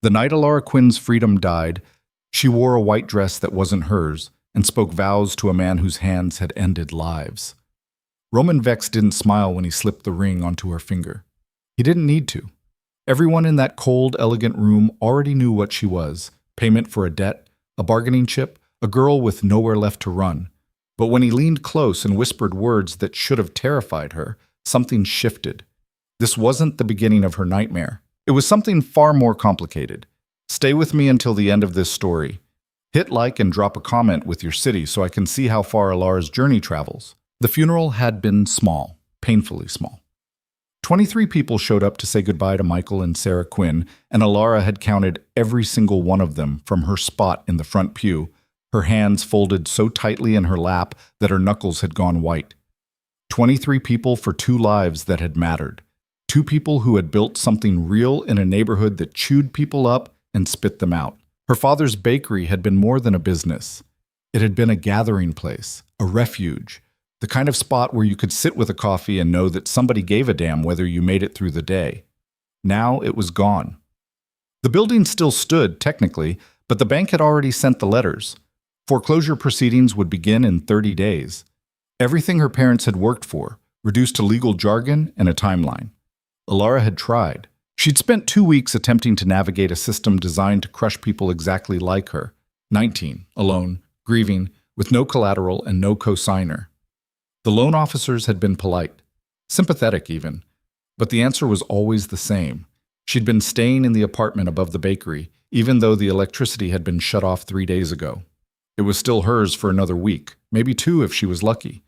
The night Alara Quinn's freedom died, she wore a white dress that wasn't hers and spoke vows to a man whose hands had ended lives. Roman Vex didn't smile when he slipped the ring onto her finger. He didn't need to. Everyone in that cold, elegant room already knew what she was: payment for a debt, a bargaining chip, a girl with nowhere left to run. But when he leaned close and whispered words that should have terrified her, something shifted. This wasn't the beginning of her nightmare. It was something far more complicated. Stay with me until the end of this story. Hit like and drop a comment with your city so I can see how far Alara's journey travels. The funeral had been small, painfully small. 23 people showed up to say goodbye to Michael and Sarah Quinn, and Alara had counted every single one of them from her spot in the front pew, her hands folded so tightly in her lap that her knuckles had gone white. 23 people for 2 lives that had mattered. 2 people who had built something real in a neighborhood that chewed people up and spit them out. Her father's bakery had been more than a business. It had been a gathering place, a refuge, the kind of spot where you could sit with a coffee and know that somebody gave a damn whether you made it through the day. Now it was gone. The building still stood, technically, but the bank had already sent the letters. Foreclosure proceedings would begin in 30 days. Everything her parents had worked for, reduced to legal jargon and a timeline. Alara had tried. She'd spent 2 weeks attempting to navigate a system designed to crush people exactly like her. 19, alone, grieving, with no collateral and no co-signer. The loan officers had been polite, sympathetic even, but the answer was always the same. She'd been staying in the apartment above the bakery, even though the electricity had been shut off 3 days ago. It was still hers for another week, maybe 2 if she was lucky.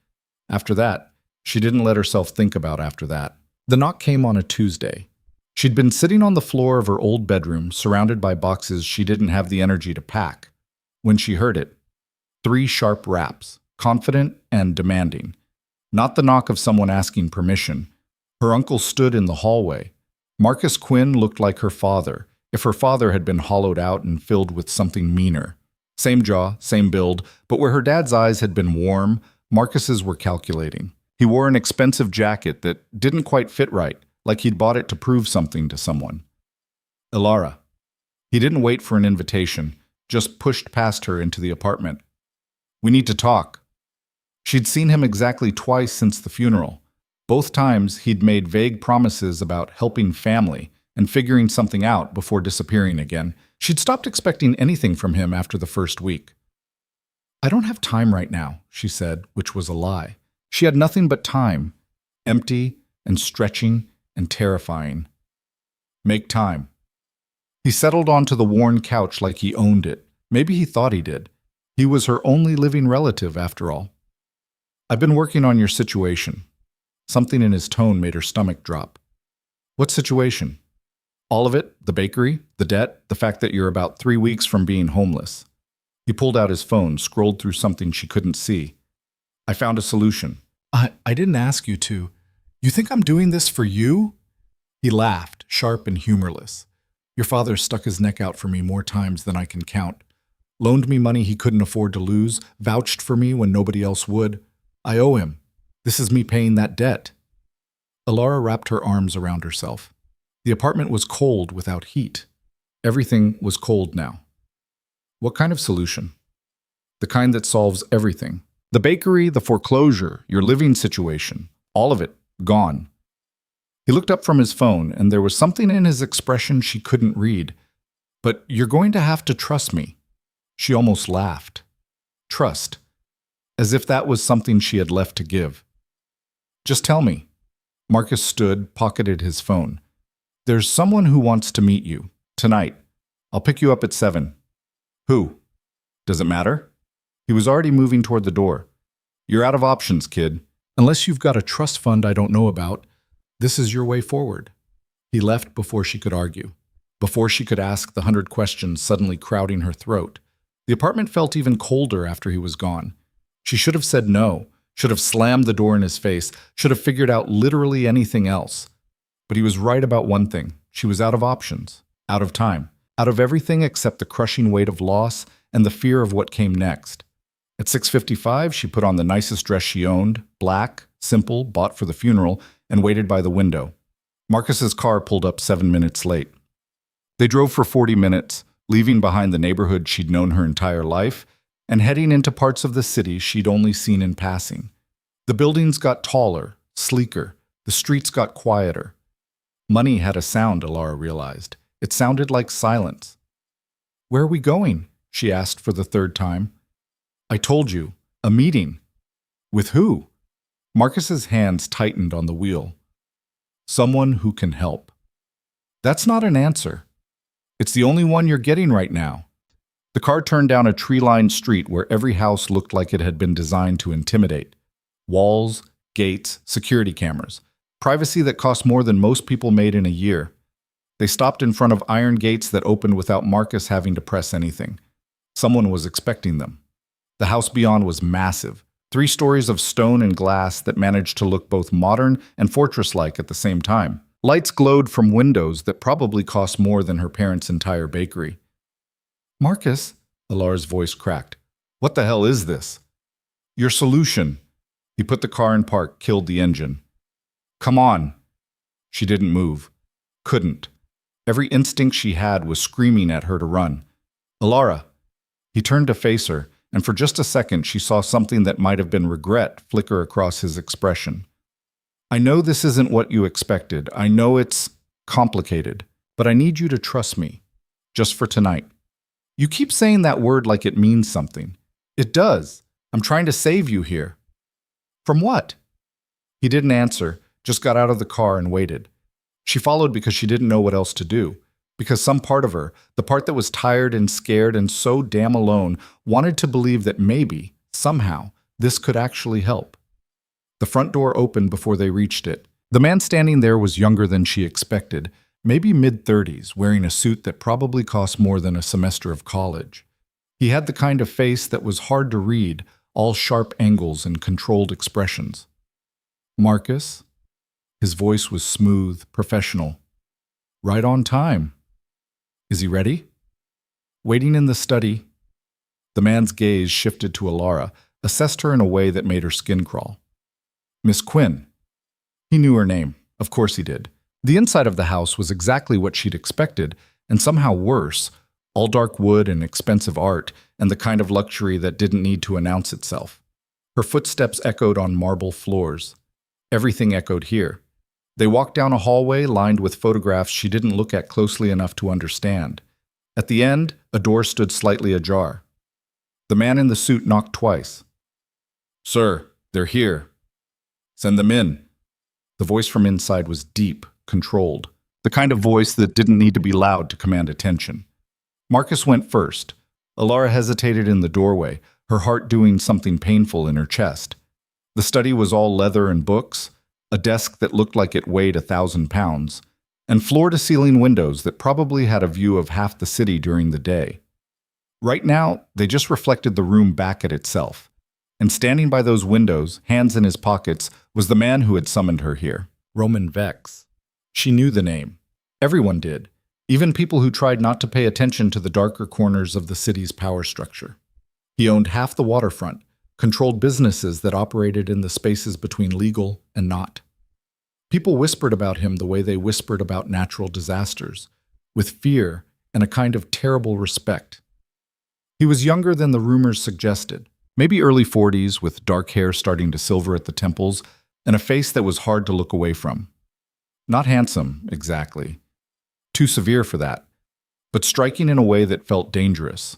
After that, she didn't let herself think about after that. The knock came on a Tuesday. She'd been sitting on the floor of her old bedroom, surrounded by boxes she didn't have the energy to pack, when she heard it. 3 sharp raps, confident and demanding. Not the knock of someone asking permission. Her uncle stood in the hallway. Marcus Quinn looked like her father, if her father had been hollowed out and filled with something meaner. Same jaw, same build, but where her dad's eyes had been warm, Marcus's were calculating. He wore an expensive jacket that didn't quite fit right, like he'd bought it to prove something to someone. Alara. He didn't wait for an invitation, just pushed past her into the apartment. We need to talk. She'd seen him exactly twice since the funeral. Both times he'd made vague promises about helping family and figuring something out before disappearing again. She'd stopped expecting anything from him after the first week. I don't have time right now, she said, which was a lie. She had nothing but time, empty and stretching and terrifying. Make time. He settled onto the worn couch like he owned it. Maybe he thought he did. He was her only living relative, after all. I've been working on your situation. Something in his tone made her stomach drop. What situation? All of it? The bakery? The debt? The fact that you're about 3 weeks from being homeless? He pulled out his phone, scrolled through something she couldn't see. I found a solution. I didn't ask you to. You think I'm doing this for you? He laughed, sharp and humorless. Your father stuck his neck out for me more times than I can count. Loaned me money he couldn't afford to lose, vouched for me when nobody else would. I owe him. This is me paying that debt. Alara wrapped her arms around herself. The apartment was cold without heat. Everything was cold now. What kind of solution? The kind that solves everything. The bakery, the foreclosure, your living situation, all of it, gone. He looked up from his phone, and there was something in his expression she couldn't read. But you're going to have to trust me. She almost laughed. Trust. As if that was something she had left to give. Just tell me. Marcus stood, pocketed his phone. There's someone who wants to meet you. Tonight. I'll pick you up at 7. Who? Does it matter? He was already moving toward the door. You're out of options, kid. Unless you've got a trust fund I don't know about, this is your way forward. He left before she could argue, before she could ask the 100 questions suddenly crowding her throat. The apartment felt even colder after he was gone. She should have said no, should have slammed the door in his face, should have figured out literally anything else. But he was right about one thing. She was out of options, out of time, out of everything except the crushing weight of loss and the fear of what came next. At 6:55, she put on the nicest dress she owned, black, simple, bought for the funeral, and waited by the window. Marcus's car pulled up 7 minutes late. They drove for 40 minutes, leaving behind the neighborhood she'd known her entire life and heading into parts of the city she'd only seen in passing. The buildings got taller, sleeker. The streets got quieter. Money had a sound, Alara realized. It sounded like silence. "Where are we going?" she asked for the third time. "I told you. A meeting." "With who?" Marcus's hands tightened on the wheel. "Someone who can help." "That's not an answer. It's the only one you're getting right now." The car turned down a tree-lined street where every house looked like it had been designed to intimidate. Walls, gates, security cameras. Privacy that cost more than most people made in a year. They stopped in front of iron gates that opened without Marcus having to press anything. Someone was expecting them. The house beyond was massive. 3 stories of stone and glass that managed to look both modern and fortress-like at the same time. Lights glowed from windows that probably cost more than her parents' entire bakery. "Marcus," Alara's voice cracked. "What the hell is this?" "Your solution." He put the car in park, killed the engine. "Come on." She didn't move. Couldn't. Every instinct she had was screaming at her to run. "Alara." He turned to face her, and for just a second she saw something that might have been regret flicker across his expression. "I know this isn't what you expected. I know it's complicated, but I need you to trust me. Just for tonight." "You keep saying that word like it means something." "It does. I'm trying to save you here." "From what?" He didn't answer, just got out of the car and waited. She followed because she didn't know what else to do. Because some part of her, the part that was tired and scared and so damn alone, wanted to believe that maybe, somehow, this could actually help. The front door opened before they reached it. The man standing there was younger than she expected, maybe mid-30s, wearing a suit that probably cost more than a semester of college. He had the kind of face that was hard to read, all sharp angles and controlled expressions. "Marcus?" His voice was smooth, professional. "Right on time. Is he ready?" Waiting in the study, the man's gaze shifted to Alara, assessed her in a way that made her skin crawl. "Miss Quinn." He knew her name. Of course he did. The inside of the house was exactly what she'd expected, and somehow worse, all dark wood and expensive art, and the kind of luxury that didn't need to announce itself. Her footsteps echoed on marble floors. Everything echoed here. They walked down a hallway lined with photographs she didn't look at closely enough to understand. At the end, a door stood slightly ajar. The man in the suit knocked twice. "Sir, they're here." "Send them in." The voice from inside was deep, controlled, the kind of voice that didn't need to be loud to command attention. Marcus went first. Alara hesitated in the doorway, her heart doing something painful in her chest. The study was all leather and books, a desk that looked like it weighed 1,000 pounds, and floor-to-ceiling windows that probably had a view of half the city during the day. Right now, they just reflected the room back at itself. And standing by those windows, hands in his pockets, was the man who had summoned her here, Roman Vex. She knew the name. Everyone did, even people who tried not to pay attention to the darker corners of the city's power structure. He owned half the waterfront, controlled businesses that operated in the spaces between legal and not. People whispered about him the way they whispered about natural disasters, with fear and a kind of terrible respect. He was younger than the rumors suggested, maybe early 40s, with dark hair starting to silver at the temples, and a face that was hard to look away from. Not handsome, exactly. Too severe for that, but striking in a way that felt dangerous.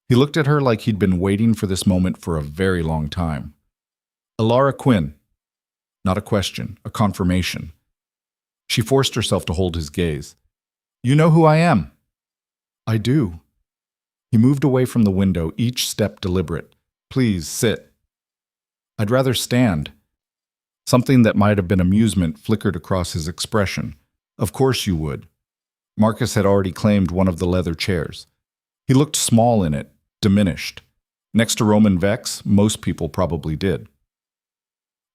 He looked at her like he'd been waiting for this moment for a very long time. "Alara Quinn." Not a question, a confirmation. She forced herself to hold his gaze. "You know who I am." "I do." He moved away from the window, each step deliberate. "Please, sit." "I'd rather stand." Something that might have been amusement flickered across his expression. "Of course you would." Marcus had already claimed one of the leather chairs. He looked small in it, diminished. Next to Roman Vex, most people probably did.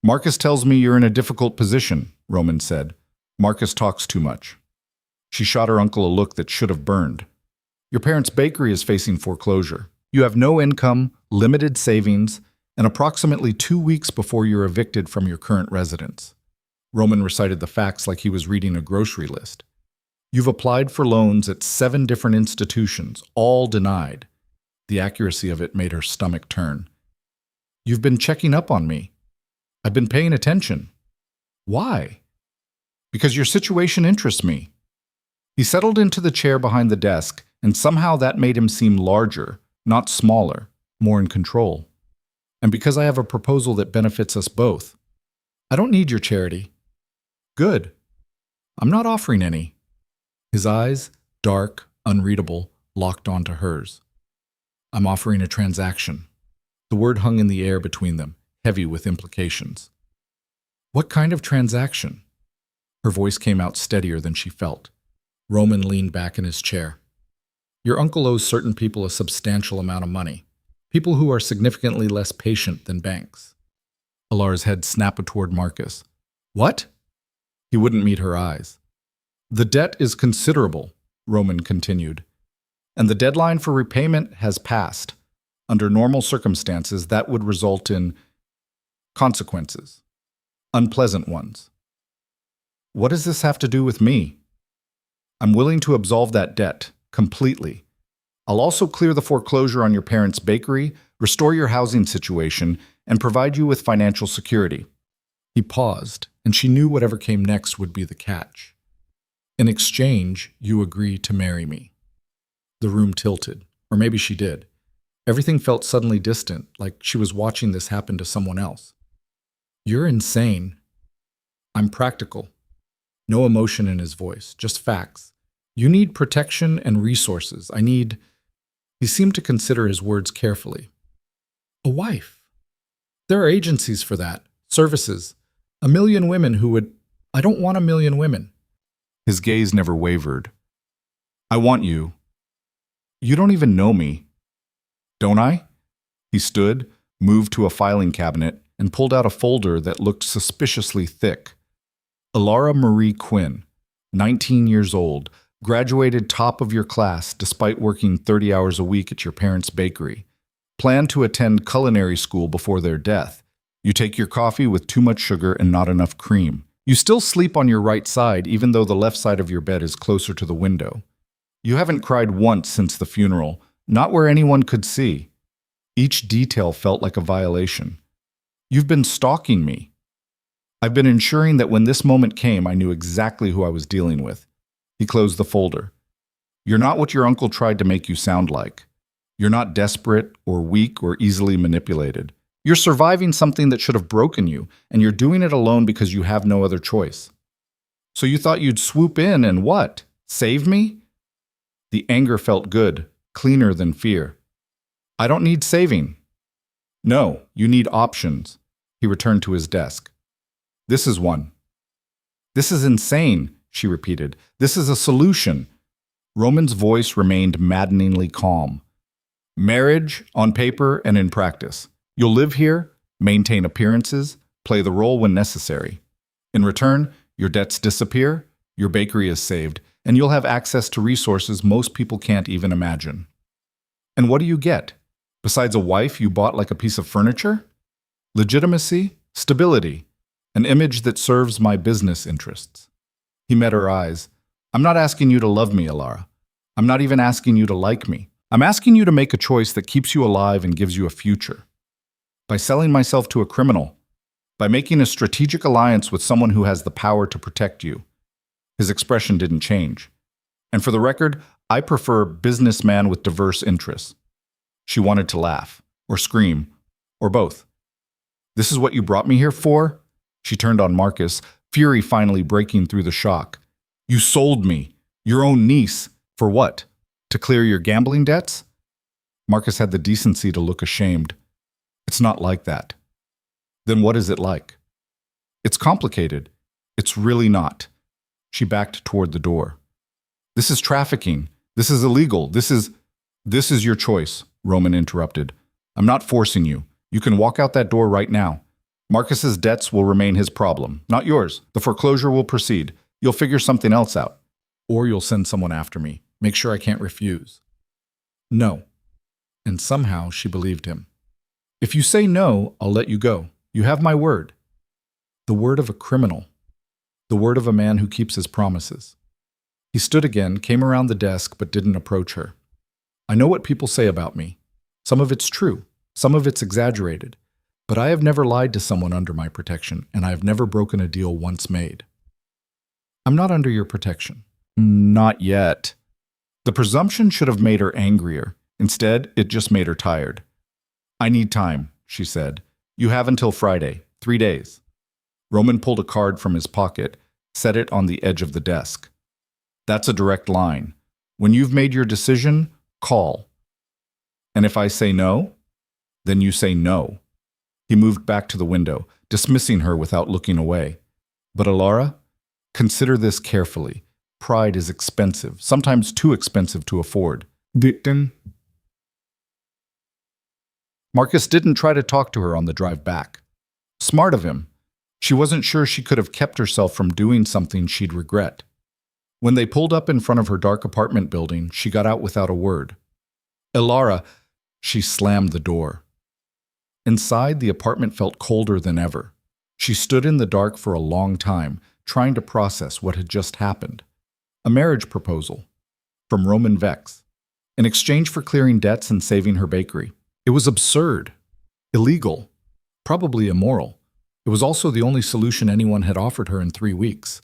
"Marcus tells me you're in a difficult position," Roman said. "Marcus talks too much." She shot her uncle a look that should have burned. "Your parents' bakery is facing foreclosure. You have no income, limited savings, and approximately 2 weeks before you're evicted from your current residence." Roman recited the facts like he was reading a grocery list. You've applied for loans at 7 different institutions, all denied. The accuracy of it made her stomach turn. You've been checking up on me. I've been paying attention. Why? Because your situation interests me. He settled into the chair behind the desk, and somehow that made him seem larger, not smaller, more in control. And because I have a proposal that benefits us both. I don't need your charity. Good. I'm not offering any. His eyes, dark, unreadable, locked onto hers. I'm offering a transaction. The word hung in the air between them, heavy with implications. What kind of transaction? Her voice came out steadier than she felt. Roman leaned back in his chair. Your uncle owes certain people a substantial amount of money. People who are significantly less patient than banks. Alara's head snapped toward Marcus. What? He wouldn't meet her eyes. The debt is considerable, Roman continued, and the deadline for repayment has passed. Under normal circumstances, that would result in consequences, unpleasant ones. What does this have to do with me? I'm willing to absolve that debt completely. I'll also clear the foreclosure on your parents' bakery, restore your housing situation, and provide you with financial security. He paused, and she knew whatever came next would be the catch. In exchange, you agree to marry me. The room tilted, or maybe she did. Everything felt suddenly distant, like she was watching this happen to someone else. You're insane. I'm practical. No emotion in his voice, just facts. You need protection and resources. He seemed to consider his words carefully. A wife. There are agencies for that, services. 1 million women who would... I don't want 1 million women. His gaze never wavered. I want you. You don't even know me. Don't I? He stood, moved to a filing cabinet, and pulled out a folder that looked suspiciously thick. Alara Marie Quinn, 19 years old, graduated top of your class despite working 30 hours a week at your parents' bakery. Planned to attend culinary school before their death. You take your coffee with too much sugar and not enough cream. You still sleep on your right side even though the left side of your bed is closer to the window. You haven't cried once since the funeral, not where anyone could see. Each detail felt like a violation. You've been stalking me. I've been ensuring that when this moment came, I knew exactly who I was dealing with. He closed the folder. You're not what your uncle tried to make you sound like. You're not desperate or weak or easily manipulated. You're surviving something that should have broken you, and you're doing it alone because you have no other choice. So you thought you'd swoop in and what? Save me? The anger felt good, cleaner than fear. I don't need saving. No, you need options. He returned to his desk. This is one. This is insane, she repeated. This is a solution. Roman's voice remained maddeningly calm. Marriage, on paper and in practice. You'll live here, maintain appearances, play the role when necessary. In return, your debts disappear, your bakery is saved, and you'll have access to resources most people can't even imagine. And what do you get? Besides a wife you bought like a piece of furniture? Legitimacy, stability, an image that serves my business interests. He met her eyes. I'm not asking you to love me, Alara. I'm not even asking you to like me. I'm asking you to make a choice that keeps you alive and gives you a future. By selling myself to a criminal, by making a strategic alliance with someone who has the power to protect you. His expression didn't change. And for the record, I prefer businessman with diverse interests. She wanted to laugh, or scream, or both. This is what you brought me here for? She turned on Marcus, fury finally breaking through the shock. You sold me, your own niece, for what? To clear your gambling debts? Marcus had the decency to look ashamed. It's not like that. Then what is it like? It's complicated. It's really not. She backed toward the door. This is trafficking. This is illegal. This is your choice, Roman interrupted. I'm not forcing you. You can walk out that door right now. Marcus's debts will remain his problem, not yours. The foreclosure will proceed. You'll figure something else out. Or you'll send someone after me. Make sure I can't refuse. No. And somehow she believed him. If you say no, I'll let you go. You have my word. The word of a criminal. The word of a man who keeps his promises. He stood again, came around the desk, but didn't approach her. I know what people say about me. Some of it's true, some of it's exaggerated. But I have never lied to someone under my protection, and I have never broken a deal once made. I'm not under your protection. Not yet. The presumption should have made her angrier. Instead, it just made her tired. I need time, she said. You have until Friday, 3 days. Roman pulled a card from his pocket, set it on the edge of the desk. That's a direct line. When you've made your decision, call. And if I say no, then you say no. He moved back to the window, dismissing her without looking away. But Alara, consider this carefully. Pride is expensive, sometimes too expensive to afford. Marcus didn't try to talk to her on the drive back. Smart of him. She wasn't sure she could have kept herself from doing something she'd regret. When they pulled up in front of her dark apartment building, she got out without a word. Alara, she slammed the door. Inside, the apartment felt colder than ever. She stood in the dark for a long time, trying to process what had just happened. A marriage proposal from Roman Vex, in exchange for clearing debts and saving her bakery. It was absurd, illegal, probably immoral. It was also the only solution anyone had offered her in 3 weeks.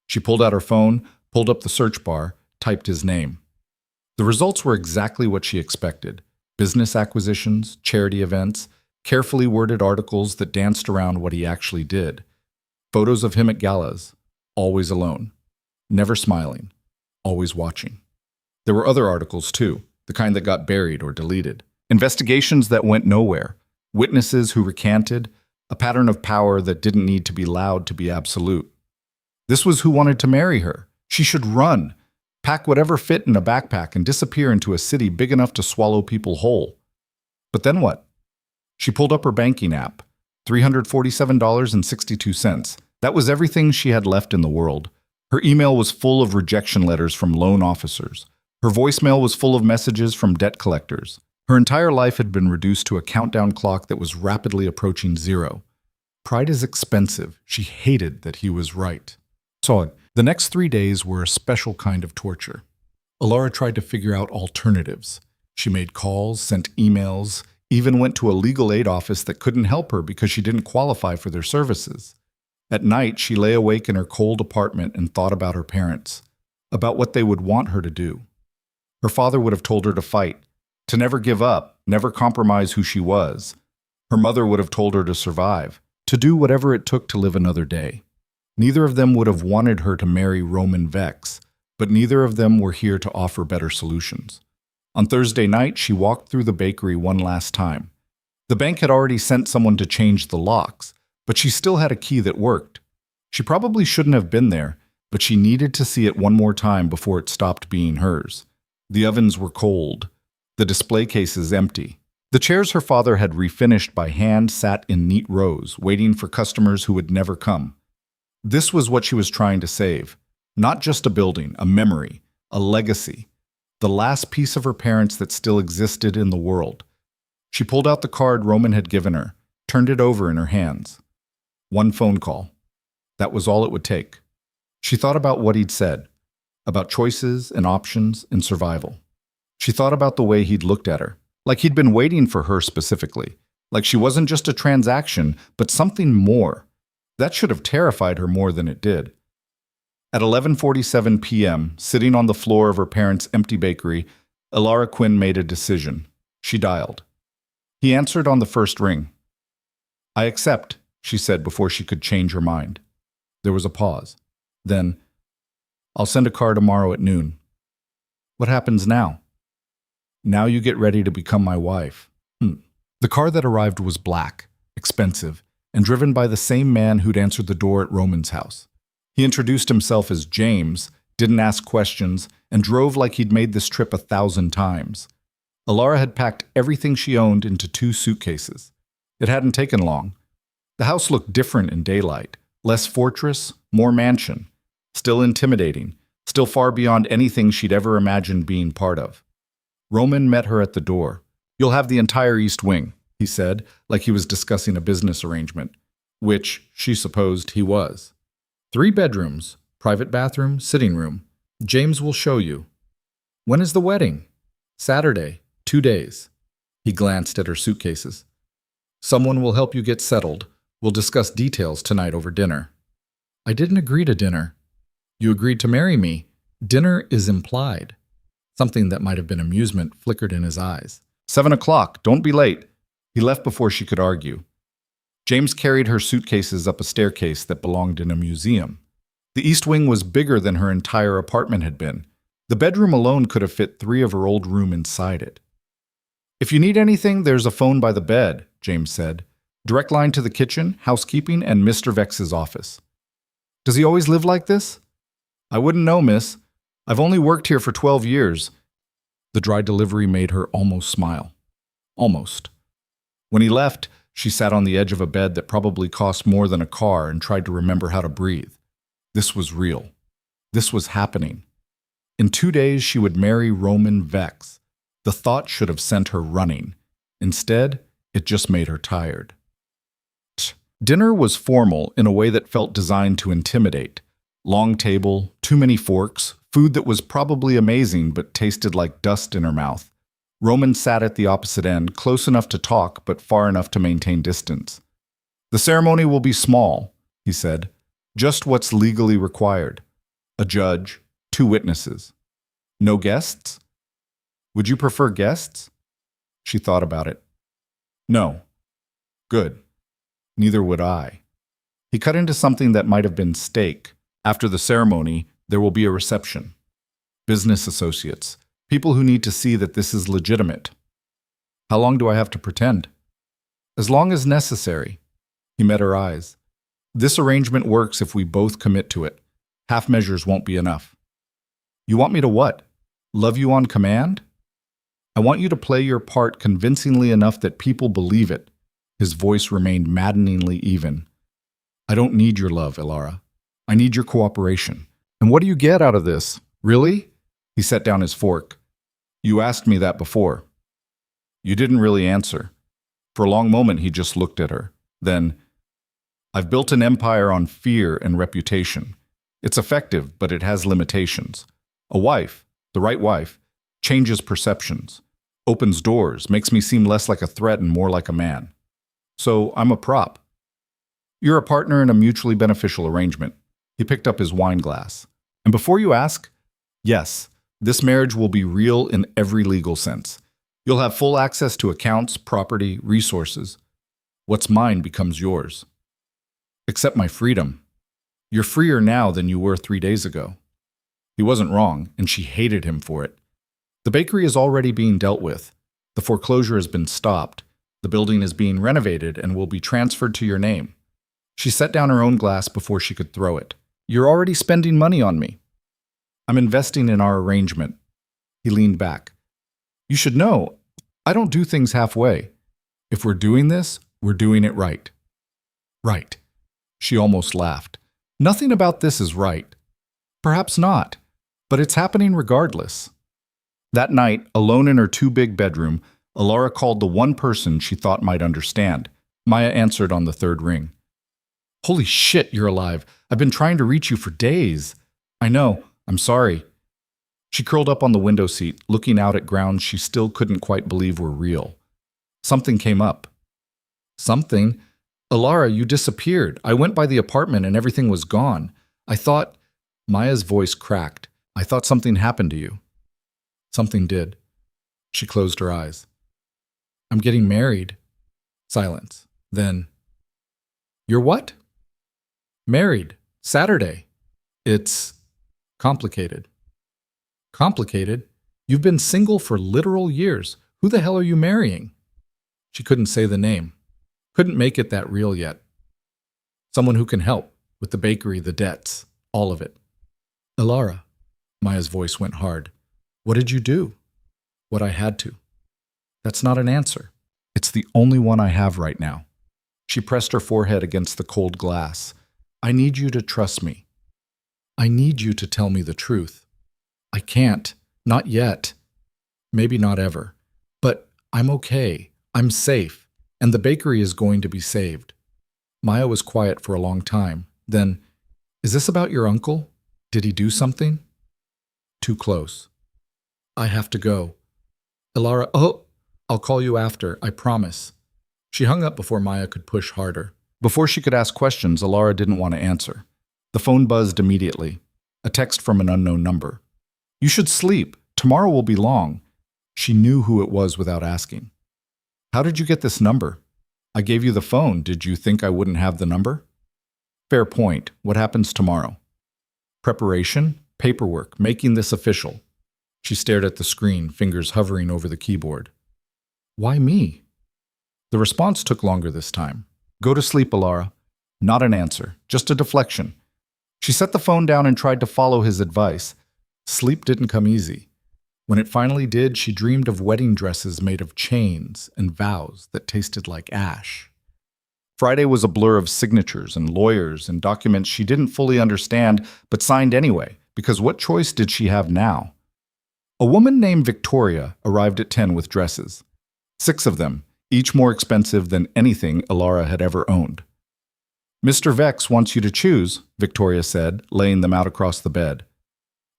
She pulled out her phone, pulled up the search bar, typed his name. The results were exactly what she expected. Business acquisitions, charity events, carefully worded articles that danced around what he actually did. Photos of him at galas, always alone, never smiling, always watching. There were other articles too, the kind that got buried or deleted. Investigations that went nowhere, witnesses who recanted, a pattern of power that didn't need to be loud to be absolute. This was who wanted to marry her. She should run, pack whatever fit in a backpack and disappear into a city big enough to swallow people whole. But then what? She pulled up her banking app, $347.62. That was everything she had left in the world. Her email was full of rejection letters from loan officers. Her voicemail was full of messages from debt collectors. Her entire life had been reduced to a countdown clock that was rapidly approaching zero. Pride is expensive. She hated that he was right. So the next 3 days were a special kind of torture. Alara tried to figure out alternatives. She made calls, sent emails, even went to a legal aid office that couldn't help her because she didn't qualify for their services. At night, she lay awake in her cold apartment and thought about her parents, about what they would want her to do. Her father would have told her to fight, to never give up, never compromise who she was. Her mother would have told her to survive, to do whatever it took to live another day. Neither of them would have wanted her to marry Roman Vex, but neither of them were here to offer better solutions. On Thursday night, she walked through the bakery one last time. The bank had already sent someone to change the locks, but she still had a key that worked. She probably shouldn't have been there, but she needed to see it one more time before it stopped being hers. The ovens were cold, the display cases empty. The chairs her father had refinished by hand sat in neat rows, waiting for customers who would never come. This was what she was trying to save. Not just a building, a memory, a legacy. The last piece of her parents that still existed in the world. She pulled out the card Roman had given her, turned it over in her hands. One phone call. That was all it would take. She thought about what he'd said, about choices and options and survival. She thought about the way he'd looked at her, like he'd been waiting for her specifically, like she wasn't just a transaction, but something more. That should have terrified her more than it did. At 11:47 p.m., sitting on the floor of her parents' empty bakery, Alara Quinn made a decision. She dialed. He answered on the first ring. I accept, she said before she could change her mind. There was a pause. Then, I'll send a car tomorrow at noon. What happens now? Now you get ready to become my wife. The car that arrived was black, expensive, and driven by the same man who'd answered the door at Roman's house. He introduced himself as James, didn't ask questions, and drove like he'd made this trip 1,000 times. Alara had packed everything she owned into 2 suitcases. It hadn't taken long. The house looked different in daylight, less fortress, more mansion, still intimidating, still far beyond anything she'd ever imagined being part of. Roman met her at the door. You'll have the entire East Wing, he said, like he was discussing a business arrangement, which, she supposed, he was. 3 bedrooms, private bathroom, sitting room. James will show you. When is the wedding? Saturday, 2 days. He glanced at her suitcases. Someone will help you get settled. We'll discuss details tonight over dinner. I didn't agree to dinner. You agreed to marry me. Dinner is implied. Something that might have been amusement flickered in his eyes. 7 o'clock. Don't be late. He left before she could argue. James carried her suitcases up a staircase that belonged in a museum. The east wing was bigger than her entire apartment had been. The bedroom alone could have fit 3 of her old rooms inside it. If you need anything, there's a phone by the bed, James said. Direct line to the kitchen, housekeeping, and Mr. Vex's office. Does he always live like this? I wouldn't know, miss. I've only worked here for 12 years. The dry delivery made her almost smile. Almost. When he left, she sat on the edge of a bed that probably cost more than a car and tried to remember how to breathe. This was real. This was happening. In 2 days, she would marry Roman Vex. The thought should have sent her running. Instead, it just made her tired. Dinner was formal in a way that felt designed to intimidate. Long table, too many forks, food that was probably amazing but tasted like dust in her mouth. Roman sat at the opposite end, close enough to talk but far enough to maintain distance. The ceremony will be small, he said. Just what's legally required. A judge, 2 witnesses. No guests? Would you prefer guests? She thought about it. No. Good. Neither would I. He cut into something that might have been steak. After the ceremony, there will be a reception. Business associates. People who need to see that this is legitimate. How long do I have to pretend? As long as necessary. He met her eyes. This arrangement works if we both commit to it. Half measures won't be enough. You want me to what? Love you on command? I want you to play your part convincingly enough that people believe it. His voice remained maddeningly even. I don't need your love, Elara. I need your cooperation. And what do you get out of this? Really? He set down his fork. You asked me that before. You didn't really answer. For a long moment, he just looked at her. Then, I've built an empire on fear and reputation. It's effective, but it has limitations. A wife, the right wife, changes perceptions, opens doors, makes me seem less like a threat and more like a man. So I'm a prop. You're a partner in a mutually beneficial arrangement. He picked up his wine glass. And before you ask, yes, this marriage will be real in every legal sense. You'll have full access to accounts, property, resources. What's mine becomes yours. Except my freedom. You're freer now than you were 3 days ago. He wasn't wrong, and she hated him for it. The bakery is already being dealt with. The foreclosure has been stopped. The building is being renovated and will be transferred to your name. She set down her own glass before she could throw it. You're already spending money on me. I'm investing in our arrangement. He leaned back. You should know, I don't do things halfway. If we're doing this, we're doing it right. Right. She almost laughed. Nothing about this is right. Perhaps not, but it's happening regardless. That night, alone in her too-big bedroom, Elara called the one person she thought might understand. Maya answered on the 3rd ring. Holy shit, you're alive. I've been trying to reach you for days. I know. I'm sorry. She curled up on the window seat, looking out at grounds she still couldn't quite believe were real. Something came up. Something? Elara, you disappeared. I went by the apartment and everything was gone. I thought... Maya's voice cracked. I thought something happened to you. Something did. She closed her eyes. I'm getting married. Silence. Then... You're what? Married. Saturday. It's... complicated. Complicated? You've been single for literal years. Who the hell are you marrying? She couldn't say the name. Couldn't make it that real yet. Someone who can help, with the bakery, the debts, all of it. Elara, Maya's voice went hard. What did you do? What I had to. That's not an answer. It's the only one I have right now. She pressed her forehead against the cold glass. I need you to trust me. I need you to tell me the truth. I can't. Not yet. Maybe not ever. But I'm okay. I'm safe. And the bakery is going to be saved. Maya was quiet for a long time. Then, is this about your uncle? Did he do something? too close. I have to go. Ilara, oh, I'll call you after, I promise. She hung up before Maya could push harder. Before she could ask questions, Ilara didn't want to answer. The phone buzzed immediately. A text from an unknown number. You should sleep. Tomorrow will be long. She knew who it was without asking. How did you get this number? I gave you the phone. Did you think I wouldn't have the number? Fair point. What happens tomorrow? Preparation, paperwork, making this official. She stared at the screen, fingers hovering over the keyboard. Why me? The response took longer this time. Go to sleep, Ilara. Not an answer, just a deflection. She set the phone down and tried to follow his advice. Sleep didn't come easy. When it finally did, she dreamed of wedding dresses made of chains and vows that tasted like ash. Friday was a blur of signatures and lawyers and documents she didn't fully understand but signed anyway, because what choice did she have now? A woman named Victoria arrived at 10 with dresses. 6 of them, each more expensive than anything Ilara had ever owned. Mr. Vex wants you to choose, Victoria said, laying them out across the bed.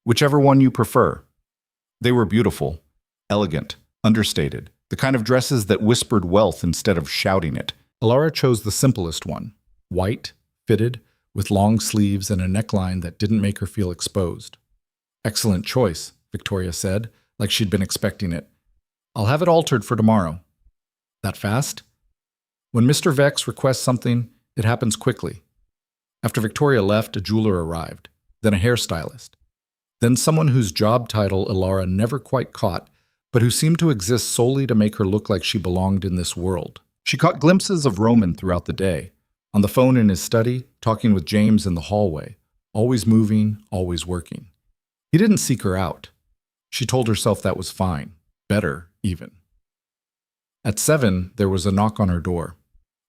Whichever one you prefer. They were beautiful, elegant, understated, the kind of dresses that whispered wealth instead of shouting it. Ilara chose the simplest one, white, fitted, with long sleeves and a neckline that didn't make her feel exposed. Excellent choice, Victoria said, like she'd been expecting it. I'll have it altered for tomorrow. That fast? When Mr. Vex requests something, it happens quickly. After Victoria left, a jeweler arrived, then a hairstylist, then someone whose job title Ilara never quite caught, but who seemed to exist solely to make her look like she belonged in this world. She caught glimpses of Roman throughout the day, on the phone in his study, talking with James in the hallway, always moving, always working. He didn't seek her out. She told herself that was fine, better even. At 7, there was a knock on her door.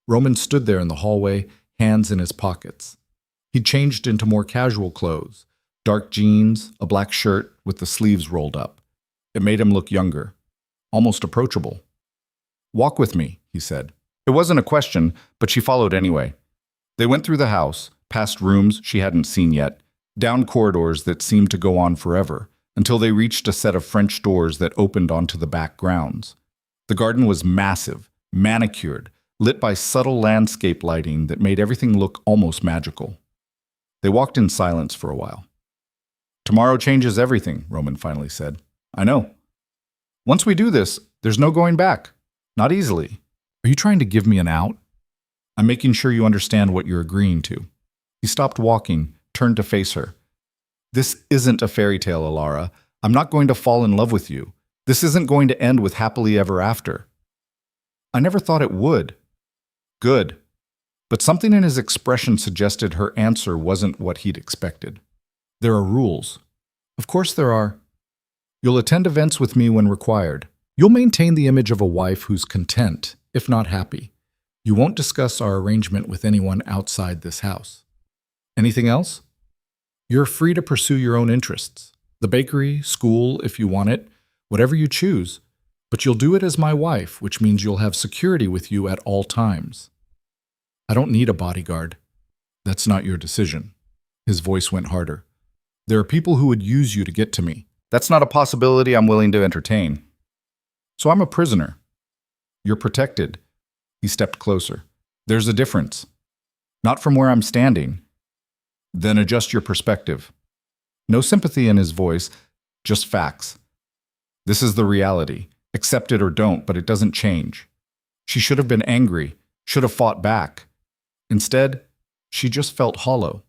Roman stood there in the hallway, hands in his pockets. He'd changed into more casual clothes, dark jeans, a black shirt with the sleeves rolled up. It made him look younger, almost approachable. Walk with me, he said. It wasn't a question, but she followed anyway. They went through the house, past rooms she hadn't seen yet, down corridors that seemed to go on forever, until they reached a set of French doors that opened onto the back grounds. The garden was massive, manicured, lit by subtle landscape lighting that made everything look almost magical. They walked in silence for a while. Tomorrow changes everything, Roman finally said. I know. Once we do this, there's no going back. Not easily. Are you trying to give me an out? I'm making sure you understand what you're agreeing to. He stopped walking, turned to face her. This isn't a fairy tale, Ilara. I'm not going to fall in love with you. This isn't going to end with happily ever after. I never thought it would. Good. But something in his expression suggested her answer wasn't what he'd expected. There are rules. Of course there are. You'll attend events with me when required. You'll maintain the image of a wife who's content, if not happy. You won't discuss our arrangement with anyone outside this house. Anything else? You're free to pursue your own interests. The bakery, school, if you want it, whatever you choose. But you'll do it as my wife, which means you'll have security with you at all times. I don't need a bodyguard. That's not your decision. His voice went harder. There are people who would use you to get to me. That's not a possibility I'm willing to entertain. So I'm a prisoner. You're protected. He stepped closer. There's a difference. Not from where I'm standing. Then adjust your perspective. No sympathy in his voice, just facts. This is the reality. Accept it or don't, but it doesn't change. She should have been angry, should have fought back. Instead, she just felt hollow.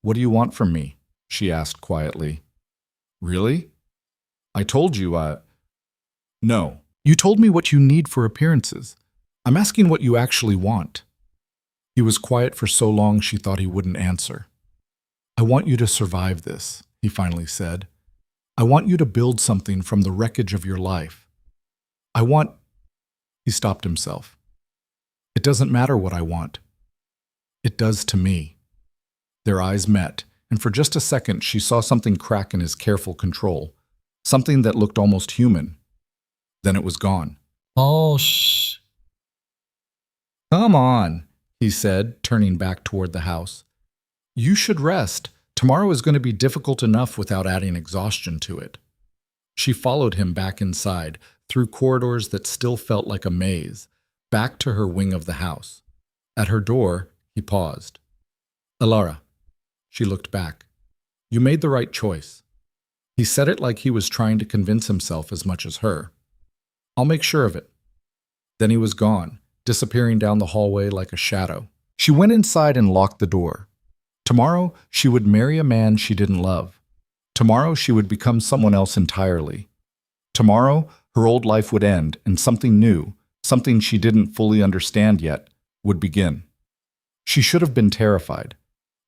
What do you want from me? She asked quietly. Really? I told you No. You told me what you need for appearances. I'm asking what you actually want. He was quiet for so long she thought he wouldn't answer. I want you to survive this, he finally said. I want you to build something from the wreckage of your life. He stopped himself. It doesn't matter what I want. It does to me. Their eyes met, and for just a second she saw something crack in his careful control, something that looked almost human. Then it was gone. Oh, shh. Come on, he said, turning back toward the house. You should rest. Tomorrow is going to be difficult enough without adding exhaustion to it. She followed him back inside, through corridors that still felt like a maze, back to her wing of the house. At her door, he paused. "Alara." She looked back. "You made the right choice." He said it like he was trying to convince himself as much as her. "I'll make sure of it." Then he was gone, disappearing down the hallway like a shadow. She went inside and locked the door. Tomorrow, she would marry a man she didn't love. Tomorrow, she would become someone else entirely. Tomorrow, her old life would end and something new, something she didn't fully understand yet, would begin. She should have been terrified.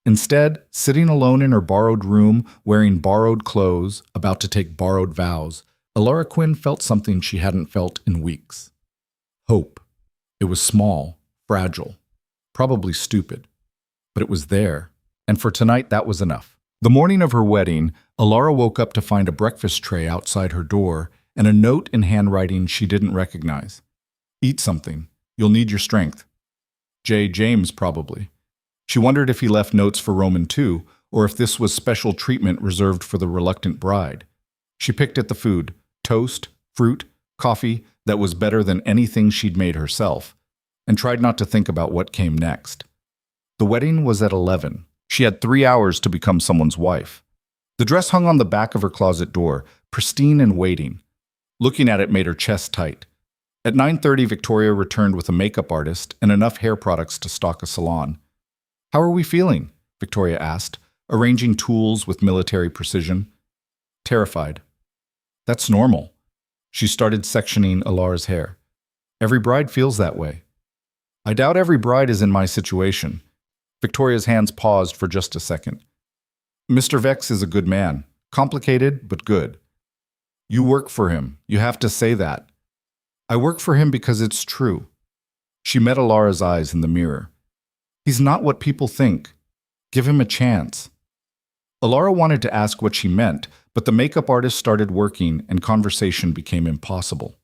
Instead, sitting alone in her borrowed room, wearing borrowed clothes, about to take borrowed vows, Alara Quinn felt something she hadn't felt in weeks. Hope. It was small, fragile, probably stupid, but it was there, and for tonight that was enough. The morning of her wedding, Alara woke up to find a breakfast tray outside her door and a note in handwriting she didn't recognize. "Eat something. You'll need your strength." J. James, probably. She wondered if he left notes for Roman too, or if this was special treatment reserved for the reluctant bride. She picked at the food, toast, fruit, coffee that was better than anything she'd made herself, and tried not to think about what came next. The wedding was at 11. She had 3 hours to become someone's wife. The dress hung on the back of her closet door, pristine and waiting. Looking at it made her chest tight. At 9:30, Victoria returned with a makeup artist and enough hair products to stock a salon. "How are we feeling?" Victoria asked, arranging tools with military precision. Terrified. "That's normal." She started sectioning Alara's hair. "Every bride feels that way." "I doubt every bride is in my situation." Victoria's hands paused for just a second. "Mr. Vex is a good man. Complicated, but good." "You work for him. You have to say that." "I work for him because it's true." She met Alara's eyes in the mirror. "He's not what people think. Give him a chance." Alara wanted to ask what she meant, but the makeup artist started working and conversation became impossible.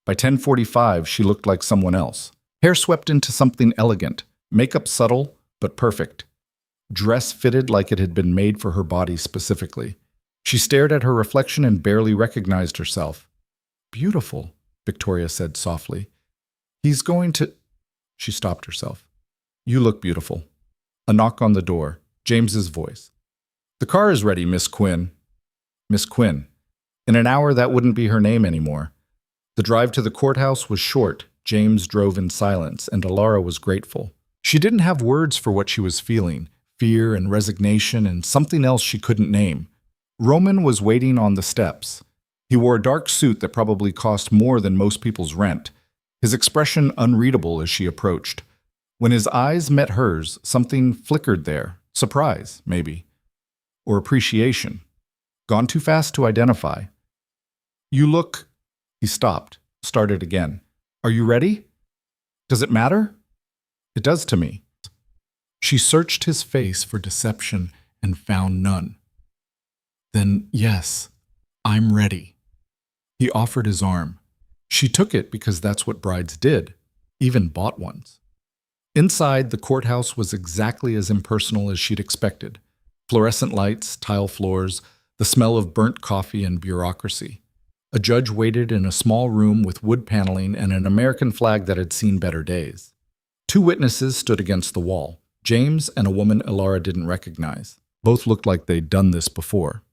By 10:45, she looked like someone else. Hair swept into something elegant, makeup subtle but perfect. Dress fitted like it had been made for her body specifically. She stared at her reflection and barely recognized herself. "Beautiful," Victoria said softly. "He's going to—" She stopped herself. "You look beautiful." A knock on the door. James's voice. "The car is ready, Miss Quinn." Miss Quinn. In an hour, that wouldn't be her name anymore. The drive to the courthouse was short. James drove in silence, and Alara was grateful. She didn't have words for what she was feeling, fear and resignation and something else she couldn't name. Roman was waiting on the steps. He wore a dark suit that probably cost more than most people's rent, his expression unreadable as she approached. When his eyes met hers, something flickered there. Surprise, maybe. Or appreciation. Gone too fast to identify. "You look—" He stopped, started again. "Are you ready? Does it matter?" "It does to me." She searched his face for deception and found none. "Then, yes, I'm ready." He offered his arm. She took it because that's what brides did, even bought ones. Inside, the courthouse was exactly as impersonal as she'd expected. Fluorescent lights, tile floors, the smell of burnt coffee and bureaucracy. A judge waited in a small room with wood paneling and an American flag that had seen better days. 2 witnesses stood against the wall, James and a woman Alara didn't recognize. Both looked like they'd done this before.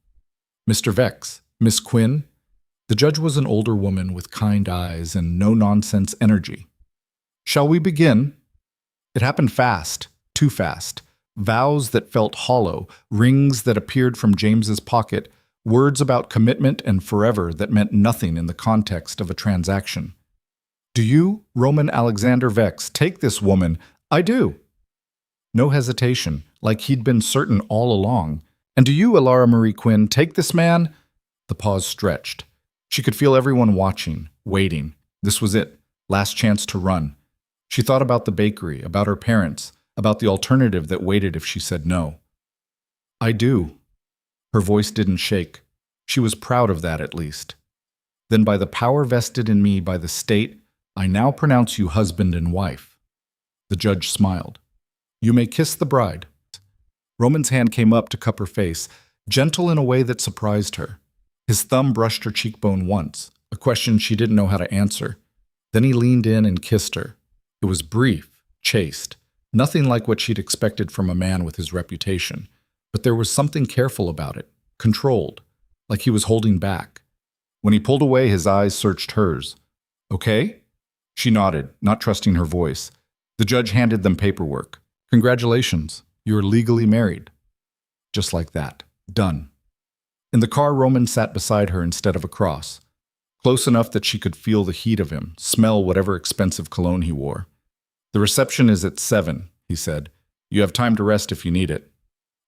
"Mr. Vex, Miss Quinn." The judge was an older woman with kind eyes and no-nonsense energy. "Shall we begin?" It happened fast, too fast. Vows that felt hollow, rings that appeared from James's pocket, words about commitment and forever that meant nothing in the context of a transaction. "Do you, Roman Alexander Vex, take this woman?" "I do." No hesitation, like he'd been certain all along. "And do you, Alara Marie Quinn, take this man?" The pause stretched. She could feel everyone watching, waiting. This was it, last chance to run. She thought about the bakery, about her parents, about the alternative that waited if she said no. "I do." Her voice didn't shake. She was proud of that, at least. "Then by the power vested in me by the state, I now pronounce you husband and wife." The judge smiled. "You may kiss the bride." Roman's hand came up to cup her face, gentle in a way that surprised her. His thumb brushed her cheekbone once, a question she didn't know how to answer. Then he leaned in and kissed her. It was brief, chaste, nothing like what she'd expected from a man with his reputation. But there was something careful about it, controlled, like he was holding back. When he pulled away, his eyes searched hers. Okay? She nodded, not trusting her voice. The judge handed them paperwork. Congratulations, you're legally married. Just like that. Done. In the car, Roman sat beside her instead of across, close enough that she could feel the heat of him, smell whatever expensive cologne he wore. The reception is at 7, he said. You have time to rest if you need it.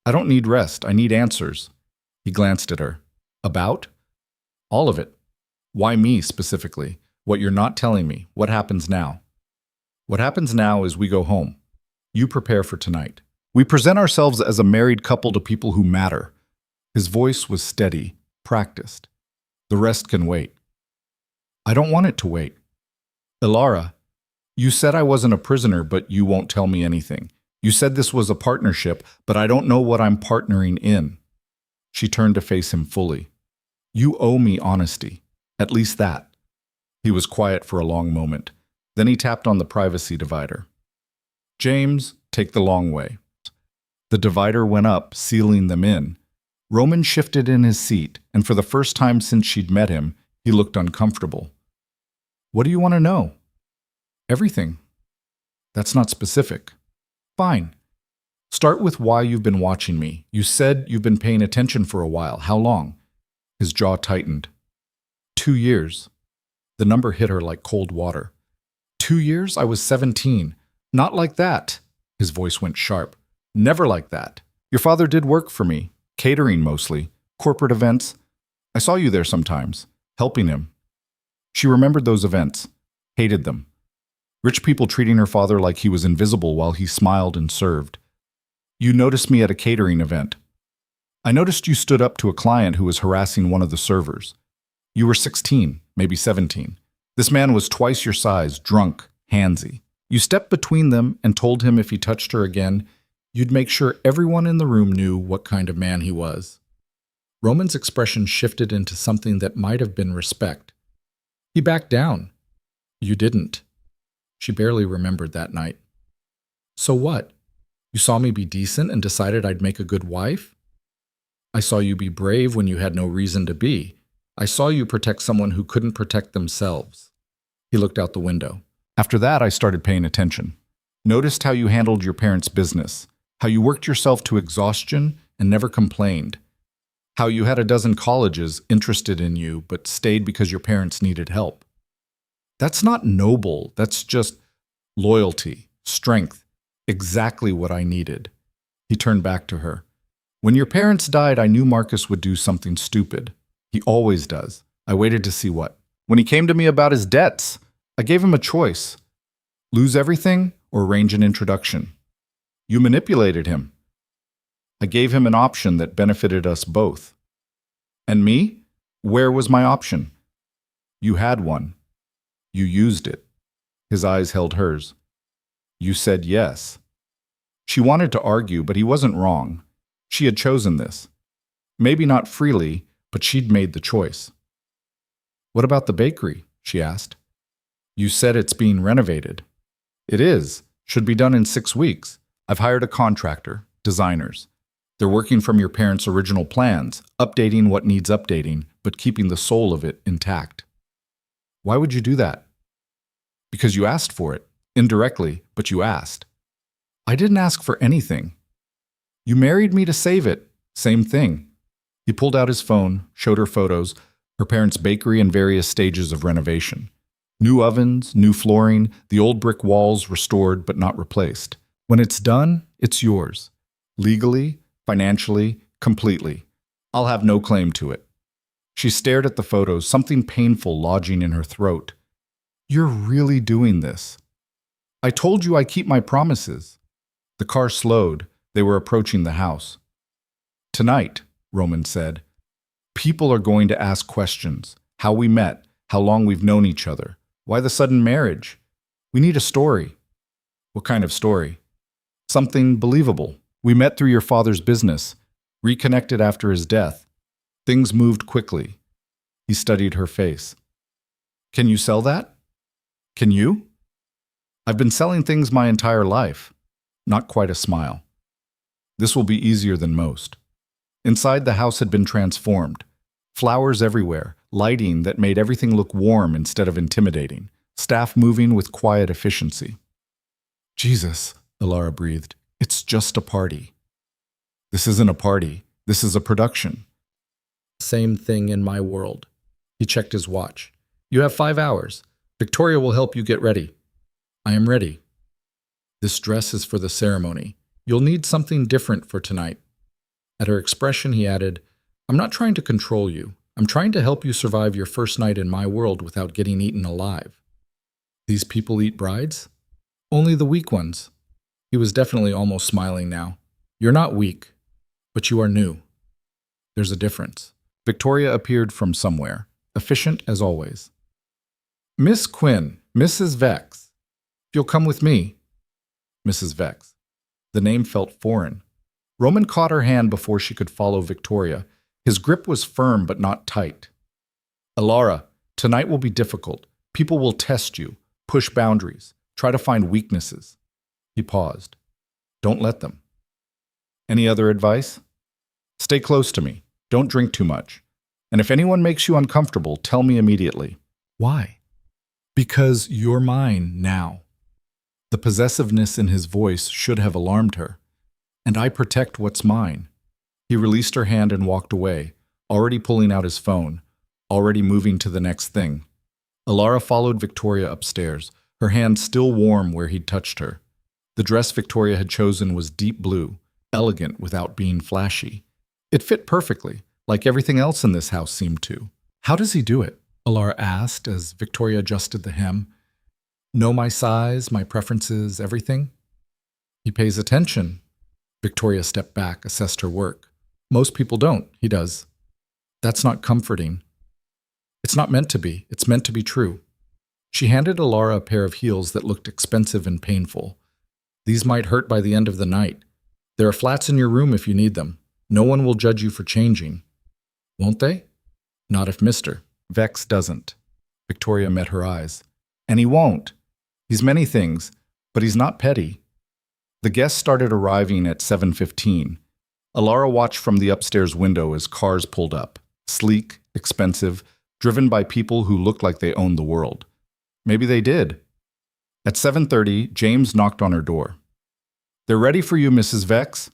I don't need rest. I need answers. He glanced at her. About? All of it. Why me specifically? What you're not telling me. What happens now? What happens now is we go home. You prepare for tonight. We present ourselves as a married couple to people who matter. His voice was steady, practiced. The rest can wait. I don't want it to wait. Ilara, you said I wasn't a prisoner, but you won't tell me anything. You said this was a partnership, but I don't know what I'm partnering in. She turned to face him fully. You owe me honesty. At least that. He was quiet for a long moment. Then he tapped on the privacy divider. James, take the long way. The divider went up, sealing them in. Roman shifted in his seat, and for the first time since she'd met him, he looked uncomfortable. What do you want to know? Everything. That's not specific. Fine. Start with why you've been watching me. You said you've been paying attention for a while. How long? His jaw tightened. 2 years. The number hit her like cold water. 2 years? I was 17. Not like that. His voice went sharp. Never like that. Your father did work for me. Catering mostly. Corporate events. I saw you there sometimes. Helping him. She remembered those events. Hated them. Rich people treating her father like he was invisible while he smiled and served. You noticed me at a catering event. I noticed you stood up to a client who was harassing one of the servers. You were 16, maybe 17. This man was twice your size, drunk, handsy. You stepped between them and told him if he touched her again, you'd make sure everyone in the room knew what kind of man he was. Roman's expression shifted into something that might have been respect. He backed down. You didn't. She barely remembered that night. So what? You saw me be decent and decided I'd make a good wife? I saw you be brave when you had no reason to be. I saw you protect someone who couldn't protect themselves. He looked out the window. After that, I started paying attention. Noticed how you handled your parents' business, how you worked yourself to exhaustion and never complained, how you had a dozen colleges interested in you but stayed because your parents needed help. That's not noble, that's just loyalty, strength, exactly what I needed. He turned back to her. When your parents died, I knew Marcus would do something stupid. He always does. I waited to see what. When he came to me about his debts, I gave him a choice. Lose everything or arrange an introduction. You manipulated him. I gave him an option that benefited us both. And me? Where was my option? You had one. You used it. His eyes held hers. You said yes. She wanted to argue, but he wasn't wrong. She had chosen this. Maybe not freely, but she'd made the choice. What about the bakery? She asked. You said it's being renovated. It is. Should be done in 6 weeks. I've hired a contractor, designers. They're working from your parents' original plans, updating what needs updating, but keeping the soul of it intact. Why would you do that? Because you asked for it. Indirectly, but you asked. I didn't ask for anything. You married me to save it. Same thing. He pulled out his phone, showed her photos, her parents' bakery in various stages of renovation. New ovens, new flooring, the old brick walls restored but not replaced. When it's done, it's yours. Legally, financially, completely. I'll have no claim to it. She stared at the photos, something painful lodging in her throat. You're really doing this. I told you I keep my promises. The car slowed. They were approaching the house. Tonight, Roman said, people are going to ask questions. How we met, how long we've known each other. Why the sudden marriage? We need a story. What kind of story? Something believable. We met through your father's business, reconnected after his death. Things moved quickly. He studied her face. Can you sell that? Can you? I've been selling things my entire life. Not quite a smile. This will be easier than most. Inside, the house had been transformed. Flowers everywhere, lighting that made everything look warm instead of intimidating, staff moving with quiet efficiency. Jesus, Alara breathed. It's just a party. This isn't a party. This is a production. Same thing in my world. He checked his watch. You have 5 hours. Victoria will help you get ready. I am ready. This dress is for the ceremony. You'll need something different for tonight. At her expression, he added, I'm not trying to control you. I'm trying to help you survive your first night in my world without getting eaten alive. These people eat brides? Only the weak ones. He was definitely almost smiling now. You're not weak, but you are new. There's a difference. Victoria appeared from somewhere, efficient as always. Miss Quinn, Mrs. Vex. If you'll come with me. Mrs. Vex. The name felt foreign. Roman caught her hand before she could follow Victoria. His grip was firm but not tight. Alara, tonight will be difficult. People will test you, push boundaries, try to find weaknesses. He paused. Don't let them. Any other advice? Stay close to me. Don't drink too much. And if anyone makes you uncomfortable, tell me immediately. Why? Because you're mine now. The possessiveness in his voice should have alarmed her. And I protect what's mine. He released her hand and walked away, already pulling out his phone, already moving to the next thing. Alara followed Victoria upstairs, her hand still warm where he'd touched her. The dress Victoria had chosen was deep blue, elegant without being flashy. It fit perfectly, like everything else in this house seemed to. How does he do it? Alara asked as Victoria adjusted the hem. Know my size, my preferences, everything? He pays attention. Victoria stepped back, assessed her work. Most people don't. He does. That's not comforting. It's not meant to be. It's meant to be true. She handed Alara a pair of heels that looked expensive and painful. These might hurt by the end of the night. There are flats in your room if you need them. No one will judge you for changing. Won't they? Not if Mr. Vex doesn't. Victoria met her eyes. And he won't. He's many things, but he's not petty. The guests started arriving at 7:15. Alara watched from the upstairs window as cars pulled up, sleek, expensive, driven by people who looked like they owned the world. Maybe they did. At 7:30, James knocked on her door. They're ready for you, Mrs. Vex.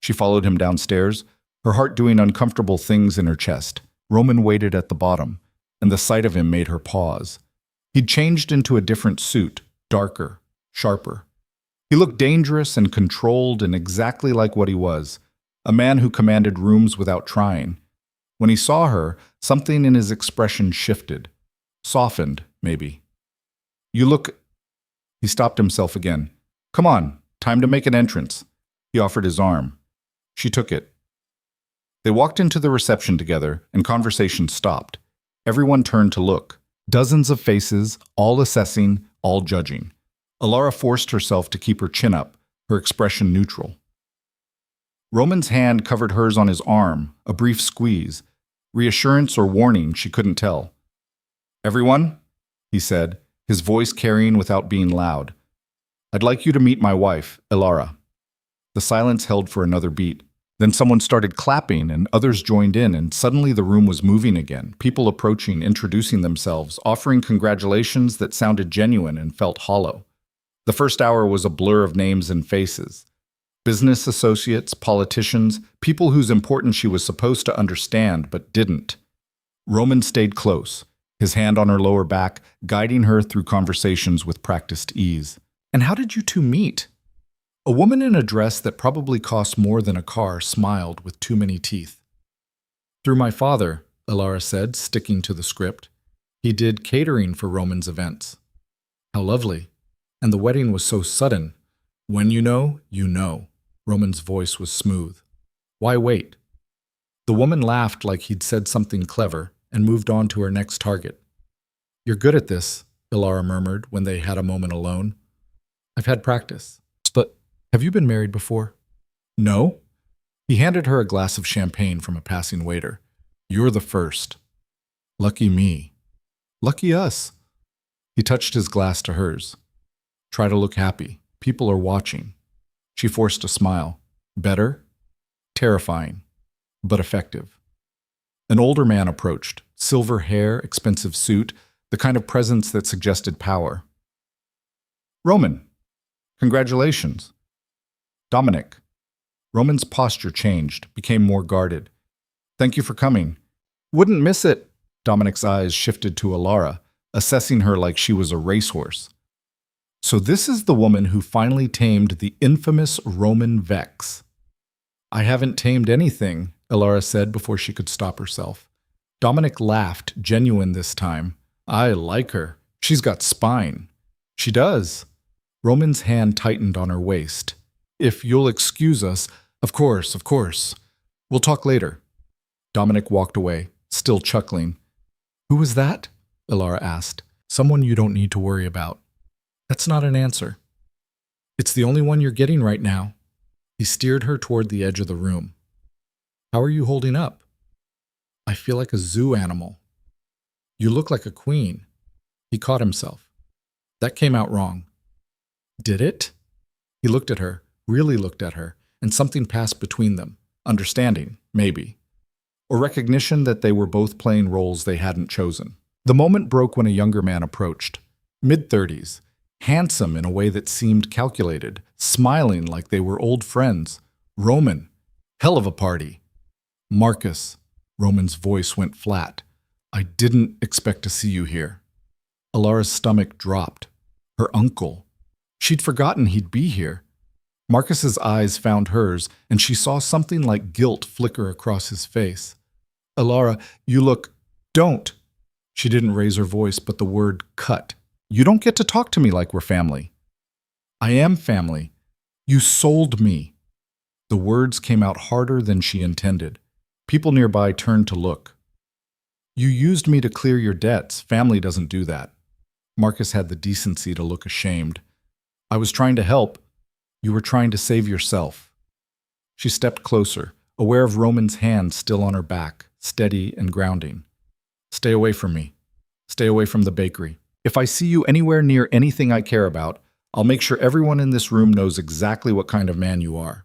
She followed him downstairs, her heart doing uncomfortable things in her chest. Roman waited at the bottom, and the sight of him made her pause. He'd changed into a different suit, darker, sharper. He looked dangerous and controlled and exactly like what he was, a man who commanded rooms without trying. When he saw her, something in his expression shifted. Softened, maybe. You look... He stopped himself again. Come on, time to make an entrance. He offered his arm. She took it. They walked into the reception together, and conversation stopped. Everyone turned to look. Dozens of faces, all assessing, all judging. Alara forced herself to keep her chin up, her expression neutral. Roman's hand covered hers on his arm, a brief squeeze. Reassurance or warning, she couldn't tell. Everyone, he said, his voice carrying without being loud. I'd like you to meet my wife, Alara. The silence held for another beat. Then someone started clapping and others joined in, and suddenly the room was moving again, people approaching, introducing themselves, offering congratulations that sounded genuine and felt hollow. The first hour was a blur of names and faces. Business associates, politicians, people whose importance she was supposed to understand but didn't. Roman stayed close, his hand on her lower back, guiding her through conversations with practiced ease. And how did you two meet? A woman in a dress that probably cost more than a car smiled with too many teeth. Through my father, Alara said, sticking to the script. He did catering for Roman's events. How lovely. And the wedding was so sudden. When you know, you know. Roman's voice was smooth. Why wait? The woman laughed like he'd said something clever and moved on to her next target. You're good at this, Alara murmured when they had a moment alone. I've had practice. But have you been married before? No? He handed her a glass of champagne from a passing waiter. You're the first. Lucky me. Lucky us. He touched his glass to hers. Try to look happy. People are watching. She forced a smile. Better? Terrifying, but effective. An older man approached. Silver hair, expensive suit, the kind of presence that suggested power. Roman. Congratulations. Dominic. Roman's posture changed, became more guarded. Thank you for coming. Wouldn't miss it. Dominic's eyes shifted to Alara, assessing her like she was a racehorse. So this is the woman who finally tamed the infamous Roman Vex. I haven't tamed anything, Alara said before she could stop herself. Dominic laughed, genuine this time. I like her. She's got spine. She does. Roman's hand tightened on her waist. If you'll excuse us, of course, of course. We'll talk later. Dominic walked away, still chuckling. Who was that? Alara asked. Someone you don't need to worry about. That's not an answer. It's the only one you're getting right now. He steered her toward the edge of the room. How are you holding up? I feel like a zoo animal. You look like a queen. He caught himself. That came out wrong. Did it? He looked at her, really looked at her, and something passed between them. Understanding, maybe. Or recognition that they were both playing roles they hadn't chosen. The moment broke when a younger man approached. Mid-30s, handsome in a way that seemed calculated, smiling like they were old friends. Roman. Hell of a party. Marcus. Roman's voice went flat. I didn't expect to see you here. Alara's stomach dropped. Her uncle. She'd forgotten he'd be here. Marcus's eyes found hers, and she saw something like guilt flicker across his face. Alara, you look... Don't! She didn't raise her voice, but the word cut. You don't get to talk to me like we're family. I am family. You sold me. The words came out harder than she intended. People nearby turned to look. You used me to clear your debts. Family doesn't do that. Marcus had the decency to look ashamed. I was trying to help. You were trying to save yourself. She stepped closer, aware of Roman's hand still on her back, steady and grounding. Stay away from me. Stay away from the bakery. If I see you anywhere near anything I care about, I'll make sure everyone in this room knows exactly what kind of man you are.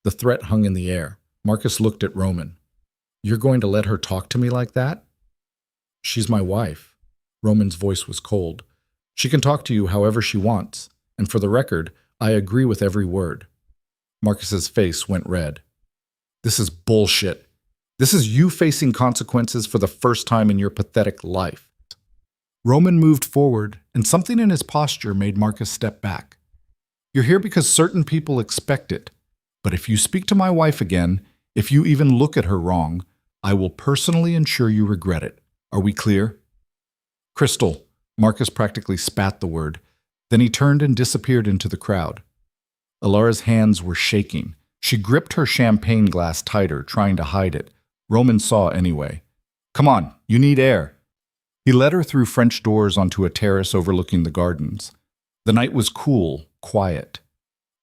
The threat hung in the air. Marcus looked at Roman. You're going to let her talk to me like that? She's my wife. Roman's voice was cold. She can talk to you however she wants, and for the record, I agree with every word. Marcus's face went red. This is bullshit. This is you facing consequences for the first time in your pathetic life. Roman moved forward, and something in his posture made Marcus step back. You're here because certain people expect it, but if you speak to my wife again, if you even look at her wrong, I will personally ensure you regret it. Are we clear? Crystal. Marcus practically spat the word. Then he turned and disappeared into the crowd. Alara's hands were shaking. She gripped her champagne glass tighter, trying to hide it. Roman saw anyway. Come on, you need air. He led her through French doors onto a terrace overlooking the gardens. The night was cool, quiet.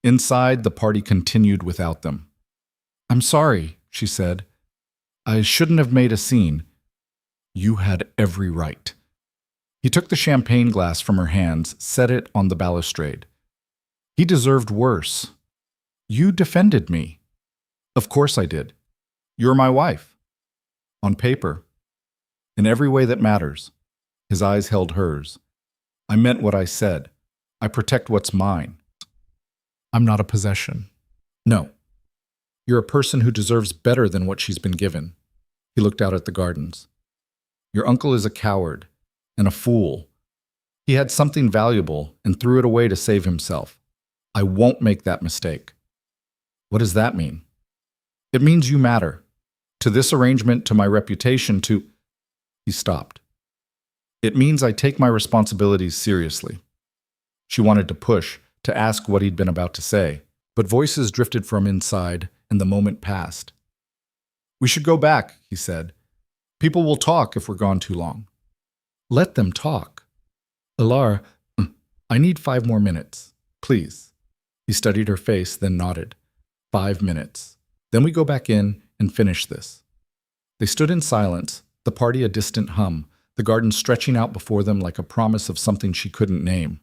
Inside, the party continued without them. I'm sorry, she said. I shouldn't have made a scene. You had every right. He took the champagne glass from her hands, set it on the balustrade. He deserved worse. You defended me. Of course I did. You're my wife. On paper. In every way that matters. His eyes held hers. I meant what I said. I protect what's mine. I'm not a possession. No. You're a person who deserves better than what she's been given. He looked out at the gardens. Your uncle is a coward and a fool. He had something valuable and threw it away to save himself. I won't make that mistake. What does that mean? It means you matter. To this arrangement, to my reputation, to... He stopped. It means I take my responsibilities seriously. She wanted to push, to ask what he'd been about to say, but voices drifted from inside, and the moment passed. We should go back, he said. People will talk if we're gone too long. Let them talk. Alara, I need 5 more minutes, please. He studied her face, then nodded. 5 minutes. Then we go back in and finish this. They stood in silence, the party a distant hum, the garden stretching out before them like a promise of something she couldn't name.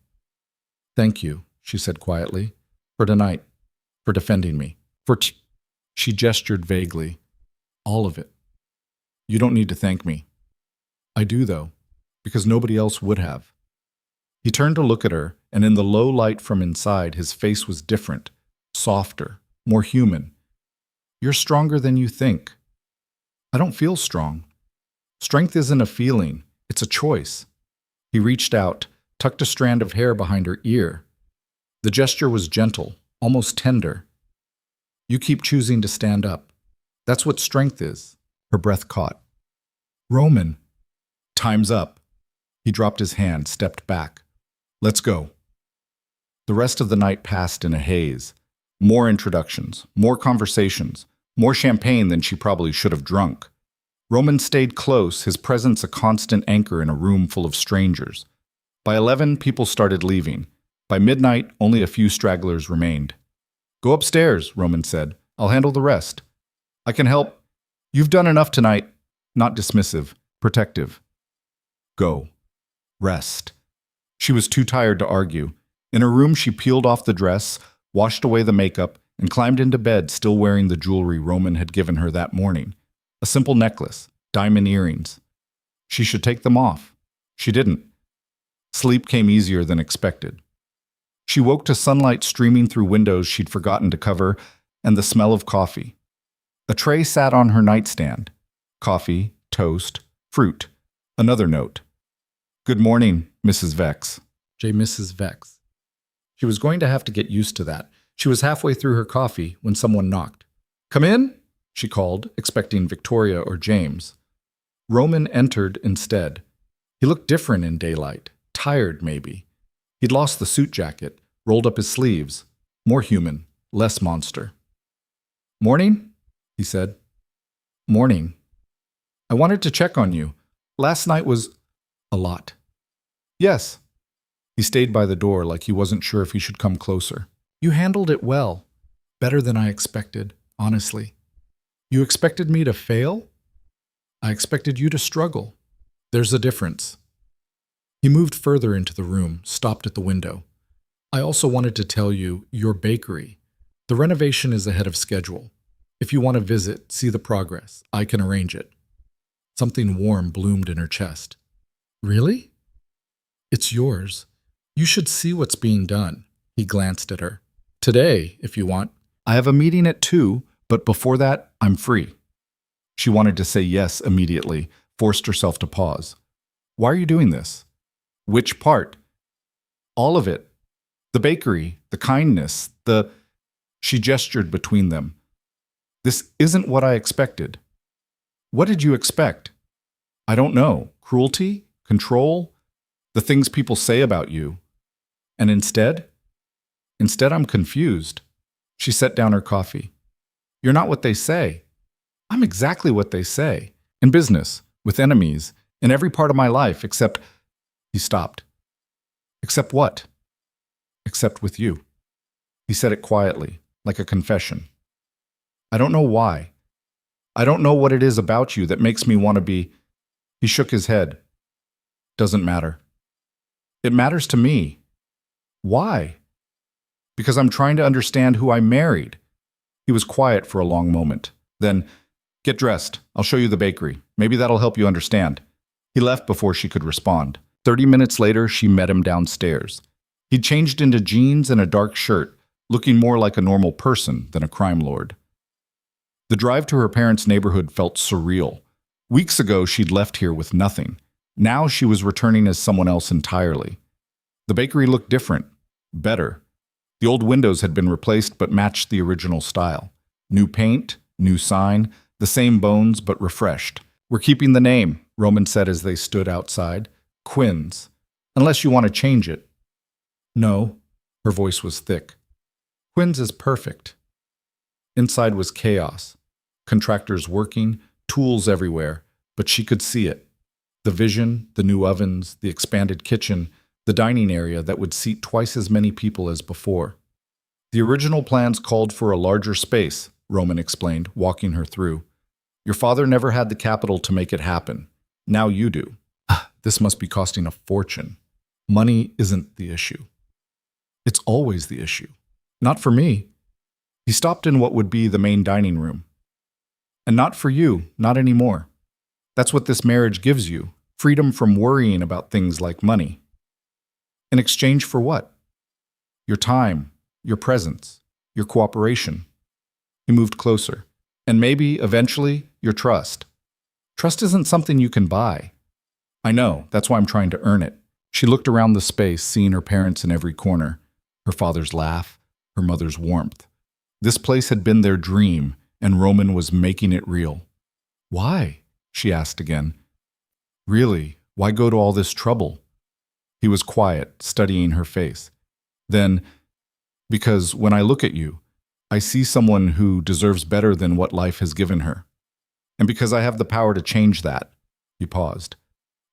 "Thank you," she said quietly, "for tonight, for defending me, She gestured vaguely. "All of it. You don't need to thank me." "I do, though, because nobody else would have." He turned to look at her, and in the low light from inside, his face was different, softer, more human. "You're stronger than you think." "I don't feel strong." "Strength isn't a feeling, it's a choice." He reached out, tucked a strand of hair behind her ear. The gesture was gentle, almost tender. "You keep choosing to stand up. That's what strength is." Her breath caught. "Roman." "Time's up." He dropped his hand, stepped back. "Let's go." The rest of the night passed in a haze. More introductions, more conversations, more champagne than she probably should have drunk. Roman stayed close, his presence a constant anchor in a room full of strangers. By 11, people started leaving. By midnight, only a few stragglers remained. "Go upstairs," Roman said. "I'll handle the rest." "I can help. You've done enough tonight." Not dismissive, protective. "Go. Rest." She was too tired to argue. In her room, she peeled off the dress, washed away the makeup, and climbed into bed, still wearing the jewelry Roman had given her that morning. A simple necklace, diamond earrings. She should take them off. She didn't. Sleep came easier than expected. She woke to sunlight streaming through windows she'd forgotten to cover and the smell of coffee. A tray sat on her nightstand. Coffee, toast, fruit. Another note. "Good morning, Mrs. Vex." Mrs. Vex. She was going to have to get used to that. She was halfway through her coffee when someone knocked. "Come in," she called, expecting Victoria or James. Roman entered instead. He looked different in daylight, tired maybe. He'd lost the suit jacket, rolled up his sleeves. More human, less monster. "Morning," he said. "Morning. I wanted to check on you. Last night was a lot." "Yes." He stayed by the door like he wasn't sure if he should come closer. "You handled it well. Better than I expected, honestly." "You expected me to fail?" "I expected you to struggle. There's a difference." He moved further into the room, stopped at the window. "I also wanted to tell you, your bakery. The renovation is ahead of schedule. If you want to visit, see the progress. I can arrange it." Something warm bloomed in her chest. "Really?" "It's yours. You should see what's being done." He glanced at her. "Today, if you want. I have a meeting at 2, but before that, I'm free." She wanted to say yes immediately, forced herself to pause. "Why are you doing this?" "Which part?" "All of it. The bakery, the kindness, the..." She gestured between them. "This isn't what I expected." "What did you expect?" "I don't know. Cruelty? Control? The things people say about you. And instead? Instead, I'm confused." She set down her coffee. "You're not what they say." "I'm exactly what they say. In business, with enemies, in every part of my life, except..." He stopped. "Except what?" "Except with you." He said it quietly, like a confession. "I don't know why. I don't know what it is about you that makes me want to be..." He shook his head. "Doesn't matter." "It matters to me." "Why?" "Because I'm trying to understand who I married." He was quiet for a long moment. Then, "Get dressed. I'll show you the bakery. Maybe that'll help you understand." He left before she could respond. 30 minutes later, she met him downstairs. He'd changed into jeans and a dark shirt, looking more like a normal person than a crime lord. The drive to her parents' neighborhood felt surreal. Weeks ago, she'd left here with nothing. Now she was returning as someone else entirely. The bakery looked different, better. The old windows had been replaced but matched the original style. New paint, new sign, the same bones but refreshed. "We're keeping the name," Roman said as they stood outside. "Quinn's. Unless you want to change it." "No." Her voice was thick. "Quinn's is perfect." Inside was chaos. Contractors working, tools everywhere, but she could see it. The vision, the new ovens, the expanded kitchen, the dining area that would seat twice as many people as before. The original plans called for a larger space, Roman explained, walking her through. Your father never had the capital to make it happen. Now you do. This must be costing a fortune. Money isn't the issue. It's always the issue. Not for me. He stopped in what would be the main dining room. And not for you, not anymore. That's what this marriage gives you, freedom from worrying about things like money. In exchange for what? Your time, your presence, your cooperation. He moved closer. And maybe, eventually, your trust. Trust isn't something you can buy. I know, that's why I'm trying to earn it. She looked around the space, seeing her parents in every corner, her father's laugh, her mother's warmth. This place had been their dream, and Roman was making it real. Why? She asked again. Really, why go to all this trouble? He was quiet, studying her face. Then, because when I look at you, I see someone who deserves better than what life has given her. And because I have the power to change that. He paused.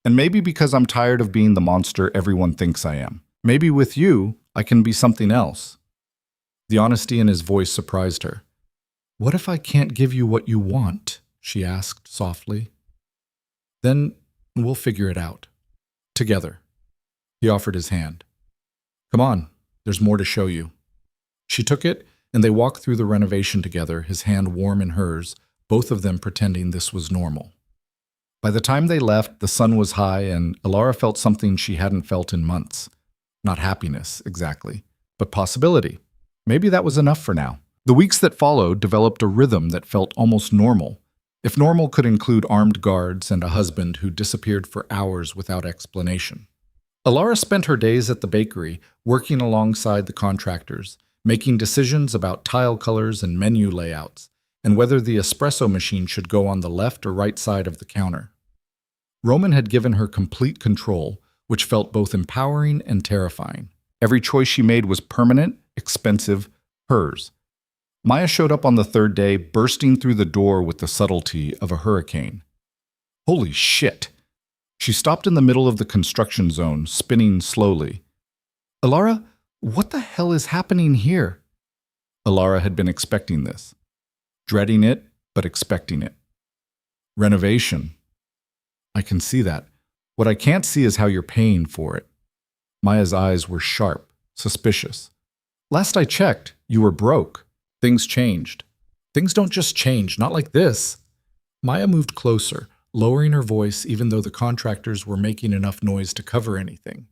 And maybe because I'm tired of being the monster everyone thinks I am. Maybe with you, I can be something else. The honesty in his voice surprised her. What if I can't give you what you want? She asked softly. Then we'll figure it out. Together. He offered his hand. Come on, there's more to show you. She took it, and they walked through the renovation together, his hand warm in hers, both of them pretending this was normal. By the time they left, the sun was high, and Alara felt something she hadn't felt in months. Not happiness, exactly, but possibility. Maybe that was enough for now. The weeks that followed developed a rhythm that felt almost normal, if normal could include armed guards and a husband who disappeared for hours without explanation. Alara spent her days at the bakery, working alongside the contractors, making decisions about tile colors and menu layouts, and whether the espresso machine should go on the left or right side of the counter. Roman had given her complete control, which felt both empowering and terrifying. Every choice she made was permanent, expensive, hers. Maya showed up on the third day, bursting through the door with the subtlety of a hurricane. Holy shit! She stopped in the middle of the construction zone, spinning slowly. Alara, what the hell is happening here? Alara had been expecting this. Dreading it, but expecting it. Renovation. I can see that. What I can't see is how you're paying for it. Maya's eyes were sharp, suspicious. Last I checked, you were broke. Things changed. Things don't just change, not like this. Maya moved closer, lowering her voice even though the contractors were making enough noise to cover anything.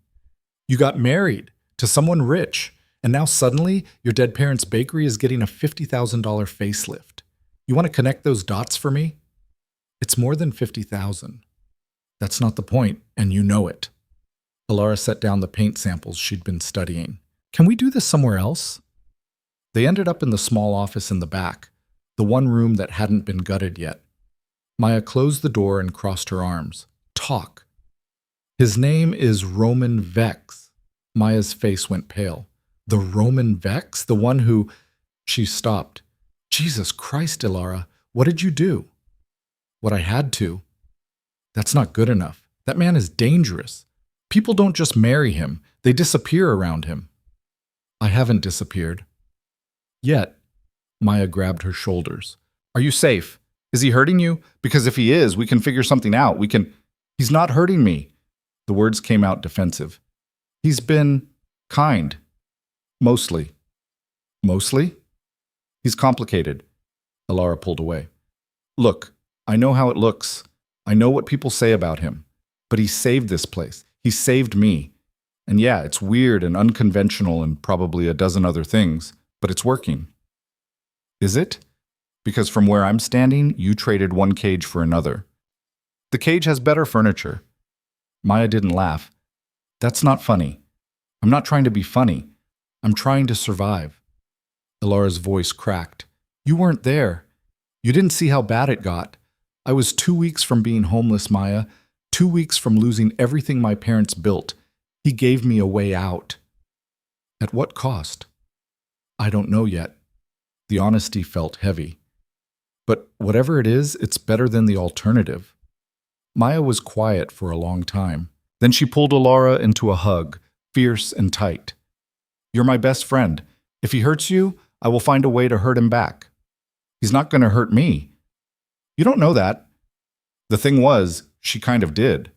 You got married to someone rich, and now suddenly your dead parents' bakery is getting a $50,000 facelift. You want to connect those dots for me? It's more than $50,000. That's not the point, and you know it. Alara set down the paint samples she'd been studying. Can we do this somewhere else? They ended up in the small office in the back, the one room that hadn't been gutted yet. Maya closed the door and crossed her arms. Talk. His name is Roman Vex. Maya's face went pale. The Roman Vex? The one who... She stopped. Jesus Christ, Alara, what did you do? What I had to. That's not good enough. That man is dangerous. People don't just marry him. They disappear around him. I haven't disappeared. Yet. Maya grabbed her shoulders. Are you safe? Is he hurting you? Because if he is, we can figure something out. He's not hurting me. The words came out defensive. He's been kind. Mostly. Mostly? He's complicated. Alara pulled away. Look, I know how it looks. I know what people say about him. But he saved this place. He saved me. And yeah, it's weird and unconventional and probably a dozen other things, but it's working. Is it? Because from where I'm standing, you traded one cage for another. The cage has better furniture. Maya didn't laugh. That's not funny. I'm not trying to be funny. I'm trying to survive. Alara's voice cracked. You weren't there. You didn't see how bad it got. I was 2 weeks from being homeless, Maya. 2 weeks from losing everything my parents built. He gave me a way out. At what cost? I don't know yet. The honesty felt heavy. But whatever it is, it's better than the alternative. Maya was quiet for a long time. Then she pulled Alara into a hug, fierce and tight. You're my best friend. If he hurts you, I will find a way to hurt him back. He's not going to hurt me. You don't know that. The thing was, she kind of did.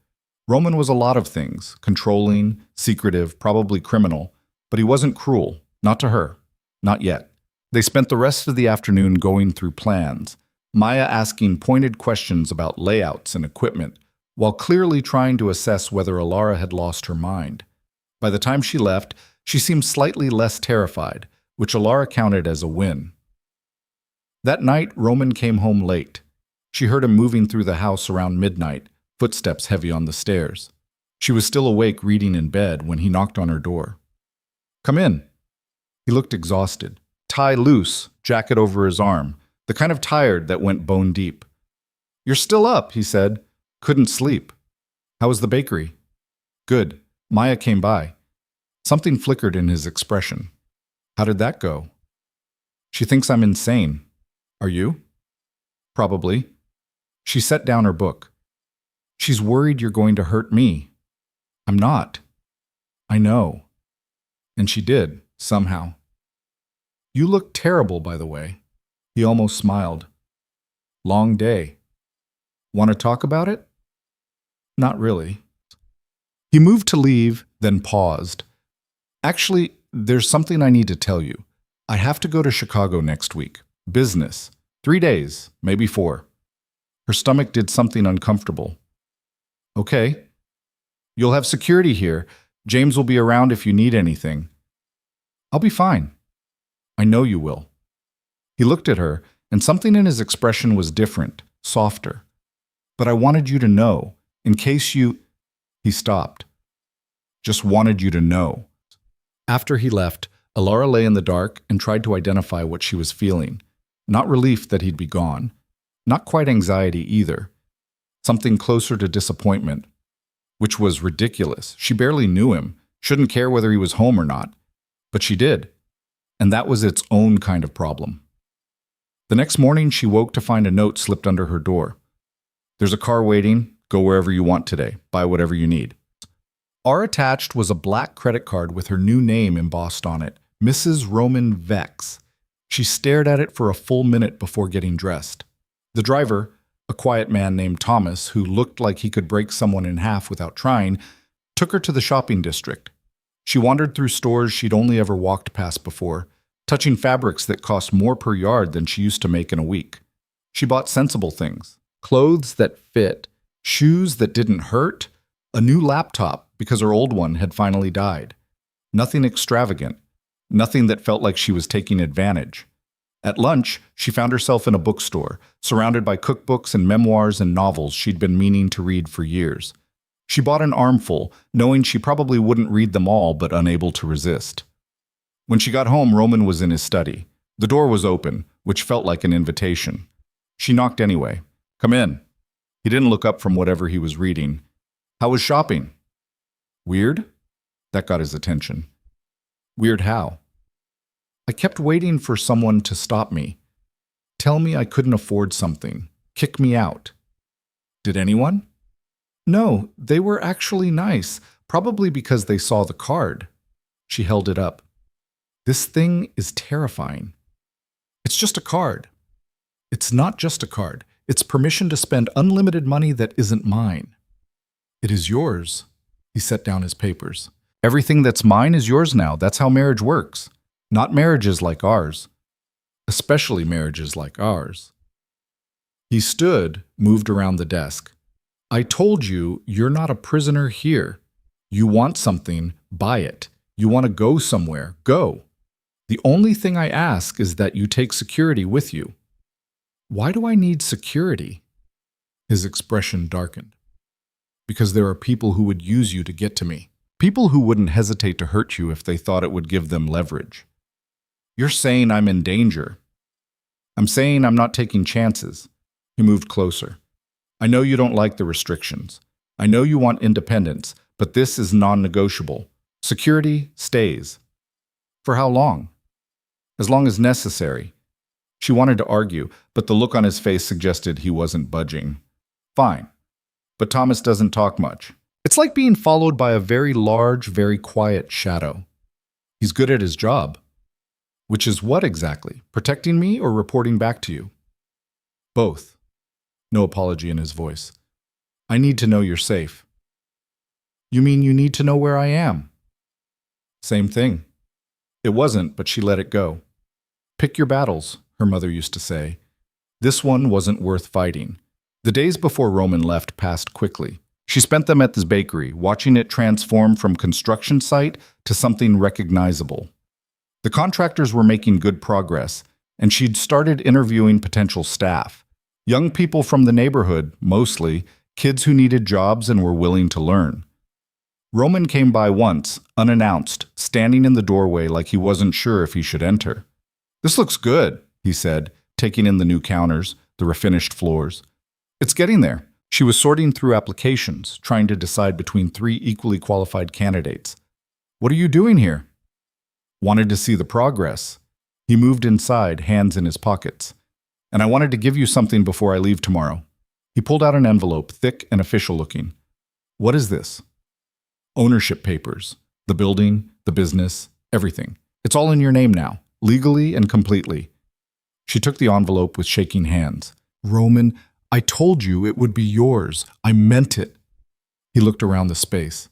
Roman was a lot of things, controlling, secretive, probably criminal, but he wasn't cruel, not to her, not yet. They spent the rest of the afternoon going through plans, Maya asking pointed questions about layouts and equipment, while clearly trying to assess whether Alara had lost her mind. By the time she left, she seemed slightly less terrified, which Alara counted as a win. That night, Roman came home late. She heard him moving through the house around midnight, footsteps heavy on the stairs. She was still awake reading in bed when he knocked on her door. "Come in." He looked exhausted. Tie loose, jacket over his arm, the kind of tired that went bone deep. "You're still up," he said. "Couldn't sleep." "How was the bakery?" "Good. Maya came by." Something flickered in his expression. "How did that go?" "She thinks I'm insane." "Are you?" "Probably." She set down her book. "She's worried you're going to hurt me." "I'm not." "I know." And she did, somehow. "You look terrible, by the way." He almost smiled. "Long day. Want to talk about it?" "Not really." He moved to leave, then paused. "Actually, there's something I need to tell you. I have to go to Chicago next week. Business. 3 days, maybe 4. Her stomach did something uncomfortable. "Okay. You'll have security here. James will be around if you need anything." "I'll be fine." "I know you will." He looked at her, and something in his expression was different, softer. "But I wanted you to know, in case you—" He stopped. "Just wanted you to know." After he left, Alara lay in the dark and tried to identify what she was feeling. Not relief that he'd be gone. Not quite anxiety either. Something closer to disappointment. Which was ridiculous. She barely knew him, shouldn't care whether he was home or not. But she did. And that was its own kind of problem. The next morning, she woke to find a note slipped under her door. "There's a car waiting. Go wherever you want today. Buy whatever you need." Our attached was a black credit card with her new name embossed on it, Mrs. Roman Vex. She stared at it for a full minute before getting dressed. The driver, a quiet man named Thomas, who looked like he could break someone in half without trying, took her to the shopping district. She wandered through stores she'd only ever walked past before, touching fabrics that cost more per yard than she used to make in a week. She bought sensible things. Clothes that fit, shoes that didn't hurt, a new laptop because her old one had finally died. Nothing extravagant, nothing that felt like she was taking advantage. At lunch, she found herself in a bookstore, surrounded by cookbooks and memoirs and novels she'd been meaning to read for years. She bought an armful, knowing she probably wouldn't read them all, but unable to resist. When she got home, Roman was in his study. The door was open, which felt like an invitation. She knocked anyway. "Come in." He didn't look up from whatever he was reading. "How was shopping?" "Weird?" That got his attention. "Weird how?" "I kept waiting for someone to stop me. Tell me I couldn't afford something. Kick me out." "Did anyone?" "No, they were actually nice, probably because they saw the card." She held it up. "This thing is terrifying. It's just a card." "It's not just a card. It's permission to spend unlimited money that isn't mine." "It is yours." He set down his papers. "Everything that's mine is yours now. That's how marriage works. Not marriages like ours. Especially marriages like ours." He stood, moved around the desk. "I told you, you're not a prisoner here. You want something, buy it. You want to go somewhere, go. The only thing I ask is that you take security with you." "Why do I need security?" His expression darkened. "Because there are people who would use you to get to me. People who wouldn't hesitate to hurt you if they thought it would give them leverage. You're saying I'm in danger. I'm saying I'm not taking chances." He moved closer. "I know you don't like the restrictions. I know you want independence, but this is non-negotiable. Security stays." "For how long?" "As long as necessary." She wanted to argue, but the look on his face suggested he wasn't budging. "Fine. But Thomas doesn't talk much. It's like being followed by a very large, very quiet shadow. He's good at his job." Which is what exactly? Protecting me or reporting back to you? Both. No apology in his voice. I need to know you're safe. You mean you need to know where I am? Same thing. It wasn't, but she let it go. Pick your battles, her mother used to say. This one wasn't worth fighting. The days before Roman left passed quickly. She spent them at this bakery, watching it transform from construction site to something recognizable. The contractors were making good progress, and she'd started interviewing potential staff. Young people from the neighborhood, mostly, kids who needed jobs and were willing to learn. Roman came by once, unannounced, standing in the doorway like he wasn't sure if he should enter. "This looks good," he said, taking in the new counters, the refinished floors. "It's getting there." She was sorting through applications, trying to decide between 3 equally qualified candidates. "What are you doing here?" "Wanted to see the progress." He moved inside, hands in his pockets. "And I wanted to give you something before I leave tomorrow." He pulled out an envelope, thick and official looking. "What is this?" "Ownership papers. The building, the business, everything. It's all in your name now, legally and completely." She took the envelope with shaking hands. "Roman, I told you it would be yours. I meant it." He looked around the space.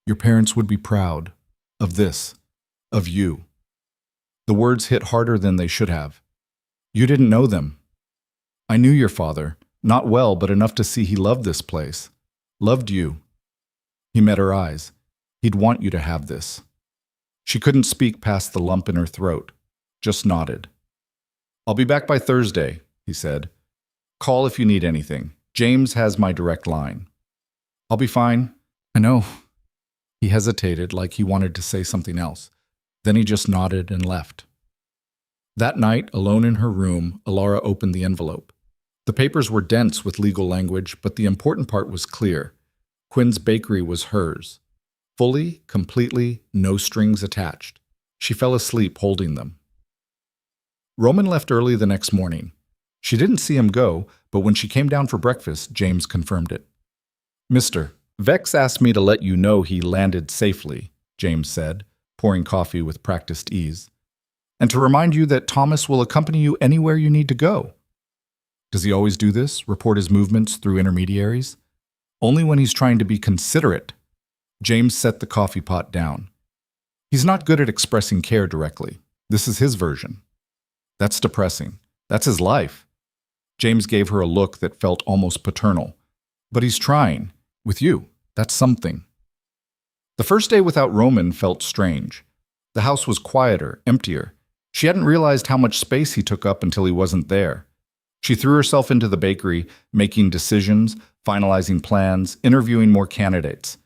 "Your parents would be proud of this, of you." The words hit harder than they should have. "You didn't know them." "I knew your father, not well, but enough to see he loved this place. Loved you." He met her eyes. "He'd want you to have this." She couldn't speak past the lump in her throat, just nodded. "I'll be back by Thursday," he said. "Call if you need anything. James has my direct line." "I'll be fine." "I know." He hesitated like he wanted to say something else. Then he just nodded and left. That night, alone in her room, Alara opened the envelope. The papers were dense with legal language, but the important part was clear. Quinn's bakery was hers. Fully, completely, no strings attached. She fell asleep holding them. Roman left early the next morning. She didn't see him go, but when she came down for breakfast, James confirmed it. "Mr. Vex asked me to let you know he landed safely," James said, pouring coffee with practiced ease. "And to remind you that Thomas will accompany you anywhere you need to go." "Does he always do this, report his movements through intermediaries?" "Only when he's trying to be considerate." James set the coffee pot down. "He's not good at expressing care directly. This is his version." "That's depressing. That's his life." James gave her a look that felt almost paternal. "But he's trying. With you. That's something." The first day without Roman felt strange. The house was quieter, emptier. She hadn't realized how much space he took up until he wasn't there. She threw herself into the bakery, making decisions, finalizing plans, interviewing more candidates.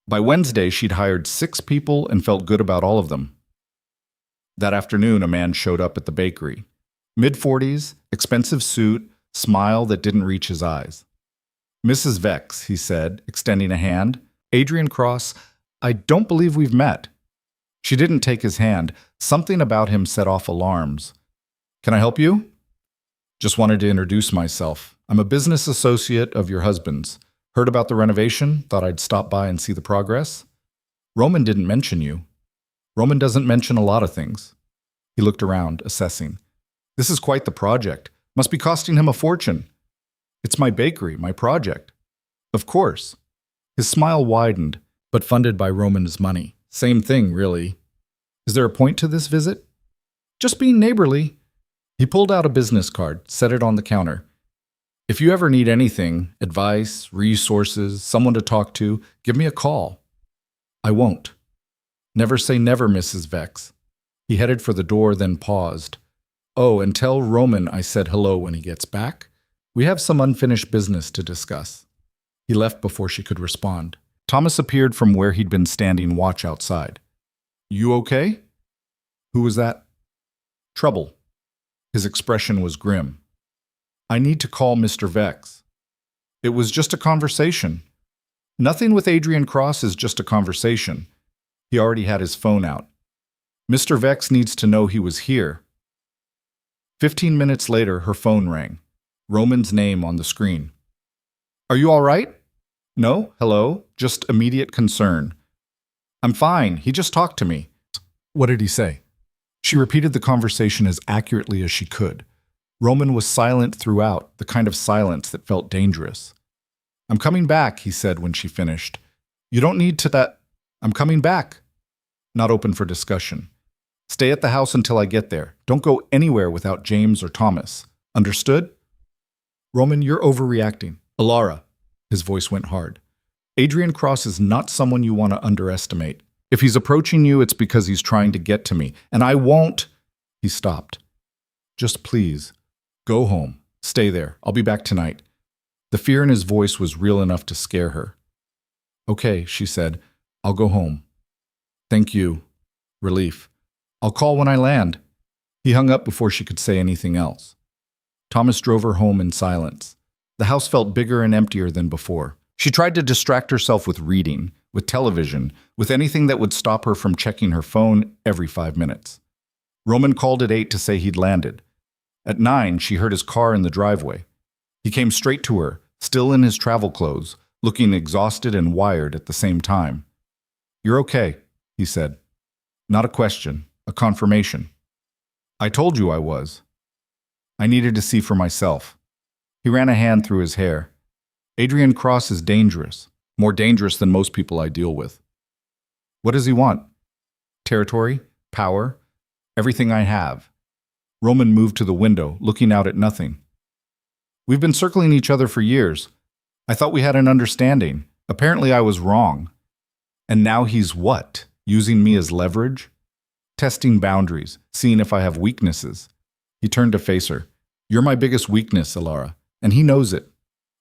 By Wednesday, she'd hired 6 people and felt good about all of them. That afternoon, a man showed up at the bakery. Mid-40s, expensive suit, smile that didn't reach his eyes. "Mrs. Vex," he said, extending a hand. "Adrian Cross, I don't believe we've met." She didn't take his hand. Something about him set off alarms. "Can I help you?" "Just wanted to introduce myself. I'm a business associate of your husband's. Heard about the renovation, thought I'd stop by and see the progress." "Roman didn't mention you." "Roman doesn't mention a lot of things." He looked around, assessing. "This is quite the project. Must be costing him a fortune." "It's my bakery, my project." "Of course." His smile widened, but funded by Roman's money. Same thing, really. "Is there a point to this visit?" "Just being neighborly." He pulled out a business card, set it on the counter. "If you ever need anything, advice, resources, someone to talk to, give me a call." "I won't." "Never say never, Mrs. Vex." He headed for the door, then paused. "Oh, and tell Roman I said hello when he gets back. We have some unfinished business to discuss." He left before she could respond. Thomas appeared from where he'd been standing watch outside. "You okay?" "Who was that?" "Trouble." His expression was grim. "I need to call Mr. Vex." "It was just a conversation." "Nothing with Adrian Cross is just a conversation." He already had his phone out. "Mr. Vex needs to know he was here." 15 minutes later, her phone rang. Roman's name on the screen. "Are you all right?" "No, hello, just immediate concern." "I'm fine, he just talked to me." "What did he say?" She repeated the conversation as accurately as she could. Roman was silent throughout, the kind of silence that felt dangerous. "I'm coming back," he said when she finished. "You don't need to that. I'm coming back." Not open for discussion. "Stay at the house until I get there. Don't go anywhere without James or Thomas. Understood?" "Roman, you're overreacting." "Alara," his voice went hard. "Adrian Cross is not someone you want to underestimate. If he's approaching you, it's because he's trying to get to me, and I won't." He stopped. "Just please, go home. Stay there. I'll be back tonight." The fear in his voice was real enough to scare her. "Okay," she said. "I'll go home." "Thank you." Relief. "I'll call when I land." He hung up before she could say anything else. Thomas drove her home in silence. The house felt bigger and emptier than before. She tried to distract herself with reading, with television, with anything that would stop her from checking her phone every 5 minutes. Roman called at 8 to say he'd landed. At 9, she heard his car in the driveway. He came straight to her, still in his travel clothes, looking exhausted and wired at the same time. "You're okay," he said. "Not a question, a confirmation." "I told you I was." "I needed to see for myself." He ran a hand through his hair. "Adrian Cross is dangerous, more dangerous than most people I deal with." "What does he want?" "Territory, power, everything I have." Roman moved to the window, looking out at nothing. "We've been circling each other for years. I thought we had an understanding. Apparently I was wrong. And now he's what? Using me as leverage? Testing boundaries, seeing if I have weaknesses." He turned to face her. "You're my biggest weakness, Alara, and he knows it."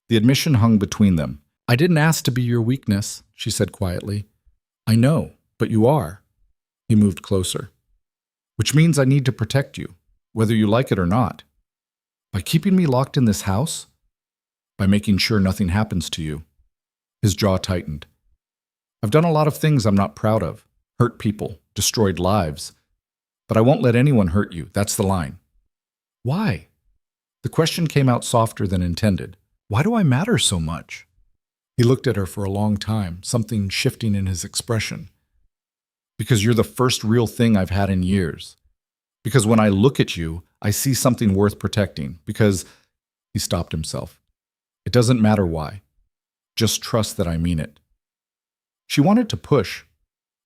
The admission hung between them. "I didn't ask to be your weakness," she said quietly. "I know, but you are." He moved closer. "Which means I need to protect you, whether you like it or not." "By keeping me locked in this house?" "By making sure nothing happens to you." His jaw tightened. "I've done a lot of things I'm not proud of. Hurt people, destroyed lives. But I won't let anyone hurt you, that's the line." "Why?" The question came out softer than intended. "Why do I matter so much?" He looked at her for a long time, something shifting in his expression. "Because you're the first real thing I've had in years. Because when I look at you, I see something worth protecting. Because—" He stopped himself. "It doesn't matter why. Just trust that I mean it." She wanted to push,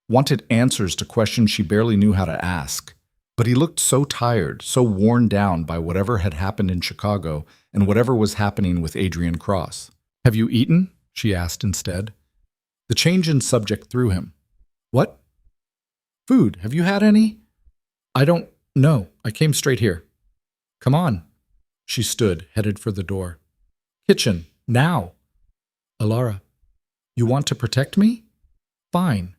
wanted answers to questions she barely knew how to ask. But he looked so tired, so worn down by whatever had happened in Chicago and whatever was happening with Adrian Cross. "Have you eaten?" she asked instead. The change in subject threw him. "What?" "Food. Have you had any?" "I don't know. I came straight here." "Come on." She stood, headed for the door. "Kitchen. Now." "Alara, you want to protect me? Fine.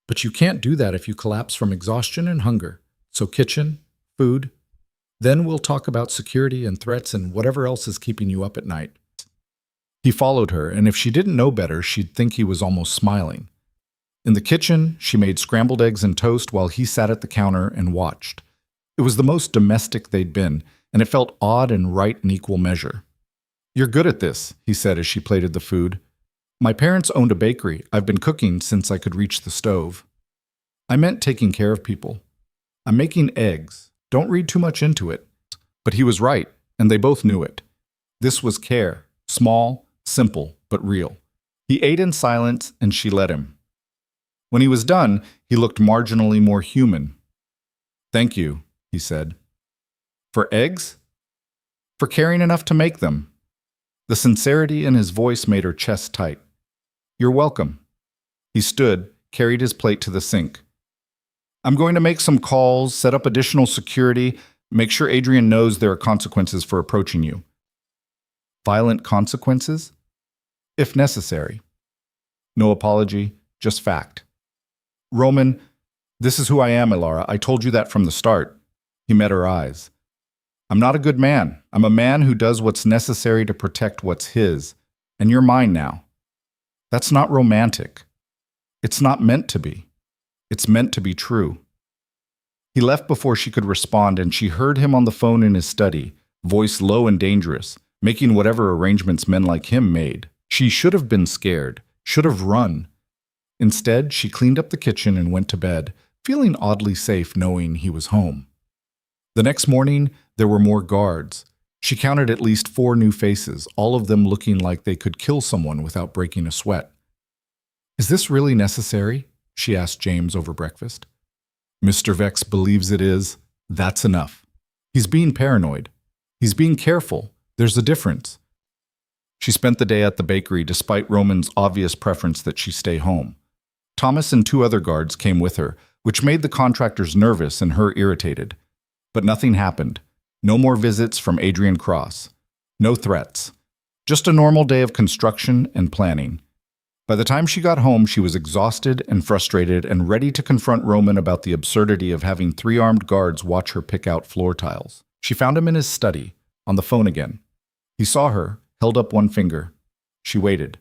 But you can't do that if you collapse from exhaustion and hunger. So kitchen, food. Then we'll talk about security and threats and whatever else is keeping you up at night." He followed her, and if she didn't know better, she'd think he was almost smiling. In the kitchen, she made scrambled eggs and toast while he sat at the counter and watched. It was the most domestic they'd been, and it felt odd and right in equal measure. "You're good at this," he said as she plated the food. "My parents owned a bakery. I've been cooking since I could reach the stove." "I meant taking care of people. I'm making eggs. Don't read too much into it." But he was right, and they both knew it. This was care, small, simple, but real. He ate in silence, and she let him. When he was done, he looked marginally more human. "Thank you," he said. "For eggs?" "For caring enough to make them." The sincerity in his voice made her chest tight. "You're welcome." He stood, carried his plate to the sink. "I'm going to make some calls, set up additional security, make sure Adrian knows there are consequences for approaching you." "Violent consequences?" "If necessary." No apology, just fact. "Roman, this is who I am, Alara. I told you that from the start." He met her eyes. "I'm not a good man. I'm a man who does what's necessary to protect what's his. And you're mine now." That's not romantic. It's not meant to be. It's meant to be true. He left before she could respond, and she heard him on the phone in his study, voice low and dangerous, making whatever arrangements men like him made. She should have been scared, should have run. Instead, she cleaned up the kitchen and went to bed, feeling oddly safe knowing he was home. The next morning, there were more guards. She counted at least 4 new faces, all of them looking like they could kill someone without breaking a sweat. "Is this really necessary?" she asked James over breakfast. "Mr. Vex believes it is. That's enough. He's being paranoid. He's being careful. There's a difference." She spent the day at the bakery despite Roman's obvious preference that she stay home. Thomas and 2 other guards came with her, which made the contractors nervous and her irritated. But nothing happened. No more visits from Adrian Cross. No threats. Just a normal day of construction and planning. By the time she got home, she was exhausted and frustrated and ready to confront Roman about the absurdity of having 3 armed guards watch her pick out floor tiles. She found him in his study, on the phone again. He saw her, held up one finger. She waited.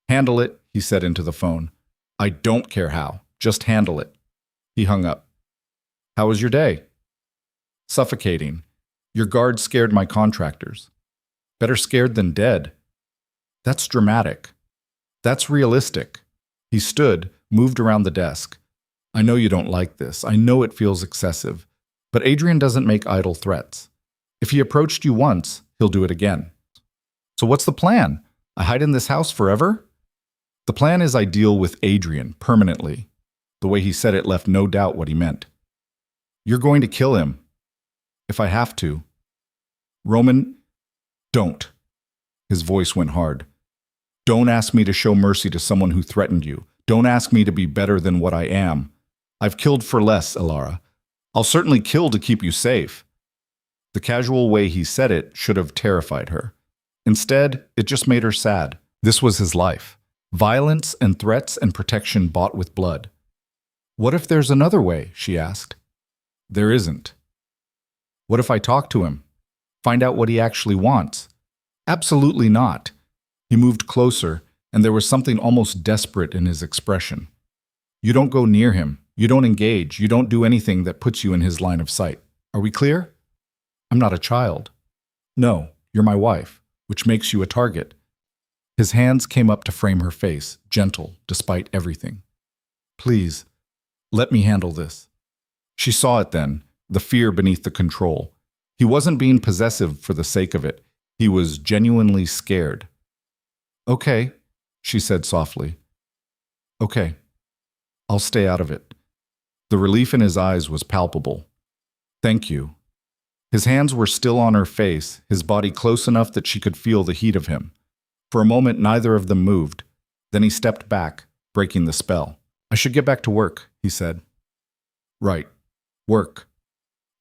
"Handle it," he said into the phone. "I don't care how. Just handle it." He hung up. "How was your day?" "Suffocating. Your guards scared my contractors." "Better scared than dead." "That's dramatic. That's realistic." He stood, moved around the desk. "I know you don't like this. I know it feels excessive. But Adrian doesn't make idle threats. If he approached you once, he'll do it again." "So what's the plan? I hide in this house forever?" "The plan is I deal with Adrian permanently." The way he said it left no doubt what he meant. "You're going to kill him." "If I have to." "Roman, don't." His voice went hard. "Don't ask me to show mercy to someone who threatened you. Don't ask me to be better than what I am. I've killed for less, Elara. I'll certainly kill to keep you safe." The casual way he said it should have terrified her. Instead, it just made her sad. This was his life. Violence and threats and protection bought with blood. "What if there's another way?" she asked. "There isn't." "What if I talk to him? Find out what he actually wants?" "Absolutely not." He moved closer, and there was something almost desperate in his expression. "You don't go near him. You don't engage. You don't do anything that puts you in his line of sight. Are we clear?" "I'm not a child." "No, you're my wife, which makes you a target." His hands came up to frame her face, gentle, despite everything. "Please, let me handle this." She saw it then, the fear beneath the control. He wasn't being possessive for the sake of it. He was genuinely scared. "Okay," she said softly. "Okay. I'll stay out of it." The relief in his eyes was palpable. "Thank you." His hands were still on her face, his body close enough that she could feel the heat of him. For a moment, neither of them moved. Then he stepped back, breaking the spell. "I should get back to work," he said. "Right. Work."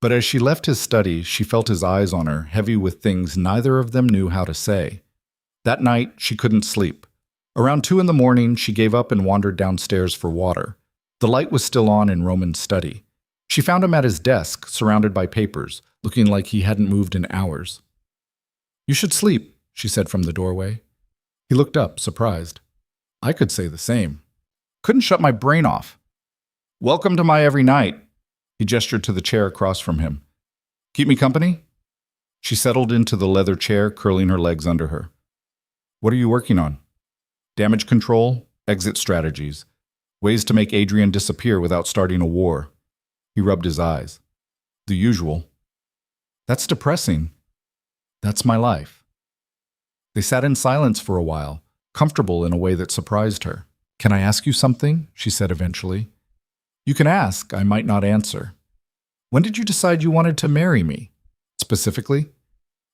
But as she left his study, she felt his eyes on her, heavy with things neither of them knew how to say. That night, she couldn't sleep. Around 2 in the morning, she gave up and wandered downstairs for water. The light was still on in Roman's study. She found him at his desk, surrounded by papers, looking like he hadn't moved in hours. "You should sleep," she said from the doorway. He looked up, surprised. "I could say the same. Couldn't shut my brain off." "Welcome to my every night." He gestured to the chair across from him. "Keep me company?" She settled into the leather chair, curling her legs under her. "What are you working on?" "Damage control, exit strategies, ways to make Adrian disappear without starting a war." He rubbed his eyes. "The usual." "That's depressing." "That's my life." They sat in silence for a while, comfortable in a way that surprised her. "Can I ask you something?" she said eventually. "You can ask, I might not answer. When did you decide you wanted to marry me? Specifically?"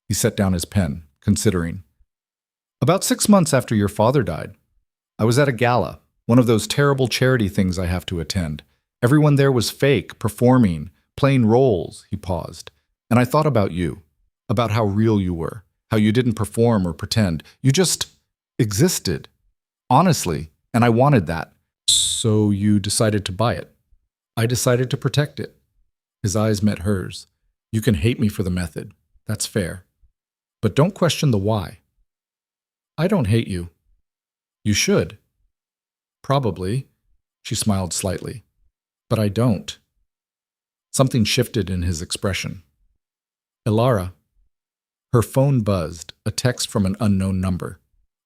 He set down his pen, considering. "About 6 months after your father died. I was at a gala, one of those terrible charity things I have to attend. Everyone there was fake, performing, playing roles." He paused. "And I thought about you, about how real you were, how you didn't perform or pretend. You just existed, honestly, and I wanted that. So you decided to buy it. I decided to protect it." His eyes met hers. "You can hate me for the method. That's fair. But don't question the why." "I don't hate you." "You should." "Probably." She smiled slightly. "But I don't." Something shifted in his expression. "Elara." Her phone buzzed, a text from an unknown number.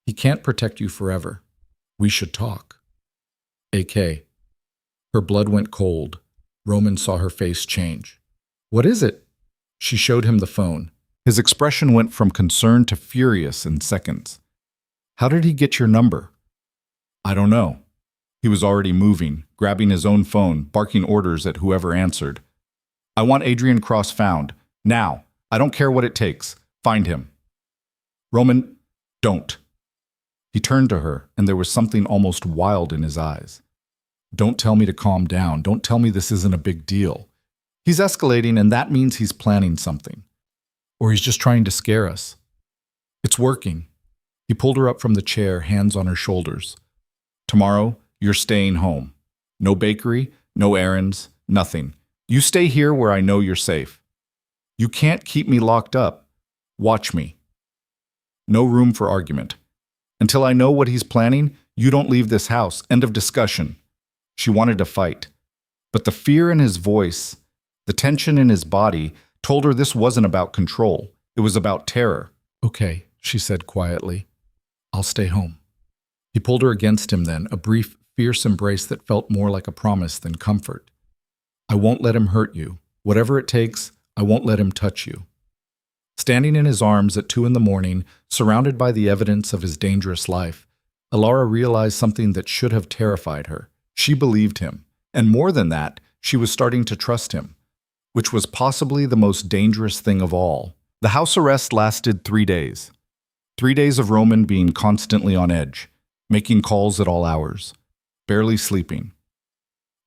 "He can't protect you forever. We should talk. AK." Her blood went cold. Roman saw her face change. "What is it?" She showed him the phone. His expression went from concern to furious in seconds. "How did he get your number?" "I don't know." He was already moving, grabbing his own phone, barking orders at whoever answered. "I want Adrian Cross found. Now. I don't care what it takes. Find him." "Roman, don't." He turned to her, and there was something almost wild in his eyes. "Don't tell me to calm down. Don't tell me this isn't a big deal. He's escalating, and that means he's planning something. Or he's just trying to scare us. It's working." He pulled her up from the chair, hands on her shoulders. "Tomorrow, you're staying home. No bakery, no errands, nothing. You stay here where I know you're safe. You can't keep me locked up. Watch me. No room for argument. Until I know what he's planning, you don't leave this house. End of discussion." She wanted to fight, but the fear in his voice, the tension in his body, told her this wasn't about control. It was about terror. "Okay," she said quietly. "I'll stay home." He pulled her against him then, a brief, fierce embrace that felt more like a promise than comfort. "I won't let him hurt you. Whatever it takes, I won't let him touch you." Standing in his arms at 2 a.m, surrounded by the evidence of his dangerous life, Alara realized something that should have terrified her. She believed him, and more than that, she was starting to trust him, which was possibly the most dangerous thing of all. The house arrest lasted 3 days. 3 days of Roman being constantly on edge, making calls at all hours, barely sleeping.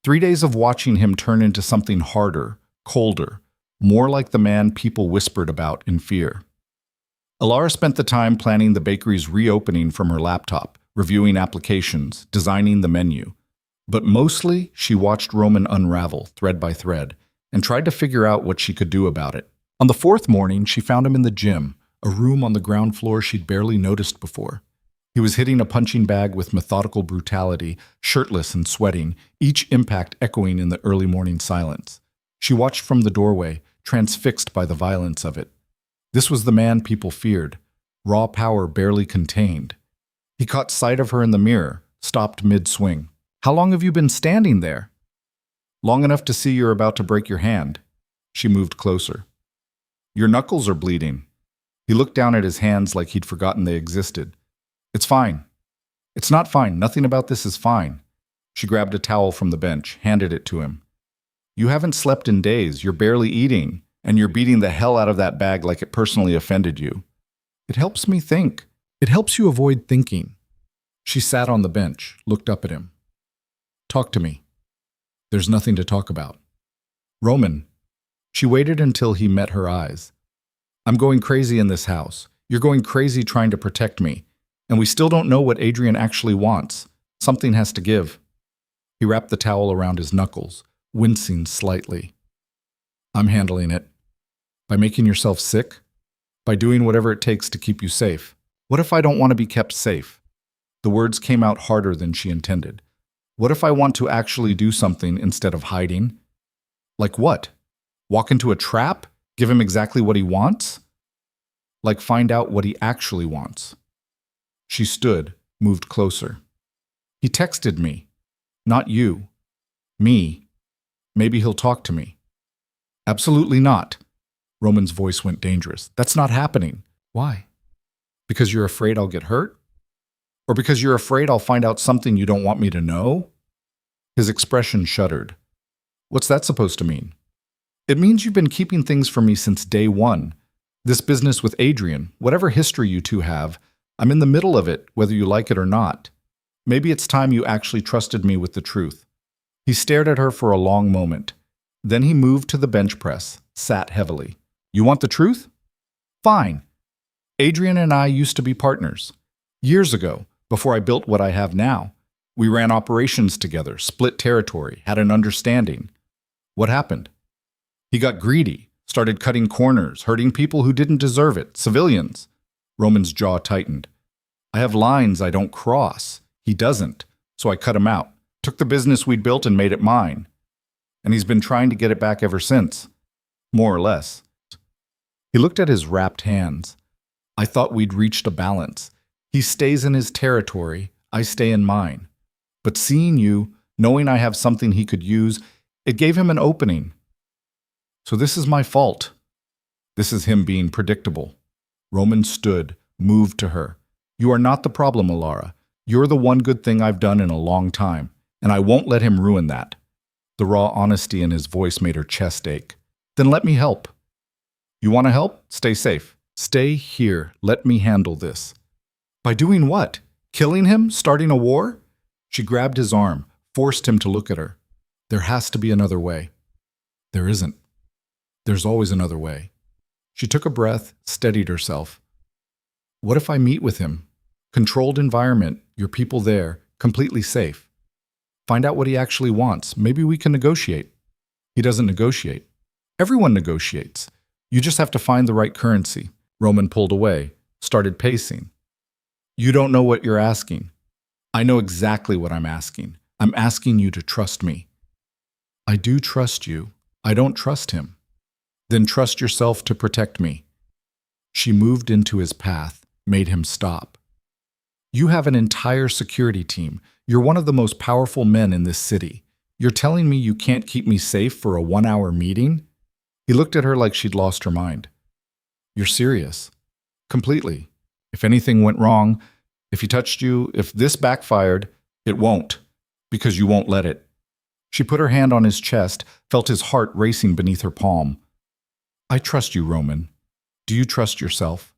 3 days of watching him turn into something harder, colder, more like the man people whispered about in fear. Alara spent the time planning the bakery's reopening from her laptop, reviewing applications, designing the menu. But mostly, she watched Roman unravel, thread by thread, and tried to figure out what she could do about it. On the 4th morning, she found him in the gym, a room on the ground floor she'd barely noticed before. He was hitting a punching bag with methodical brutality, shirtless and sweating, each impact echoing in the early morning silence. She watched from the doorway, transfixed by the violence of it. This was the man people feared, raw power barely contained. He caught sight of her in the mirror, stopped mid-swing. "How long have you been standing there?" "Long enough to see you're about to break your hand." She moved closer. "Your knuckles are bleeding." He looked down at his hands like he'd forgotten they existed. "It's fine." "It's not fine. Nothing about this is fine." She grabbed a towel from the bench, handed it to him. "You haven't slept in days. You're barely eating, and you're beating the hell out of that bag like it personally offended you." "It helps me think." "It helps you avoid thinking." She sat on the bench, looked up at him. "Talk to me." "There's nothing to talk about." "Roman." She waited until he met her eyes. "I'm going crazy in this house. You're going crazy trying to protect me. And we still don't know what Adrian actually wants. Something has to give." He wrapped the towel around his knuckles, wincing slightly. "I'm handling it. By making yourself sick? By doing whatever it takes to keep you safe. What if I don't want to be kept safe?" The words came out harder than she intended. "What if I want to actually do something instead of hiding?" "Like what? Walk into a trap? Give him exactly what he wants?" "Like find out what he actually wants." She stood, moved closer. "He texted me. Not you. Me. Maybe he'll talk to me." "Absolutely not." Roman's voice went dangerous. "That's not happening." "Why? Because you're afraid I'll get hurt? Or because you're afraid I'll find out something you don't want me to know?" His expression shuddered. "What's that supposed to mean?" "It means you've been keeping things from me since day one. This business with Adrian, whatever history you two have, I'm in the middle of it, whether you like it or not. Maybe it's time you actually trusted me with the truth." He stared at her for a long moment. Then he moved to the bench press, sat heavily. "You want the truth? Fine. Adrian and I used to be partners. Years ago, before I built what I have now. We ran operations together, split territory, had an understanding. What happened? He got greedy, started cutting corners, hurting people who didn't deserve it, civilians." Roman's jaw tightened. "I have lines I don't cross. He doesn't, so I cut him out. Took the business we'd built and made it mine. And he's been trying to get it back ever since. More or less." He looked at his wrapped hands. "I thought we'd reached a balance. He stays in his territory, I stay in mine. But seeing you, Knowing I have something he could use, it gave him an opening. So this is my fault. This is him being predictable. Roman stood, moved to her. You are not the problem, Alara. You're the one good thing I've done in a long time, and I won't let him ruin that. The raw honesty in his voice made her chest ache. Then let me help. You want to help? Stay safe. Stay here. Let me handle this. By doing what? Killing him? Starting a war? She grabbed his arm, forced him to look at her. There has to be another way. There isn't. There's always another way. She took a breath, steadied herself. What if I meet with him? Controlled environment, your people there, completely safe. Find out what he actually wants. Maybe we can negotiate. He doesn't negotiate. Everyone negotiates. You just have to find the right currency. Roman pulled away, started pacing. You don't know what you're asking. I know exactly what I'm asking. I'm asking you to trust me. I do trust you. I don't trust him. Then trust yourself to protect me. She moved into his path, made him stop. You have an entire security team. You're one of the most powerful men in this city. You're telling me you can't keep me safe for a 1-hour meeting? He looked at her like she'd lost her mind. You're serious. Completely. If anything went wrong, if he touched you, if this backfired, it won't, because you won't let it. She put her hand on his chest, felt his heart racing beneath her palm. I trust you, Roman. Do you trust yourself?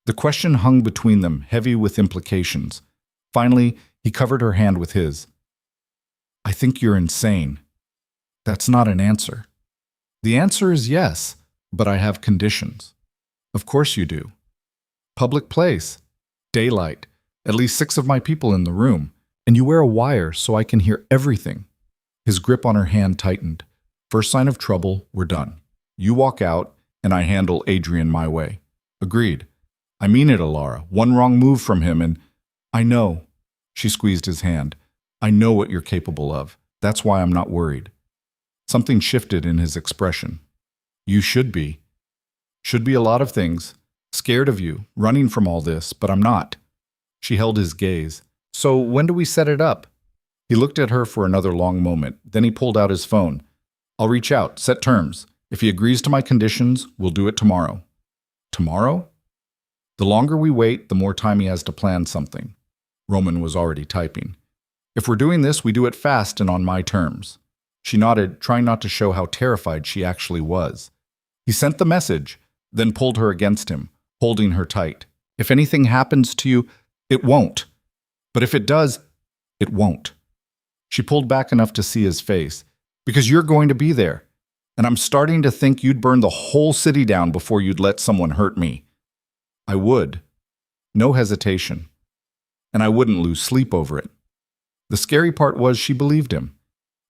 The question hung between them, heavy with implications. Finally, he covered her hand with his. I think you're insane. That's not an answer. The answer is yes, but I have conditions. Of course you do. Public place. Daylight. At least 6 of my people in the room. And you wear a wire so I can hear everything. His grip on her hand tightened. First sign of trouble, we're done. You walk out, and I handle Adrian my way. Agreed. I mean it, Alara. One wrong move from him and... I know. She squeezed his hand. I know what you're capable of. That's why I'm not worried. Something shifted in his expression. You should be. Should be a lot of things. Scared of you, running from all this, but I'm not. She held his gaze. So when do we set it up? He looked at her for another long moment. Then he pulled out his phone. I'll reach out, set terms. If he agrees to my conditions, we'll do it tomorrow. Tomorrow? The longer we wait, the more time he has to plan something. Roman was already typing. If we're doing this, we do it fast and on my terms. She nodded, trying not to show how terrified she actually was. He sent the message, then pulled her against him, holding her tight. If anything happens to you, it won't. But if it does, it won't. She pulled back enough to see his face. Because you're going to be there. And I'm starting to think you'd burn the whole city down before you'd let someone hurt me. I would. No hesitation. And I wouldn't lose sleep over it. The scary part was she believed him.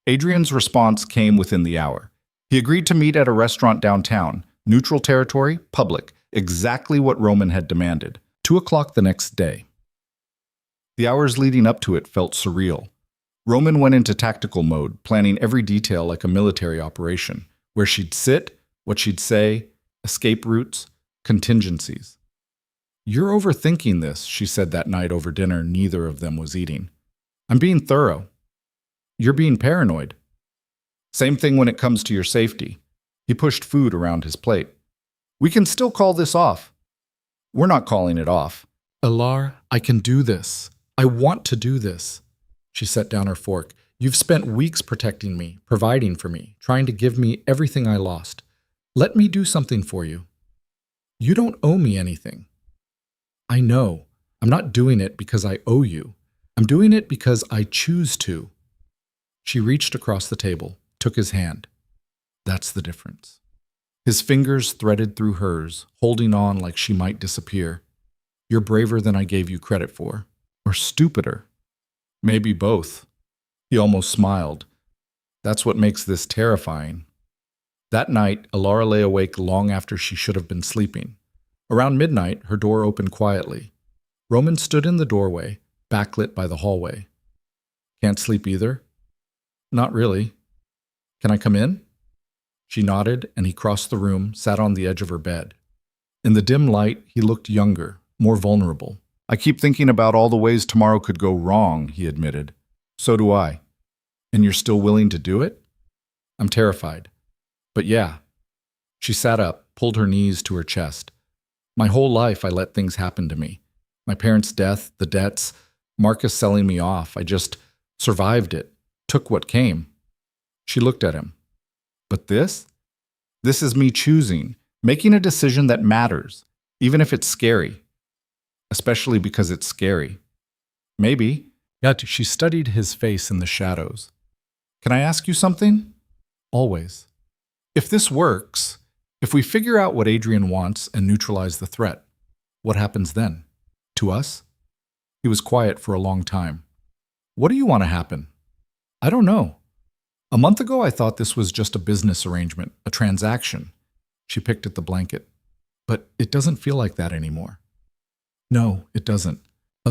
Adrian's response came within the hour. He agreed to meet at a restaurant downtown, neutral territory, public, exactly what Roman had demanded. 2:00 the next day. The hours leading up to it felt surreal. Roman went into tactical mode, planning every detail like a military operation, where she'd sit, what she'd say, escape routes, contingencies. You're overthinking this, she said that night over dinner neither of them was eating. I'm being thorough. You're being paranoid. Same thing when it comes to your safety. He pushed food around his plate. We can still call this off. We're not calling it off. Alar, I can do this. I want to do this. She set down her fork. You've spent weeks protecting me, providing for me, trying to give me everything I lost. Let me do something for you. You don't owe me anything. I know. I'm not doing it because I owe you. I'm doing it because I choose to. She reached across the table, took his hand. That's the difference. His fingers threaded through hers, holding on like she might disappear. You're braver than I gave you credit for. Or stupider. Maybe both. He almost smiled. That's what makes this terrifying. That night, Alara lay awake long after she should have been sleeping. Around midnight, her door opened quietly. Roman stood in the doorway, backlit by the hallway. Can't sleep either? Not really. Can I come in? She nodded, and he crossed the room, sat on the edge of her bed. In the dim light, he looked younger, more vulnerable. I keep thinking about all the ways tomorrow could go wrong, he admitted. So do I. And you're still willing to do it? I'm terrified. But yeah. She sat up, pulled her knees to her chest. My whole life I let things happen to me. My parents' death, the debts, Marcus selling me off. I just survived it, took what came. She looked at him. But this? This is me choosing, making a decision that matters, even if it's scary. Especially because it's scary. Maybe. Yet she studied his face in the shadows. Can I ask you something? Always. If this works, if we figure out what Adrian wants and neutralize the threat, what happens then? To us? He was quiet for a long time. What do you want to happen? I don't know. A month ago I thought this was just a business arrangement, a transaction. She picked at the blanket. But it doesn't feel like that anymore. No, it doesn't.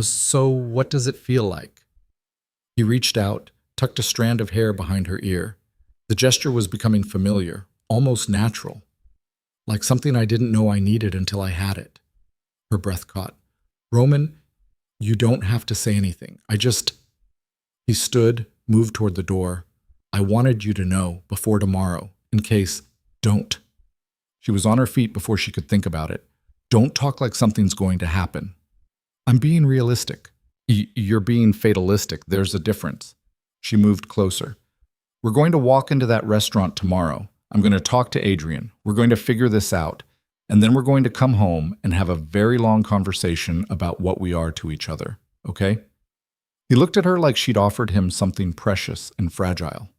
So what does it feel like? He reached out, tucked a strand of hair behind her ear. The gesture was becoming familiar, almost natural. Like something I didn't know I needed until I had it. Her breath caught. Roman, you don't have to say anything. He stood, moved toward the door. I wanted you to know before tomorrow, in case, don't. She was on her feet before she could think about it. Don't talk like something's going to happen. I'm being realistic. You're being fatalistic. There's a difference. She moved closer. We're going to walk into that restaurant tomorrow. I'm going to talk to Adrian. We're going to figure this out. And then we're going to come home and have a very long conversation about what we are to each other. Okay? He looked at her like she'd offered him something precious and fragile.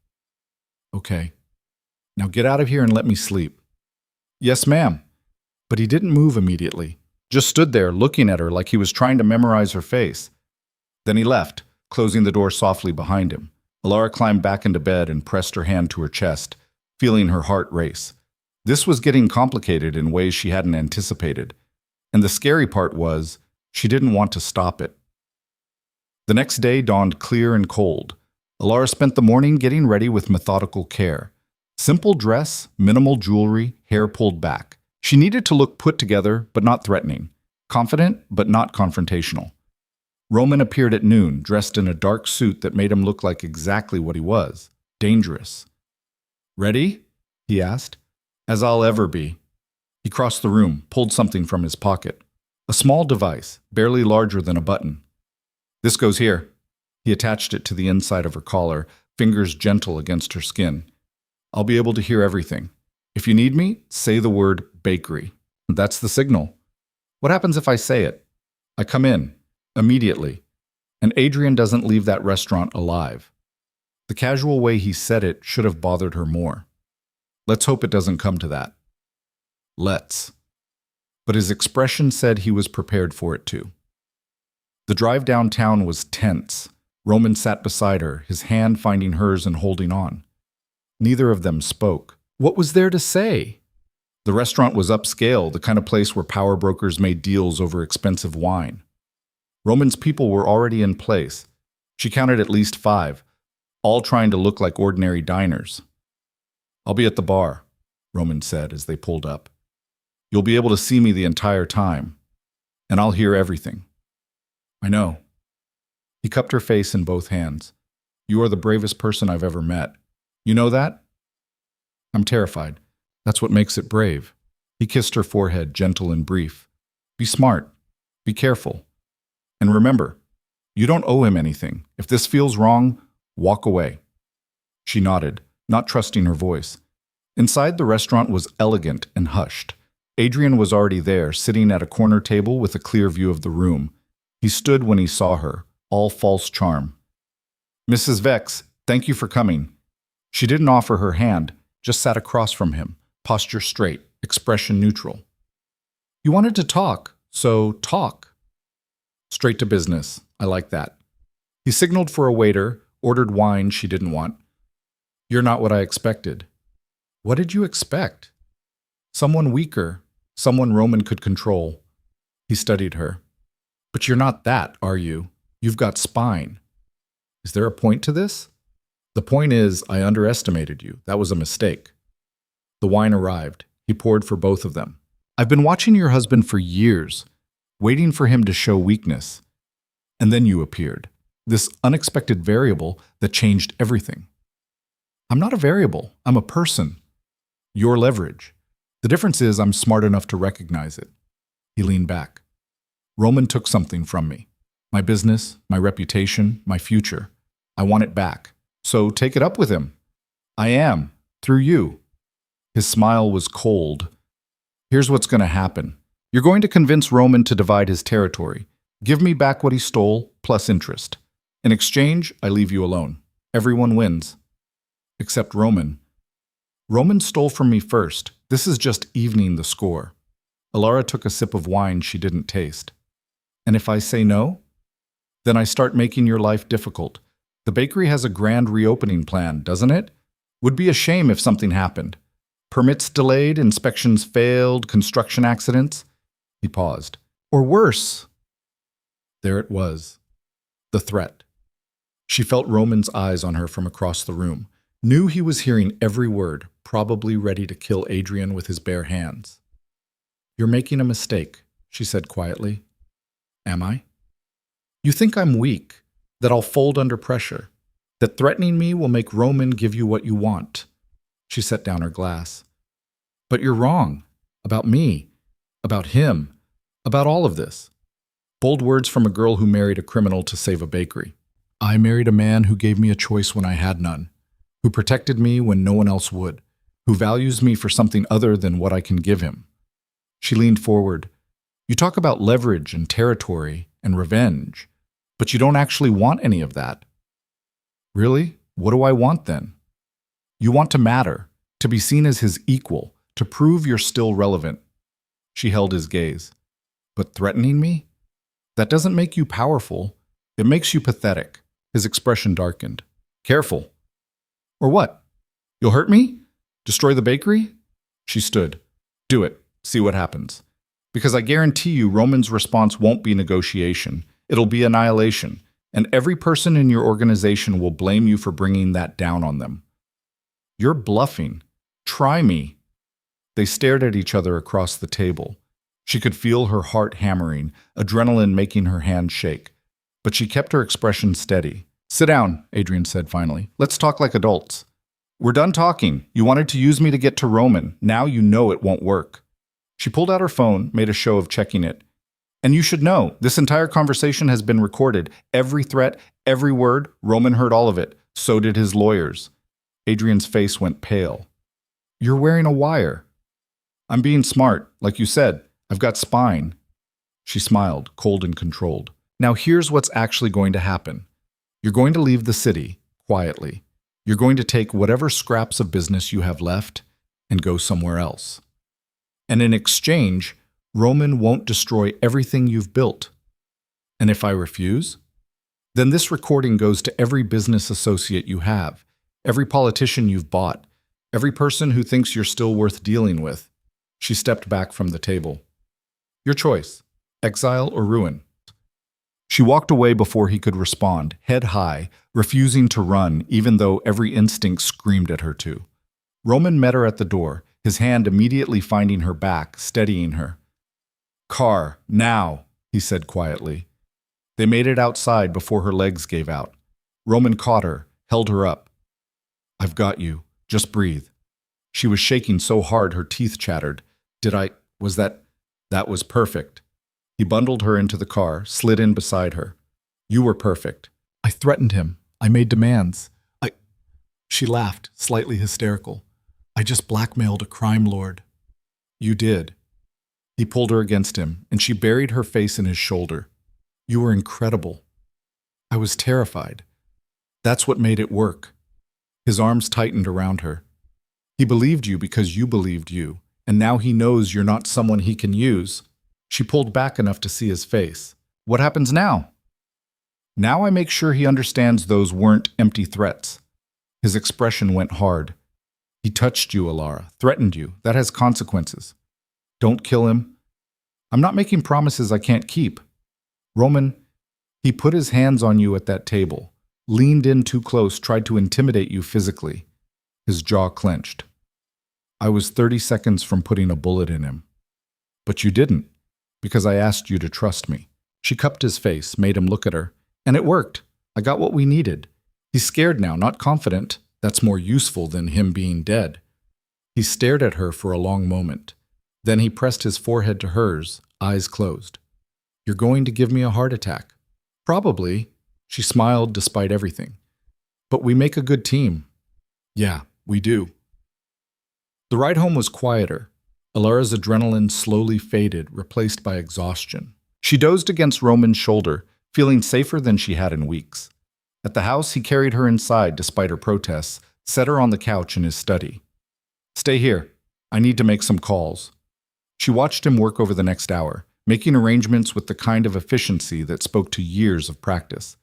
Okay. Now get out of here and let me sleep. Yes, ma'am. But he didn't move immediately. Just stood there looking at her like he was trying to memorize her face. Then he left, closing the door softly behind him. Alara climbed back into bed and pressed her hand to her chest, feeling her heart race. This was getting complicated in ways she hadn't anticipated. And the scary part was, she didn't want to stop it. The next day dawned clear and cold. Alara spent the morning getting ready with methodical care. Simple dress, minimal jewelry, hair pulled back. She needed to look put together, but not threatening. Confident, but not confrontational. Roman appeared at noon, dressed in a dark suit that made him look like exactly what he was. Dangerous. Ready? He asked. As I'll ever be. He crossed the room, pulled something from his pocket. A small device, barely larger than a button. This goes here. He attached it to the inside of her collar, fingers gentle against her skin. I'll be able to hear everything. If you need me, say the word bakery. That's the signal. What happens if I say it? I come in, immediately, and Adrian doesn't leave that restaurant alive. The casual way he said it should have bothered her more. Let's hope it doesn't come to that. Let's. But his expression said he was prepared for it too. The drive downtown was tense. Roman sat beside her, his hand finding hers and holding on. Neither of them spoke. What was there to say? The restaurant was upscale, the kind of place where power brokers made deals over expensive wine. Roman's people were already in place. She counted at least 5, all trying to look like ordinary diners. I'll be at the bar, Roman said as they pulled up. You'll be able to see me the entire time, and I'll hear everything. I know. He cupped her face in both hands. You are the bravest person I've ever met. You know that? I'm terrified. That's what makes it brave. He kissed her forehead, gentle and brief. Be smart. Be careful. And remember, you don't owe him anything. If this feels wrong, walk away. She nodded, not trusting her voice. Inside, the restaurant was elegant and hushed. Adrian was already there, sitting at a corner table with a clear view of the room. He stood when he saw her, all false charm. Mrs. Vex, thank you for coming. She didn't offer her hand, just sat across from him, posture straight, expression neutral. You wanted to talk, so talk. Straight to business. I like that. He signaled for a waiter, ordered wine she didn't want. You're not what I expected. What did you expect? Someone weaker, someone Roman could control. He studied her. But you're not that, are you? You've got spine. Is there a point to this? The point is, I underestimated you. That was a mistake. The wine arrived. He poured for both of them. I've been watching your husband for years, waiting for him to show weakness. And then you appeared. This unexpected variable that changed everything. I'm not a variable. I'm a person. Your leverage. The difference is I'm smart enough to recognize it. He leaned back. Roman took something from me. My business, my reputation, my future. I want it back. So take it up with him. I am, through you. His smile was cold. Here's what's going to happen. You're going to convince Roman to divide his territory. Give me back what he stole, plus interest. In exchange, I leave you alone. Everyone wins. Except Roman. Roman stole from me first. This is just evening the score. Alara took a sip of wine she didn't taste. And if I say no? Then I start making your life difficult. The bakery has a grand reopening plan, doesn't it? Would be a shame if something happened. Permits delayed, inspections failed, construction accidents. He paused. Or worse. There it was. The threat. She felt Roman's eyes on her from across the room. Knew he was hearing every word, probably ready to kill Adrian with his bare hands. You're making a mistake, she said quietly. Am I? You think I'm weak, that I'll fold under pressure, that threatening me will make Roman give you what you want. She set down her glass. But you're wrong. About me. About him. About all of this. Bold words from a girl who married a criminal to save a bakery. I married a man who gave me a choice when I had none, who protected me when no one else would, who values me for something other than what I can give him. She leaned forward. You talk about leverage and territory and revenge, but you don't actually want any of that. Really? What do I want then? You want to matter, to be seen as his equal, to prove you're still relevant. She held his gaze. But threatening me? That doesn't make you powerful. It makes you pathetic. His expression darkened. Careful. Or what? You'll hurt me? Destroy the bakery? She stood. Do it. See what happens. Because I guarantee you Roman's response won't be negotiation. It'll be annihilation. And every person in your organization will blame you for bringing that down on them. You're bluffing. Try me. They stared at each other across the table. She could feel her heart hammering, adrenaline making her hand shake. But she kept her expression steady. Sit down, Adrian said finally. Let's talk like adults. We're done talking. You wanted to use me to get to Roman. Now you know it won't work. She pulled out her phone, made a show of checking it. And you should know, this entire conversation has been recorded. Every threat, every word, Roman heard all of it. So did his lawyers. Adrian's face went pale. You're wearing a wire. I'm being smart, like you said. I've got spine. She smiled, cold and controlled. Now here's what's actually going to happen. You're going to leave the city, quietly. You're going to take whatever scraps of business you have left and go somewhere else. And in exchange, Roman won't destroy everything you've built. And if I refuse? Then this recording goes to every business associate you have, every politician you've bought, every person who thinks you're still worth dealing with. She stepped back from the table. Your choice, exile or ruin. She walked away before he could respond, head high, refusing to run even though every instinct screamed at her to. Roman met her at the door, his hand immediately finding her back, steadying her. Car, now, he said quietly. They made it outside before her legs gave out. Roman caught her, held her up. I've got you. Just breathe. She was shaking so hard her teeth chattered. That was perfect. He bundled her into the car, slid in beside her. You were perfect. I threatened him. I made demands. She laughed, slightly hysterical. I just blackmailed a crime lord. You did. He pulled her against him, and she buried her face in his shoulder. You were incredible. I was terrified. That's what made it work. His arms tightened around her. He believed you because you believed you, and now he knows you're not someone he can use. She pulled back enough to see his face. What happens now? Now I make sure he understands those weren't empty threats. His expression went hard. He touched you, Alara, threatened you. That has consequences. Don't kill him. I'm not making promises I can't keep. Roman, he put his hands on you at that table, leaned in too close, tried to intimidate you physically. His jaw clenched. I was 30 seconds from putting a bullet in him. But you didn't, because I asked you to trust me. She cupped his face, made him look at her. And it worked. I got what we needed. He's scared now, not confident. That's more useful than him being dead. He stared at her for a long moment. Then he pressed his forehead to hers, eyes closed. You're going to give me a heart attack. Probably. She smiled despite everything. But we make a good team. Yeah, we do. The ride home was quieter. Alara's adrenaline slowly faded, replaced by exhaustion. She dozed against Roman's shoulder, feeling safer than she had in weeks. At the house, he carried her inside despite her protests, set her on the couch in his study. Stay here. I need to make some calls. She watched him work over the next hour, making arrangements with the kind of efficiency that spoke to years of practice.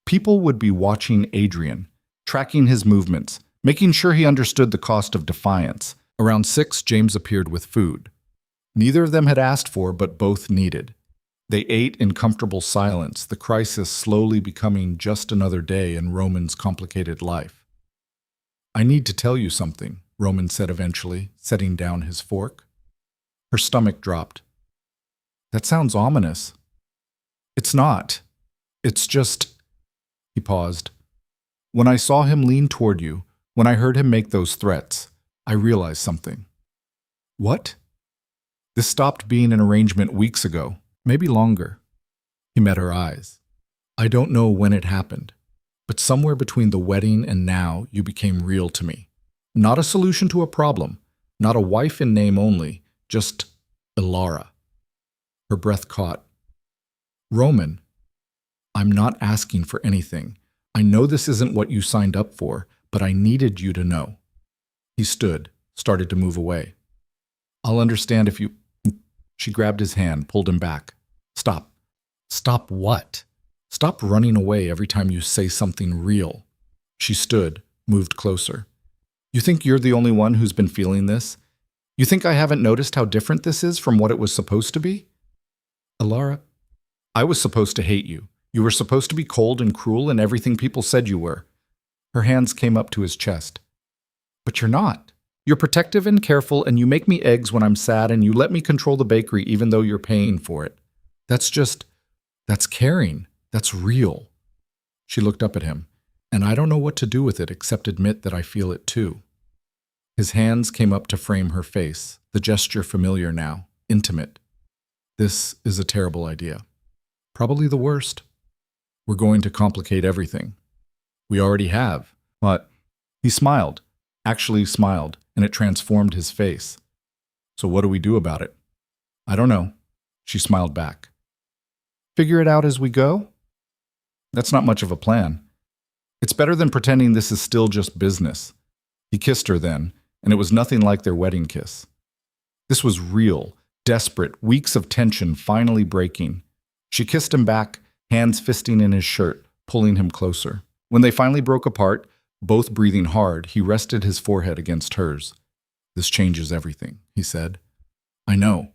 People would be watching Adrian, tracking his movements, making sure he understood the cost of defiance. Around 6, James appeared with food. Neither of them had asked for, but both needed. They ate in comfortable silence, the crisis slowly becoming just another day in Roman's complicated life. I need to tell you something, Roman said eventually, setting down his fork. Her stomach dropped. That sounds ominous. It's not. It's just... He paused. When I saw him lean toward you, when I heard him make those threats, I realized something. What? This stopped being an arrangement weeks ago, maybe longer. He met her eyes. I don't know when it happened, but somewhere between the wedding and now, you became real to me. Not a solution to a problem, not a wife in name only, just Alara. Her breath caught. Roman, I'm not asking for anything. I know this isn't what you signed up for, but I needed you to know. He stood, started to move away. I'll understand if you... She grabbed his hand, pulled him back. Stop. Stop what? Stop running away every time you say something real. She stood, moved closer. You think you're the only one who's been feeling this? You think I haven't noticed how different this is from what it was supposed to be? Alara, I was supposed to hate you. You were supposed to be cold and cruel and everything people said you were. Her hands came up to his chest. But you're not. You're protective and careful, and you make me eggs when I'm sad, and you let me control the bakery even though you're paying for it. That's caring. That's real. She looked up at him, and I don't know what to do with it except admit that I feel it too. His hands came up to frame her face, the gesture familiar now, intimate. This is a terrible idea. Probably the worst. We're going to complicate everything. We already have. But he smiled. Actually smiled, and it transformed his face. So what do we do about it? I don't know. She smiled back. Figure it out as we go? That's not much of a plan. It's better than pretending this is still just business. He kissed her then, and it was nothing like their wedding kiss. This was real, desperate, weeks of tension finally breaking. She kissed him back, hands fisting in his shirt, pulling him closer. When they finally broke apart, both breathing hard, he rested his forehead against hers. This changes everything, he said. I know.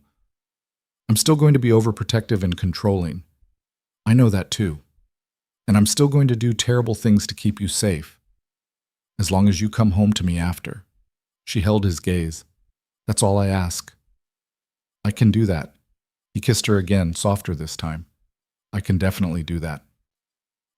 I'm still going to be overprotective and controlling. I know that too. And I'm still going to do terrible things to keep you safe. As long as you come home to me after. She held his gaze. That's all I ask. I can do that. He kissed her again, softer this time. I can definitely do that.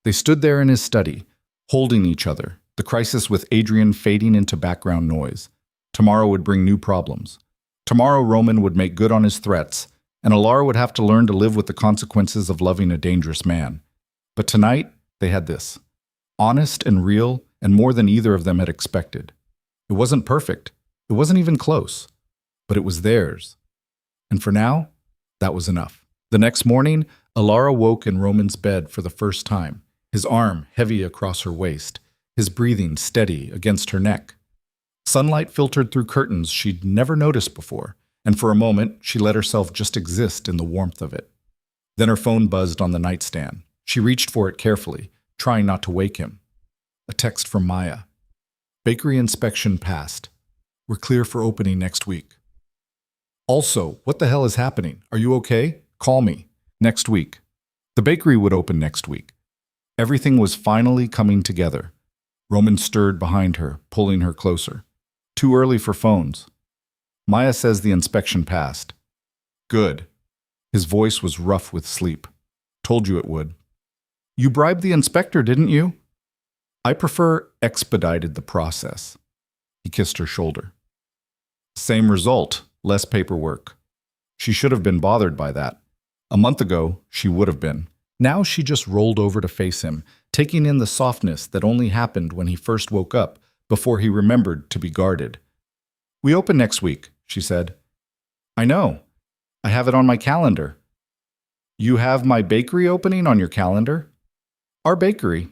They stood there in his study, holding each other, the crisis with Adrian fading into background noise. Tomorrow would bring new problems. Tomorrow Roman would make good on his threats, and Alara would have to learn to live with the consequences of loving a dangerous man. But tonight, they had this. Honest and real, and more than either of them had expected. It wasn't perfect. It wasn't even close. But it was theirs. And for now, that was enough. The next morning, Alara woke in Roman's bed for the first time, his arm heavy across her waist, his breathing steady against her neck. Sunlight filtered through curtains she'd never noticed before, and for a moment she let herself just exist in the warmth of it. Then her phone buzzed on the nightstand. She reached for it carefully, trying not to wake him. A text from Maya. Bakery inspection passed. We're clear for opening next week. Also, what the hell is happening? Are you okay? Call me. Next week. The bakery would open next week. Everything was finally coming together. Roman stirred behind her, pulling her closer. Too early for phones. Maya says the inspection passed. Good. His voice was rough with sleep. Told you it would. You bribed the inspector, didn't you? I prefer expedited the process. He kissed her shoulder. Same result, less paperwork. She should have been bothered by that. A month ago, she would have been. Now she just rolled over to face him, taking in the softness that only happened when he first woke up, before he remembered to be guarded. We open next week, she said. I know. I have it on my calendar. You have my bakery opening on your calendar? Our bakery.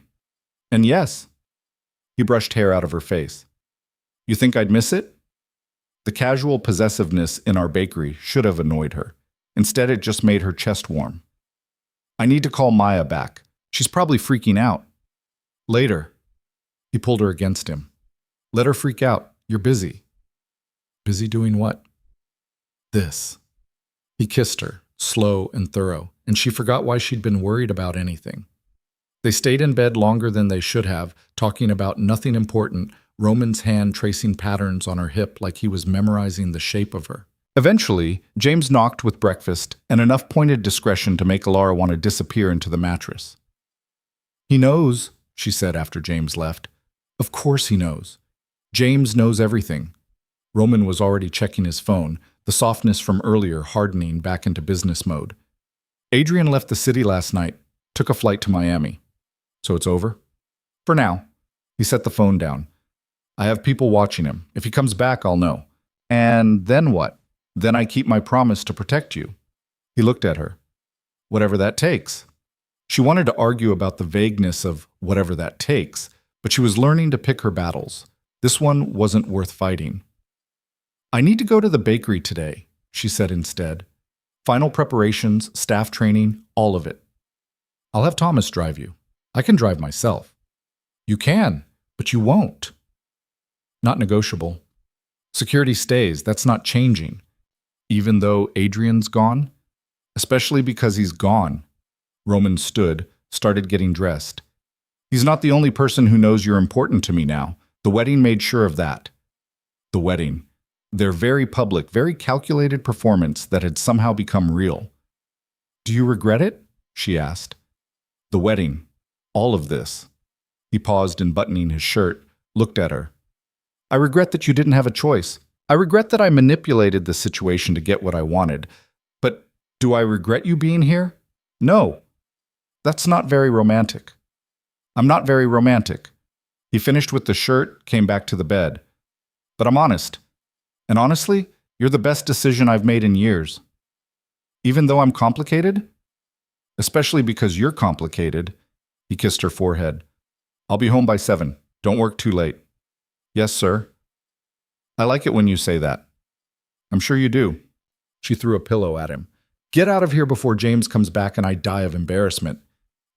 And yes. He brushed hair out of her face. You think I'd miss it? The casual possessiveness in our bakery should have annoyed her. Instead, it just made her chest warm. I need to call Maya back. She's probably freaking out. Later. He pulled her against him. Let her freak out. You're busy. Busy doing what? This. He kissed her, slow and thorough, and she forgot why she'd been worried about anything. They stayed in bed longer than they should have, talking about nothing important, Roman's hand tracing patterns on her hip like he was memorizing the shape of her. Eventually, James knocked with breakfast and enough pointed discretion to make Alara want to disappear into the mattress. He knows, she said after James left. Of course he knows. James knows everything. Roman was already checking his phone, the softness from earlier hardening back into business mode. Adrian left the city last night, took a flight to Miami. So it's over? For now. He set the phone down. I have people watching him. If he comes back, I'll know. And then what? Then I keep my promise to protect you. He looked at her. Whatever that takes. She wanted to argue about the vagueness of whatever that takes, but she was learning to pick her battles. This one wasn't worth fighting. I need to go to the bakery today, she said instead. Final preparations, staff training, all of it. I'll have Thomas drive you. I can drive myself. You can, but you won't. Not negotiable. Security stays, that's not changing. Even though Adrian's gone? Especially because he's gone. Roman stood, started getting dressed. He's not the only person who knows you're important to me now. The wedding made sure of that. The wedding. Their very public, very calculated performance that had somehow become real. Do you regret it? She asked. The wedding. All of this. He paused in buttoning his shirt, looked at her. I regret that you didn't have a choice. I regret that I manipulated the situation to get what I wanted. But do I regret you being here? No. That's not very romantic. I'm not very romantic. He finished with the shirt, came back to the bed. But I'm honest. And honestly, you're the best decision I've made in years. Even though I'm complicated? Especially because you're complicated. He kissed her forehead. I'll be home by 7. Don't work too late. Yes, sir. I like it when you say that. I'm sure you do. She threw a pillow at him. Get out of here before James comes back and I die of embarrassment.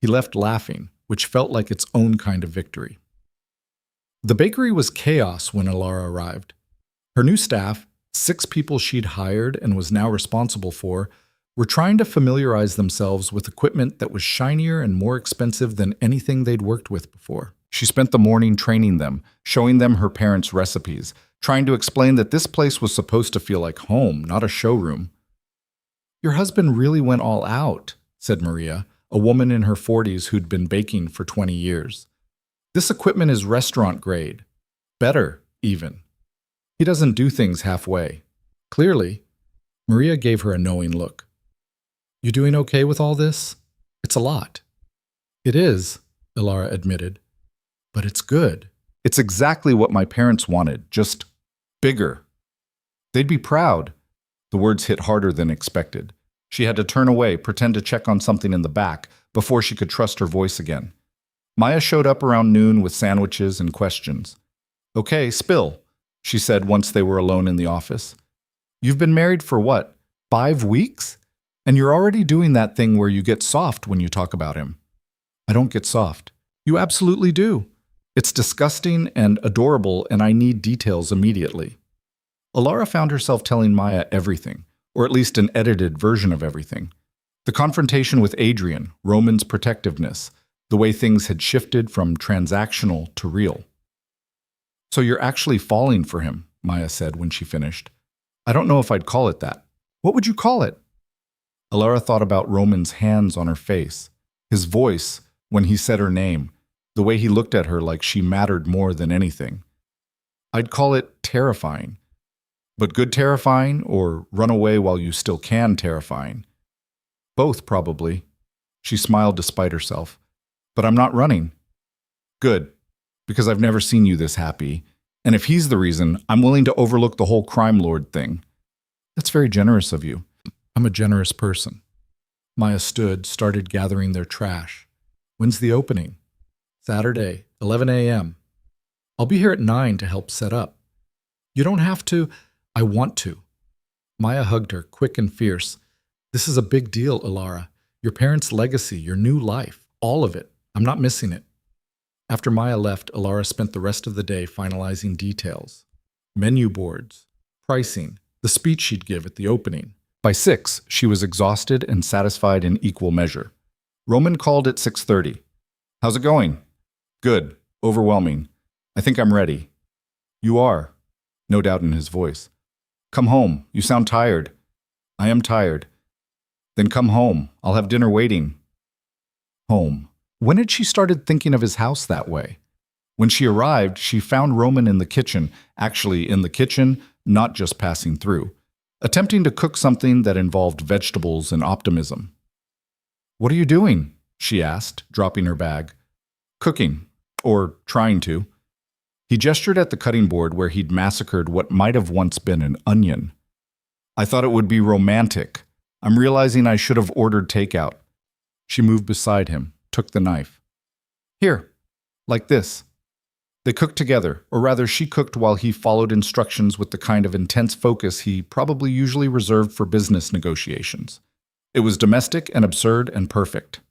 He left laughing, which felt like its own kind of victory. The bakery was chaos when Alara arrived. Her new staff, 6 people she'd hired and was now responsible for, were trying to familiarize themselves with equipment that was shinier and more expensive than anything they'd worked with before. She spent the morning training them, showing them her parents' recipes, trying to explain that this place was supposed to feel like home, not a showroom. Your husband really went all out, said Maria, a woman in her 40s who'd been baking for 20 years. This equipment is restaurant grade. Better, even. He doesn't do things halfway. Clearly. Maria gave her a knowing look. You doing okay with all this? It's a lot. It is, Alara admitted. But it's good. It's exactly what my parents wanted, just bigger. They'd be proud. The words hit harder than expected. She had to turn away, pretend to check on something in the back, before she could trust her voice again. Maya showed up around noon with sandwiches and questions. Okay, spill, she said once they were alone in the office. You've been married for what, 5 weeks? And you're already doing that thing where you get soft when you talk about him. I don't get soft. You absolutely do. It's disgusting and adorable, and I need details immediately. Alara found herself telling Maya everything, or at least an edited version of everything. The confrontation with Adrian, Roman's protectiveness, the way things had shifted from transactional to real. So you're actually falling for him, Maya said when she finished. I don't know if I'd call it that. What would you call it? Alara thought about Roman's hands on her face, his voice when he said her name, The way he looked at her like she mattered more than anything. I'd call it terrifying. But good terrifying or run away while you still can terrifying? Both, probably. She smiled despite herself. But I'm not running. Good, because I've never seen you this happy. And if he's the reason, I'm willing to overlook the whole crime lord thing. That's very generous of you. I'm a generous person. Maya stood, started gathering their trash. When's the opening? Saturday, 11 a.m. I'll be here at 9 to help set up. You don't have to. I want to. Maya hugged her, quick and fierce. This is a big deal, Ilara. Your parents' legacy, your new life, all of it. I'm not missing it. After Maya left, Ilara spent the rest of the day finalizing details. Menu boards, pricing, the speech she'd give at the opening. By 6, she was exhausted and satisfied in equal measure. Roman called at 6:30. How's it going? Good. Overwhelming. I think I'm ready. You are. No doubt in his voice. Come home. You sound tired. I am tired. Then come home. I'll have dinner waiting. Home. When had she started thinking of his house that way? When she arrived, she found Roman in the kitchen, actually in the kitchen, not just passing through, attempting to cook something that involved vegetables and optimism. What are you doing? She asked, dropping her bag. Cooking. Or trying to. He gestured at the cutting board where he'd massacred what might have once been an onion. I thought it would be romantic. I'm realizing I should have ordered takeout. She moved beside him, took the knife. Here, like this. They cooked together, or rather she cooked while he followed instructions with the kind of intense focus he probably usually reserved for business negotiations. It was domestic and absurd and perfect.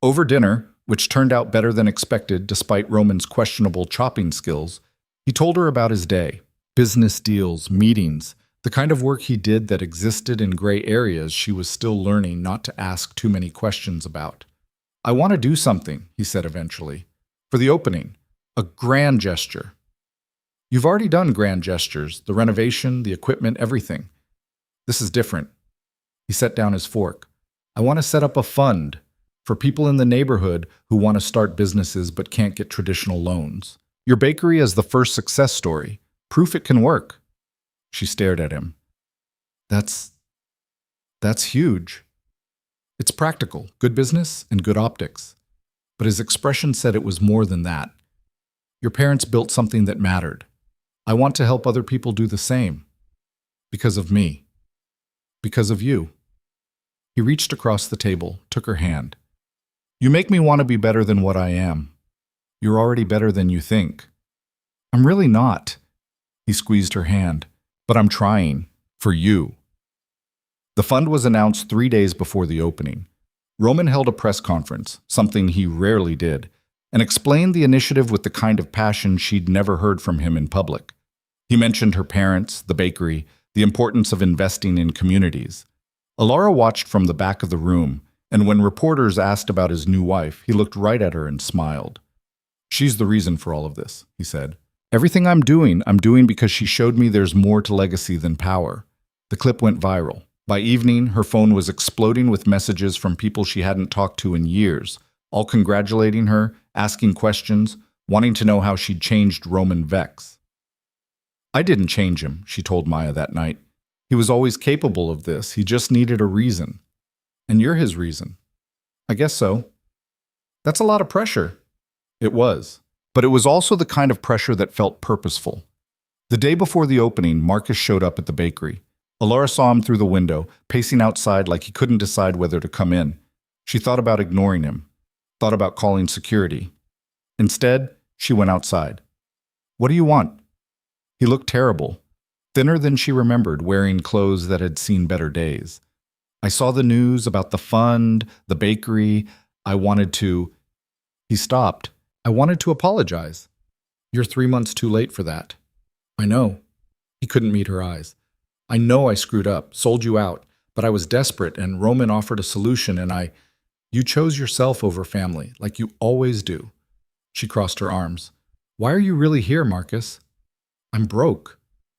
Over dinner, which turned out better than expected despite Roman's questionable chopping skills, he told her about his day, business deals, meetings, the kind of work he did that existed in gray areas she was still learning not to ask too many questions about. I want to do something, he said eventually, for the opening, a grand gesture. You've already done grand gestures, the renovation, the equipment, everything. This is different. He set down his fork. I want to set up a fund for people in the neighborhood who want to start businesses but can't get traditional loans. Your bakery is the first success story. Proof it can work. She stared at him. That's huge. It's practical, good business and good optics. But his expression said it was more than that. Your parents built something that mattered. I want to help other people do the same. Because of me. Because of you. He reached across the table, took her hand. You make me want to be better than what I am. You're already better than you think. I'm really not. He squeezed her hand. But I'm trying. For you. The fund was announced 3 days before the opening. Roman held a press conference, something he rarely did, and explained the initiative with the kind of passion she'd never heard from him in public. He mentioned her parents, the bakery, the importance of investing in communities. Ilara watched from the back of the room, and when reporters asked about his new wife, he looked right at her and smiled. She's the reason for all of this, he said. Everything I'm doing because she showed me there's more to legacy than power. The clip went viral. By evening, her phone was exploding with messages from people she hadn't talked to in years, all congratulating her, asking questions, wanting to know how she'd changed Roman Vex. I didn't change him, she told Maya that night. He was always capable of this, he just needed a reason. And you're his reason. I guess so. That's a lot of pressure. It was. But it was also the kind of pressure that felt purposeful. The day before the opening, Marcus showed up at the bakery. Ilara saw him through the window, pacing outside like he couldn't decide whether to come in. She thought about ignoring him, thought about calling security. Instead, she went outside. What do you want? He looked terrible, thinner than she remembered, wearing clothes that had seen better days. I saw the news about the fund, the bakery. I wanted to... He stopped. I wanted to apologize. You're 3 months too late for that. I know. He couldn't meet her eyes. I know I screwed up, sold you out, but I was desperate and Roman offered a solution and You chose yourself over family, like you always do. She crossed her arms. Why are you really here, Marcus? I'm broke.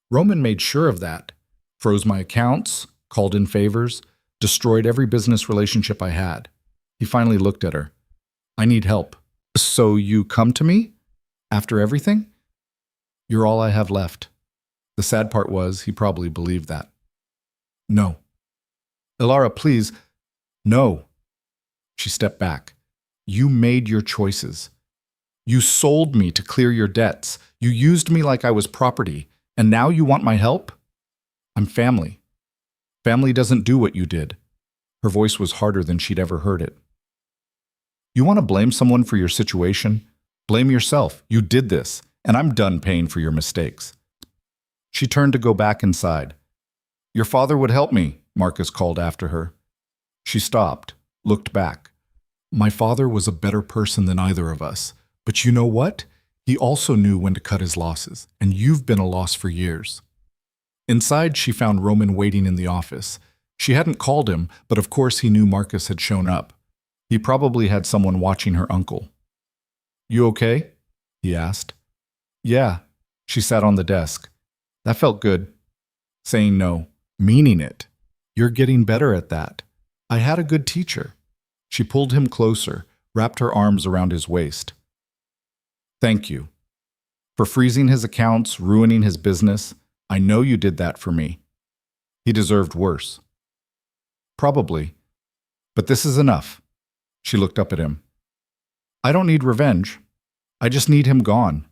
Roman made sure of that. Froze my accounts, called in favors, destroyed every business relationship I had. He finally looked at her. I need help. So you come to me? After everything? You're all I have left. The sad part was he probably believed that. No. Ilara, please. No. She stepped back. You made your choices. You sold me to clear your debts. You used me like I was property. And now you want my help? I'm family. Family doesn't do what you did. Her voice was harder than she'd ever heard it. You want to blame someone for your situation? Blame yourself. You did this, and I'm done paying for your mistakes. She turned to go back inside. Your father would help me, Marcus called after her. She stopped, looked back. My father was a better person than either of us. But you know what? He also knew when to cut his losses, and you've been a loss for years. Inside, she found Roman waiting in the office. She hadn't called him, but of course he knew Marcus had shown up. He probably had someone watching her uncle. You okay? He asked. Yeah. She sat on the desk. That felt good. Saying no, meaning it. You're getting better at that. I had a good teacher. She pulled him closer, wrapped her arms around his waist. Thank you. For freezing his accounts, ruining his business, I know you did that for me. He deserved worse. Probably. But this is enough. She looked up at him. I don't need revenge. I just need him gone.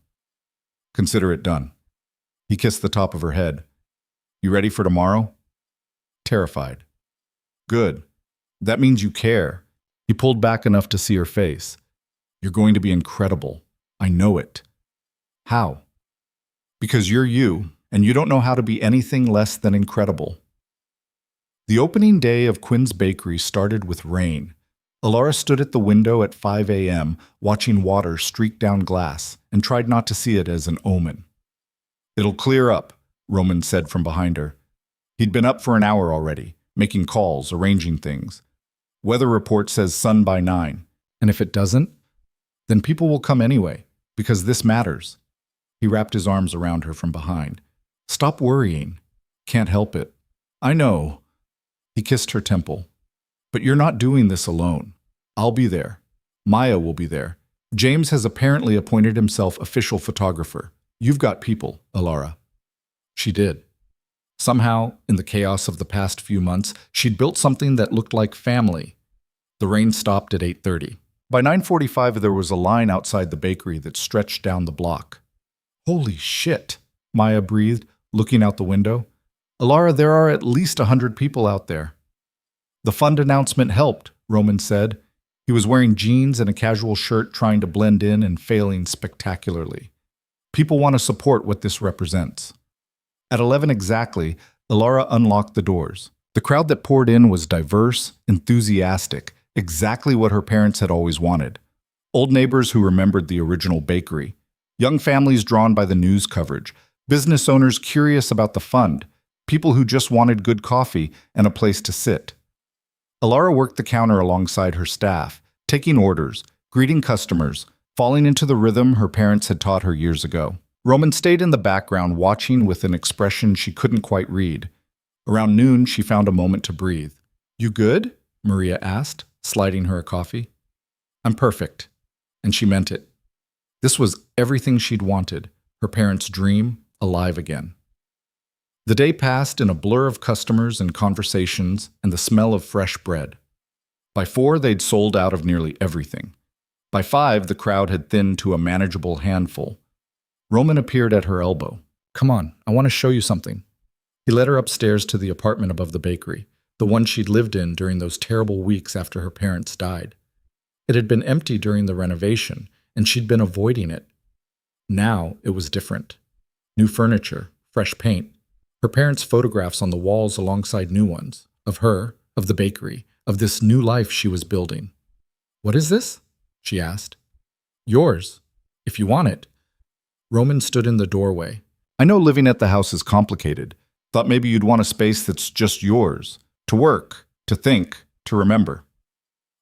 Consider it done. He kissed the top of her head. You ready for tomorrow? Terrified. Good. That means you care. He pulled back enough to see her face. You're going to be incredible. I know it. How? Because you're you, and you don't know how to be anything less than incredible. The opening day of Quinn's Bakery started with rain. Ilara stood at the window at 5 a.m., watching water streak down glass, and tried not to see it as an omen. It'll clear up, Roman said from behind her. He'd been up for an hour already, making calls, arranging things. Weather report says sun by 9, and if it doesn't, then people will come anyway, because this matters. He wrapped his arms around her from behind. Stop worrying. Can't help it. I know. He kissed her temple. But you're not doing this alone. I'll be there. Maya will be there. James has apparently appointed himself official photographer. You've got people, Ilara. She did. Somehow, in the chaos of the past few months, she'd built something that looked like family. The rain stopped at 8:30. By 9:45, there was a line outside the bakery that stretched down the block. Holy shit, Maya breathed, looking out the window. Ilara, there are at least 100 people out there. The fund announcement helped, Roman said. He was wearing jeans and a casual shirt, trying to blend in and failing spectacularly. People want to support what this represents. At 11 exactly, Ilara unlocked the doors. The crowd that poured in was diverse, enthusiastic, exactly what her parents had always wanted. Old neighbors who remembered the original bakery, young families drawn by the news coverage, business owners curious about the fund, people who just wanted good coffee and a place to sit. Ilara worked the counter alongside her staff, taking orders, greeting customers, falling into the rhythm her parents had taught her years ago. Roman stayed in the background, watching with an expression she couldn't quite read. Around noon, she found a moment to breathe. You good? Maria asked, sliding her a coffee. I'm perfect. And she meant it. This was everything she'd wanted, her parents' dream, alive again. The day passed in a blur of customers and conversations and the smell of fresh bread. By 4, they'd sold out of nearly everything. By 5, the crowd had thinned to a manageable handful. Roman appeared at her elbow. Come on, I want to show you something. He led her upstairs to the apartment above the bakery, the one she'd lived in during those terrible weeks after her parents died. It had been empty during the renovation, and she'd been avoiding it. Now it was different. New furniture, fresh paint, her parents' photographs on the walls alongside new ones, of her, of the bakery, of this new life she was building. What is this? She asked. Yours, if you want it. Roman stood in the doorway. I know living at the house is complicated. Thought maybe you'd want a space that's just yours, to work, to think, to remember.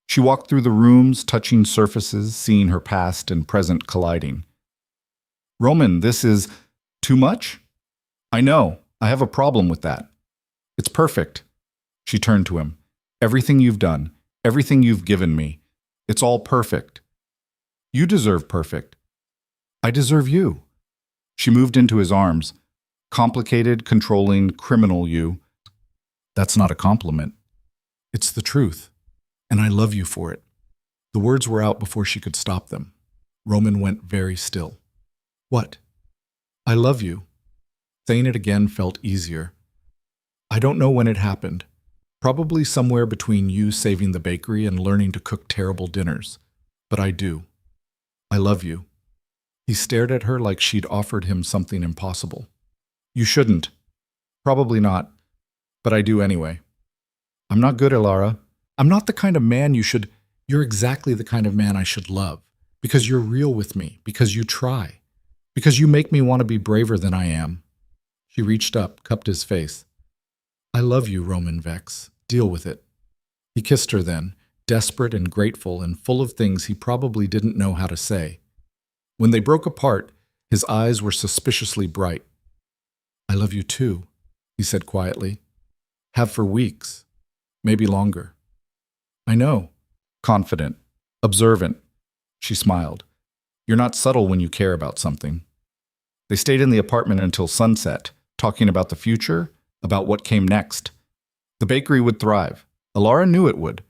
She walked through the rooms, touching surfaces, seeing her past and present colliding. Roman, this is too much? I know. I have a problem with that. It's perfect. She turned to him. Everything you've done, everything you've given me, it's all perfect. You deserve perfect. I deserve you. She moved into his arms. Complicated, controlling, criminal you. That's not a compliment. It's the truth. And I love you for it. The words were out before she could stop them. Roman went very still. What? I love you. Saying it again felt easier. I don't know when it happened. Probably somewhere between you saving the bakery and learning to cook terrible dinners. But I do. I love you. He stared at her like she'd offered him something impossible. You shouldn't. Probably not. But I do anyway. I'm not good, Ilara. I'm not the kind of man you should... You're exactly the kind of man I should love. Because you're real with me. Because you try. Because you make me want to be braver than I am. She reached up, cupped his face. I love you, Roman Vex. Deal with it. He kissed her then, desperate and grateful and full of things he probably didn't know how to say. When they broke apart, his eyes were suspiciously bright. I love you too, he said quietly. Have for weeks, maybe longer. I know. Confident, observant. She smiled. You're not subtle when you care about something. They stayed in the apartment until sunset, talking about the future, about what came next. The bakery would thrive. Ilara knew it would.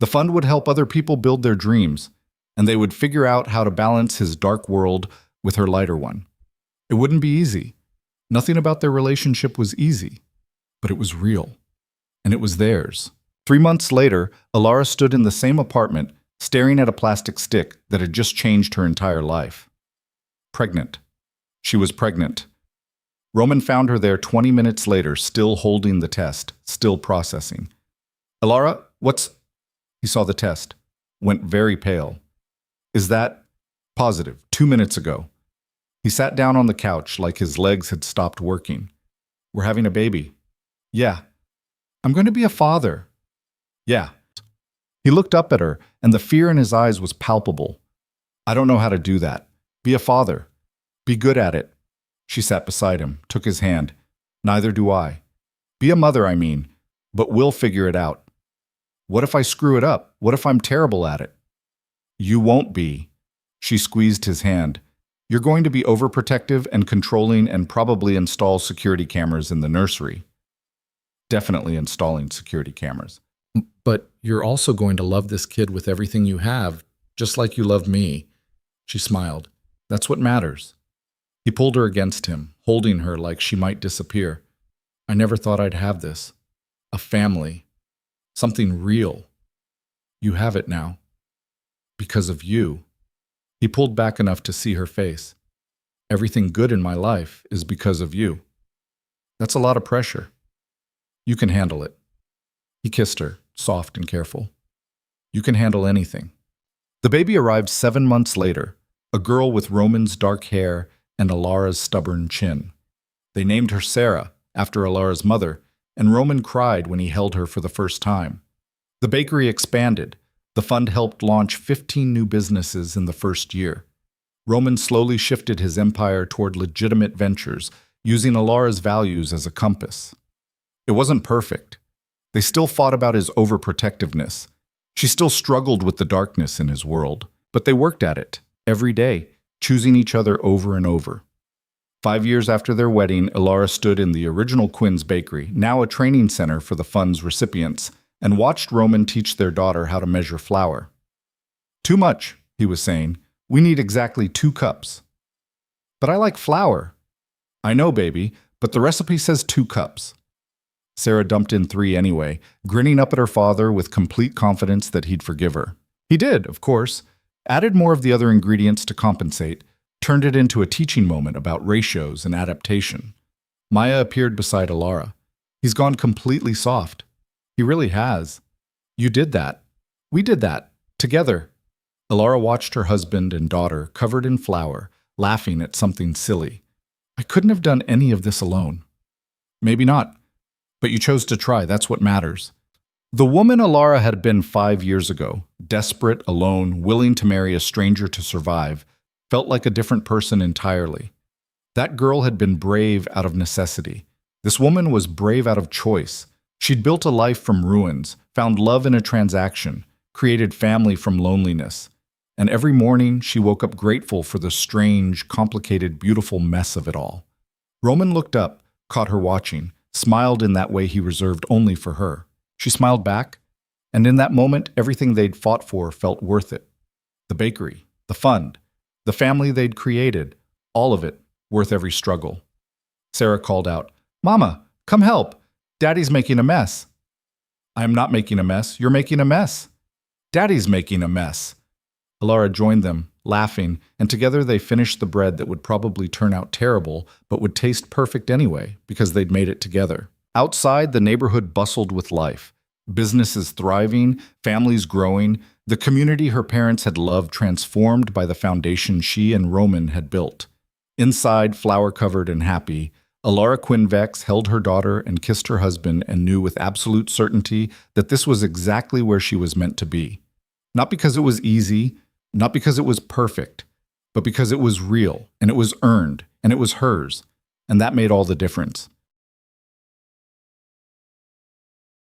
The fund would help other people build their dreams, and they would figure out how to balance his dark world with her lighter one. It wouldn't be easy. Nothing about their relationship was easy, but it was real, and it was theirs. 3 months later, Ilara stood in the same apartment, staring at a plastic stick that had just changed her entire life. Pregnant. She was pregnant. Roman found her there 20 minutes later, still holding the test, still processing. Ilara, what's... He saw the test, went very pale. Is that... Positive, 2 minutes ago. He sat down on the couch like his legs had stopped working. We're having a baby. Yeah. I'm going to be a father. Yeah. He looked up at her, and the fear in his eyes was palpable. I don't know how to do that. Be a father. Be good at it. She sat beside him, took his hand. Neither do I. Be a mother, I mean, but we'll figure it out. What if I screw it up? What if I'm terrible at it? You won't be. She squeezed his hand. You're going to be overprotective and controlling and probably install security cameras in the nursery. Definitely installing security cameras. But you're also going to love this kid with everything you have, just like you love me. She smiled. That's what matters. He pulled her against him, holding her like she might disappear. I never thought I'd have this. A family. Something real. You have it now. Because of you. He pulled back enough to see her face. Everything good in my life is because of you. That's a lot of pressure. You can handle it. He kissed her, soft and careful. You can handle anything. The baby arrived 7 months later, a girl with Roman's dark hair and Ilara's stubborn chin. They named her Sarah, after Ilara's mother, and Roman cried when he held her for the first time. The bakery expanded. The fund helped launch 15 new businesses in the first year. Roman slowly shifted his empire toward legitimate ventures, using Ilara's values as a compass. It wasn't perfect. They still fought about his overprotectiveness. She still struggled with the darkness in his world, but they worked at it, every day, choosing each other over and over. 5 years after their wedding, Ilara stood in the original Quinn's bakery, now a training center for the fund's recipients, and watched Roman teach their daughter how to measure flour. Too much, he was saying. We need exactly 2 cups. But I like flour. I know, baby, but the recipe says 2 cups. Sarah dumped in 3 anyway, grinning up at her father with complete confidence that he'd forgive her. He did, of course, added more of the other ingredients to compensate, turned it into a teaching moment about ratios and adaptation. Maya appeared beside Ilara. He's gone completely soft. He really has. You did that. We did that. Together. Ilara watched her husband and daughter covered in flour, laughing at something silly. I couldn't have done any of this alone. Maybe not. But you chose to try. That's what matters. The woman Ilara had been 5 years ago, desperate, alone, willing to marry a stranger to survive, felt like a different person entirely. That girl had been brave out of necessity. This woman was brave out of choice. She'd built a life from ruins, found love in a transaction, created family from loneliness. And every morning she woke up grateful for the strange, complicated, beautiful mess of it all. Roman looked up, caught her watching, smiled in that way he reserved only for her. She smiled back, and in that moment everything they'd fought for felt worth it. The bakery, the fund, the family they'd created, all of it worth every struggle. Sarah called out, "Mama, come help. Daddy's making a mess." "I am not making a mess. You're making a mess." "Daddy's making a mess." Alara joined them, laughing, and together they finished the bread that would probably turn out terrible, but would taste perfect anyway, because they'd made it together. Outside, the neighborhood bustled with life. Businesses thriving, families growing, the community her parents had loved transformed by the foundation she and Roman had built. Inside, flower-covered and happy, Alara Quinn-Vex held her daughter and kissed her husband and knew with absolute certainty that this was exactly where she was meant to be. Not because it was easy, not because it was perfect, but because it was real, and it was earned, and it was hers, and that made all the difference.